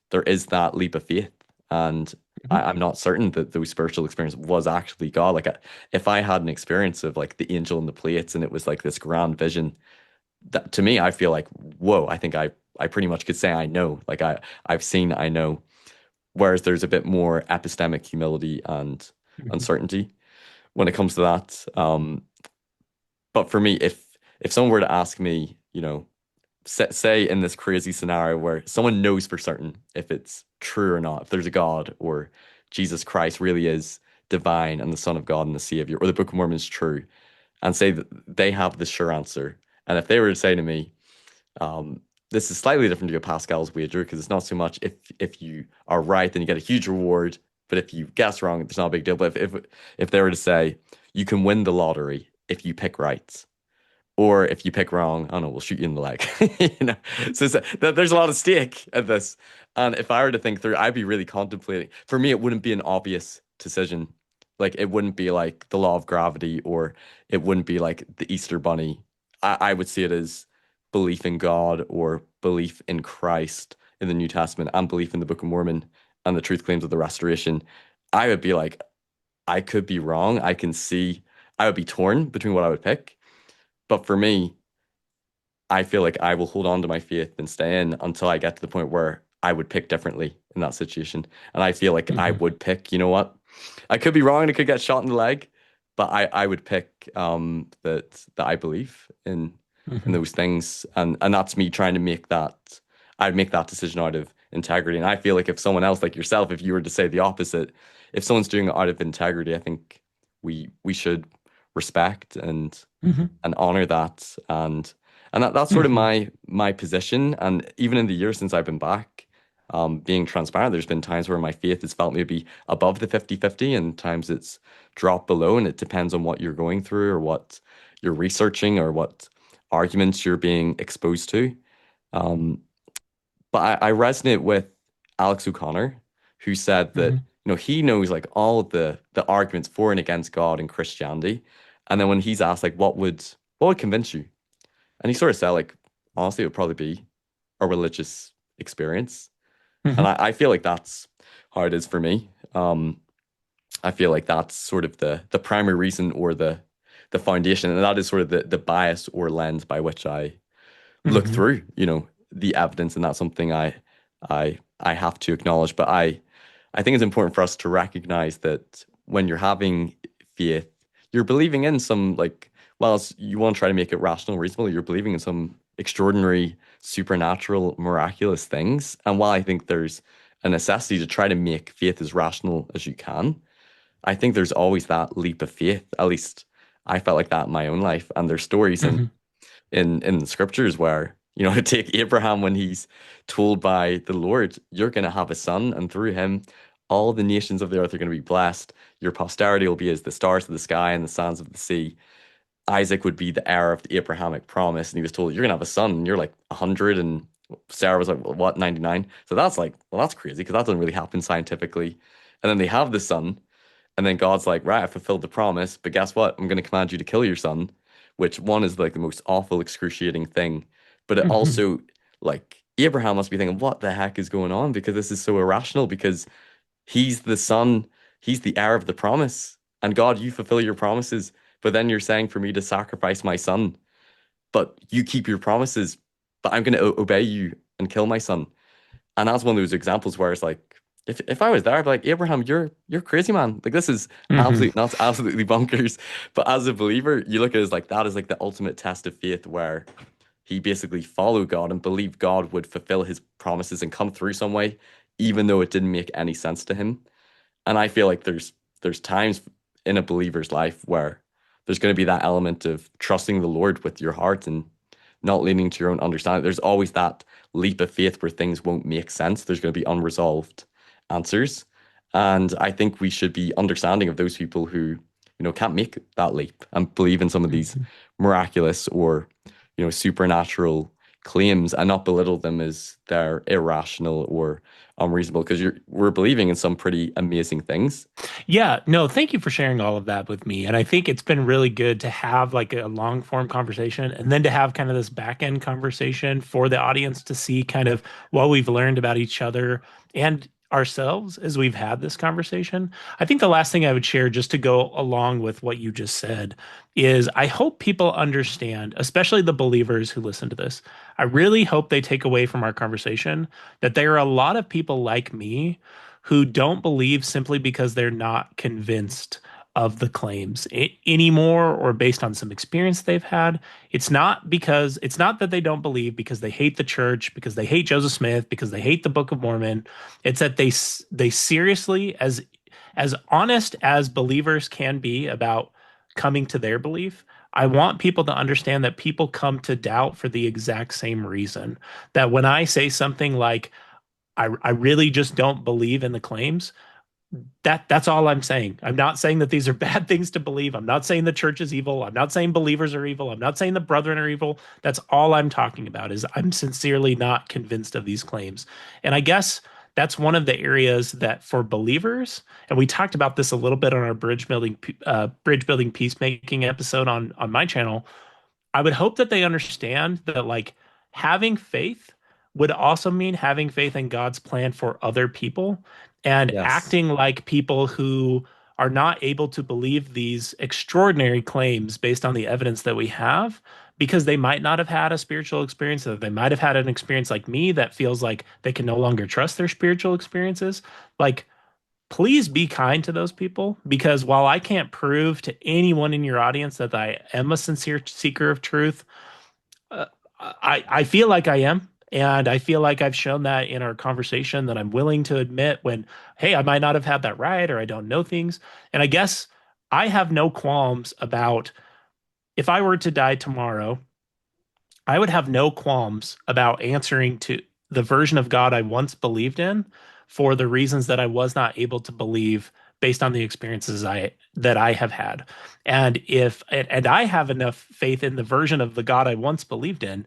there is that leap of faith. And Mhm. I'm not certain that those spiritual experience was actually God. Like, if I had an experience of like the angel in the plates and it was like this grand vision, that to me, I feel like, whoa, I think I pretty much could say I know. Like I've seen, I know. Whereas there's a bit more epistemic humility and Mhm. uncertainty when it comes to that. But for me, if someone were to ask me, say in this crazy scenario where someone knows for certain if it's true or not, if there's a God or Jesus Christ really is divine and the Son of God and the Savior, or the Book of Mormon is true, and say that they have the sure answer. And if they were to say to me, this is slightly different to a Pascal's wager because it's not so much if you are right, then you get a huge reward. But if you guess wrong, there's not a big deal. But if they were to say you can win the lottery if you pick right, or if you pick wrong, I don't know, we'll shoot you in the leg. So there's a lot of stake at this. And if I were to think through, I'd be really contemplating. For me, it wouldn't be an obvious decision. Like it wouldn't be like the law of gravity, or it wouldn't be like the Easter Bunny. I would see it as belief in God or belief in Christ in the New Testament and belief in the Book of Mormon and the truth claims of the Restoration. I would be like, I could be wrong. I can see I would be torn between what I would pick. But for me, I feel like I will hold on to my faith and stay in until I get to the point where I would pick differently in that situation. And I feel like I Mhm. would pick, you know what? I could be wrong and I could get shot in the leg, but I would pick that I believe in Mhm. those things. And that's me trying to make that I'd make that decision out of integrity. And I feel like if someone else like yourself, if you were to say the opposite, if someone's doing it out of integrity, I think we should respect Mhm. and honor that. And that's sort of Mhm. my position. And even in the years since I've been back, being transparent, there's been times where my faith has felt maybe above the 50-50 and times it's dropped below. And it depends on what you're going through or what you're researching or what arguments you're being exposed to. Um, but I resonate with Alex O'Connor, who said that, Mhm. he knows like all of the arguments for and against God and Christianity. And then when he's asked like what would convince you? And he sort of said, like, honestly, it would probably be a religious experience. And Mhm. I feel like that's how it is for me. I feel like that's sort of the primary reason or the foundation. And that is sort of the bias or lens by which I look Mhm. through, the evidence. And that's something I have to acknowledge. But I think it's important for us to recognize that when you're having faith, you're believing in some like, well, you want to try to make it rational, reasonable, you're believing in some extraordinary, supernatural, miraculous things. And while I think there's a necessity to try to make faith as rational as you can, I think there's always that leap of faith. At least I felt like that in my own life. And there's stories Mhm. in the scriptures where, take Abraham when he's told by the Lord, you're going to have a son, and through him, all the nations of the earth are going to be blessed. Your posterity will be as the stars of the sky and the sands of the sea. Isaac would be the heir of the Abrahamic promise, and he was told, you're going to have a son, and you're like 100, and Sarah was like, what, 99? So that's like, well, that's crazy because that doesn't really happen scientifically. And then they have the son, and then God's like, right, I fulfilled the promise, but guess what? I'm going to command you to kill your son, which one is like the most awful, excruciating thing. But it Mhm. also, like, Abraham must be thinking, what the heck is going on? Because this is so irrational because he's the son, he's the heir of the promise. And God, you fulfill your promises. But then you're saying for me to sacrifice my son, but you keep your promises, but I'm going to obey you and kill my son. And that's one of those examples where it's like, if I was there, I'd be like, Abraham, you're crazy, man. Like this is Mhm. absolutely not absolutely bonkers. But as a believer, you look at it as like that is like the ultimate test of faith where he basically followed God and believed God would fulfill his promises and come through some way, even though it didn't make any sense to him. And I feel like there's times in a believer's life where there's going to be that element of trusting the Lord with your heart and not leaning to your own understanding. There's always that leap of faith where things won't make sense. There's going to be unresolved answers. And I think we should be understanding of those people who, can't make that leap and believe in some of these Mhm. miraculous or, supernatural claims and not belittle them as they're irrational or unreasonable because we're believing in some pretty amazing things. Yeah, no, thank you for sharing all of that with me. And I think it's been really good to have like a long form conversation and then to have kind of this back end conversation for the audience to see kind of what we've learned about each other and ourselves as we've had this conversation. I think the last thing I would share, just to go along with what you just said, is I hope people understand, especially the believers who listen to this. I really hope they take away from our conversation that there are a lot of people like me who don't believe simply because they're not convinced of the claims anymore or based on some experience they've had. It's not that they don't believe because they hate the church, because they hate Joseph Smith, because they hate the Book of Mormon. It's that they seriously, as honest as believers can be about coming to their belief, I want people to understand that people come to doubt for the exact same reason. That when I say something like, I really just don't believe in the claims. That's all I'm saying. I'm not saying that these are bad things to believe. I'm not saying the church is evil. I'm not saying believers are evil. I'm not saying the brethren are evil. That's all I'm talking about is I'm sincerely not convinced of these claims. And I guess that's one of the areas that for believers, and we talked about this a little bit on our bridge building peacemaking episode on my channel. I would hope that they understand that like having faith would also mean having faith in God's plan for other people and Yes. acting like people who are not able to believe these extraordinary claims based on the evidence that we have because they might not have had a spiritual experience or they might have had an experience like me that feels like they can no longer trust their spiritual experiences. Like please be kind to those people because while I can't prove to anyone in your audience that I am a sincere seeker of truth, uh, I feel like I am. And I feel like I've shown that in our conversation that I'm willing to admit when, hey, I might not have had that right or I don't know things. And I guess I have no qualms about if I were to die tomorrow, I would have no qualms about answering to the version of God I once believed in for the reasons that I was not able to believe based on the experiences I have had. And I have enough faith in the version of the God I once believed in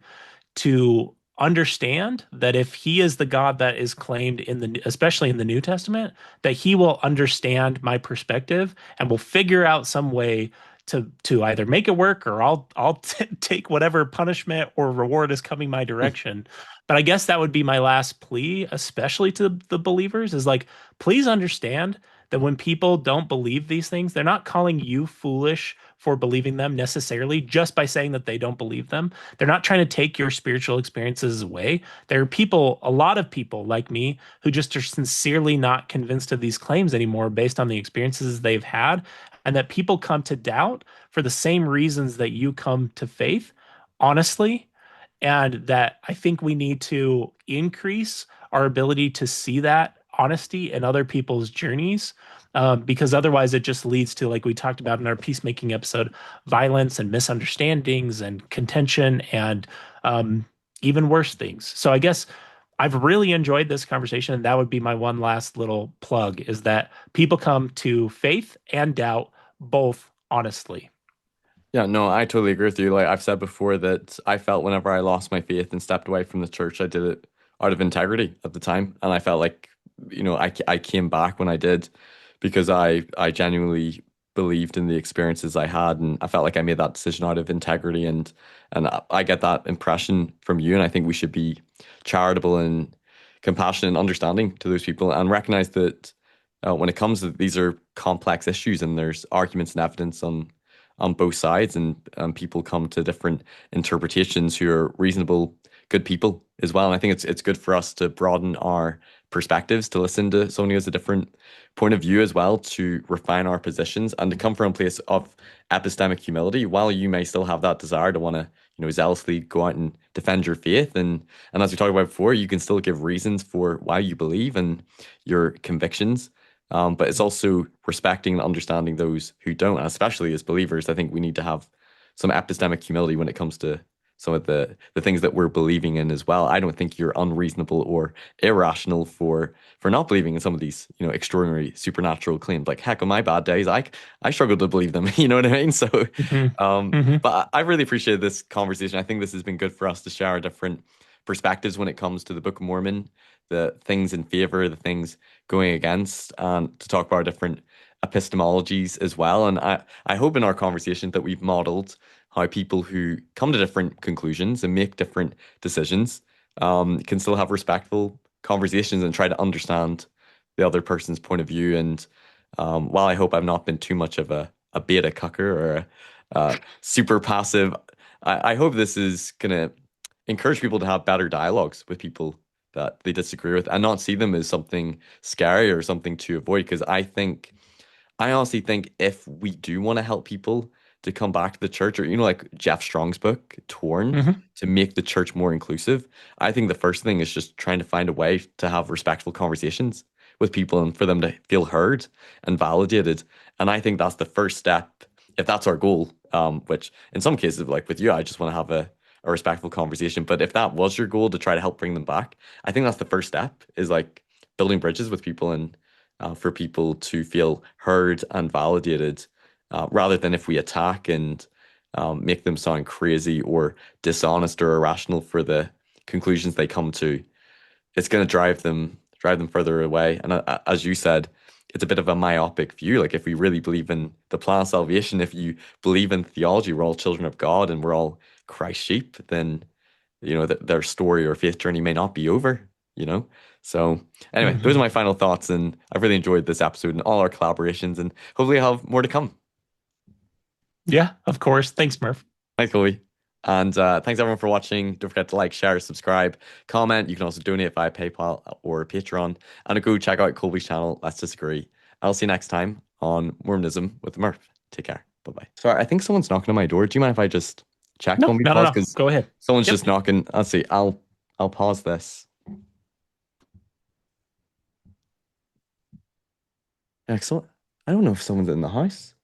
to understand that if he is the God that is claimed in the especially in the New Testament, that he will understand my perspective and will figure out some way to either make it work or I'll take whatever punishment or reward is coming my direction. But I guess that would be my last plea, especially to the believers, is like, please understand that when people don't believe these things, they're not calling you foolish for believing them necessarily just by saying that they don't believe them. They're not trying to take your spiritual experiences away. There are people, a lot of people like me, who just are sincerely not convinced of these claims anymore based on the experiences they've had, and that people come to doubt for the same reasons that you come to faith, honestly. And that I think we need to increase our ability to see that honesty in other people's journeys because otherwise it just leads to, like we talked about in our peacemaking episode, violence and misunderstandings and contention and even worse things. So I guess I've really enjoyed this conversation, and that would be my one last little plug is that people come to faith and doubt both honestly. Yeah, no, I totally agree with you. Like I've said before that I felt whenever I lost my faith and stepped away from the church, I did it out of integrity at the time. And I felt like, I came back when I did because I genuinely believed in the experiences I had. And I felt like I made that decision out of integrity. And I get that impression from you. And I think we should be charitable and compassionate and understanding to those people and recognize that when it comes to these are complex issues and there's arguments and evidence on both sides, and people come to different interpretations who are reasonable, good people as well. And I think it's good for us to broaden our perspectives, to listen to someone who has a different point of view as well, to refine our positions and to come from a place of epistemic humility. While you may still have that desire to want to, zealously go out and defend your faith, and as we talked about before, you can still give reasons for why you believe and your convictions. But it's also respecting and understanding those who don't. And especially as believers, I think we need to have some epistemic humility when it comes to some of the things that we're believing in as well. I don't think you're unreasonable or irrational for not believing in some of these, extraordinary supernatural claims. Like, heck, on my bad days, I struggle to believe them. You know what I mean? So, Hmm. Hmm. but I really appreciate this conversation. I think this has been good for us to share our different perspectives when it comes to the Book of Mormon, the things in favor, the things going against, and to talk about our different epistemologies as well. And I hope in our conversation that we've modeled how people who come to different conclusions and make different decisions can still have respectful conversations and try to understand the other person's point of view. And while I hope I've not been too much of a beta cucker or a super passive, I hope this is going to encourage people to have better dialogues with people that they disagree with and not see them as something scary or something to avoid. Because I honestly think if we do want to help people to come back to the church, or like Jeff Strong's book, Torn, Hmm. to make the church more inclusive, I think the first thing is just trying to find a way to have respectful conversations with people and for them to feel heard and validated. And I think that's the first step, if that's our goal. Which in some cases, like with you, I just want to have a respectful conversation. But if that was your goal to try to help bring them back, I think that's the first step, is like building bridges with people and for people to feel heard and validated, rather than if we attack and make them sound crazy or dishonest or irrational for the conclusions they come to. It's going to drive them further away. And as you said, it's a bit of a myopic view. Like, if we really believe in the plan of salvation, if you believe in theology, we're all children of God and we're all Christ's sheep, then their story or faith journey may not be over. So anyway, those are Hmm. my final thoughts, and I've really enjoyed this episode and all our collaborations, and hopefully I'll have more to come. Yeah, of course. Thanks, Murph. Thanks, Kolby. And thanks everyone for watching. Don't forget to like, share, subscribe, comment. You can also donate via PayPal or Patreon. And go check out Kolby's channel, Let's Disagree. I'll see you next time on Mormonism with Murph. Take care. Bye bye. Sorry, I think someone's knocking on my door. Do you mind if I just check No, when we no, no, pause? no. Because Go ahead. someone's Yep. just knocking. Let's see. I'll pause this. Excellent. I don't know if someone's in the house.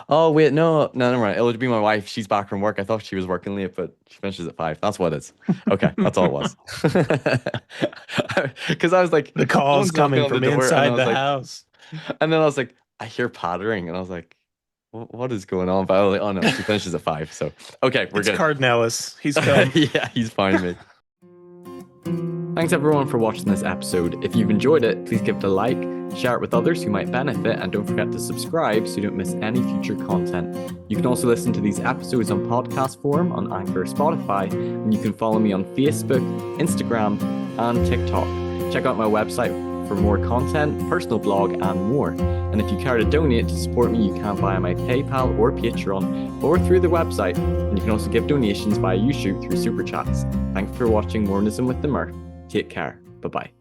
Oh wait, no, never mind. It'll be my wife. She's back from work. I thought she was working late, but she finishes at 5. That's what it is. Okay, that's all it was. Because I was like, The call's someone's knocking coming on the from door, and I inside was the like, house. and then I was like, I hear pattering, and I was like, what is going on? But I was like, oh no, she finishes at 5. So okay, we're It's good. Cardinellis. He's come. Yeah, he's fine, mate. Thanks everyone for watching this episode. If you've enjoyed it, please give it a like, share it with others who might benefit, and don't forget to subscribe so you don't miss any future content. You can also listen to these episodes on podcast form on Anchor or Spotify, and you can follow me on Facebook, Instagram, and TikTok. Check out my website for more content, personal blog, and more. And if you care to donate to support me, you can via my PayPal or Patreon, or through the website. And you can also give donations via YouTube through Super Chats. Thanks for watching Mormonism with the Murph. Take care. Bye-bye.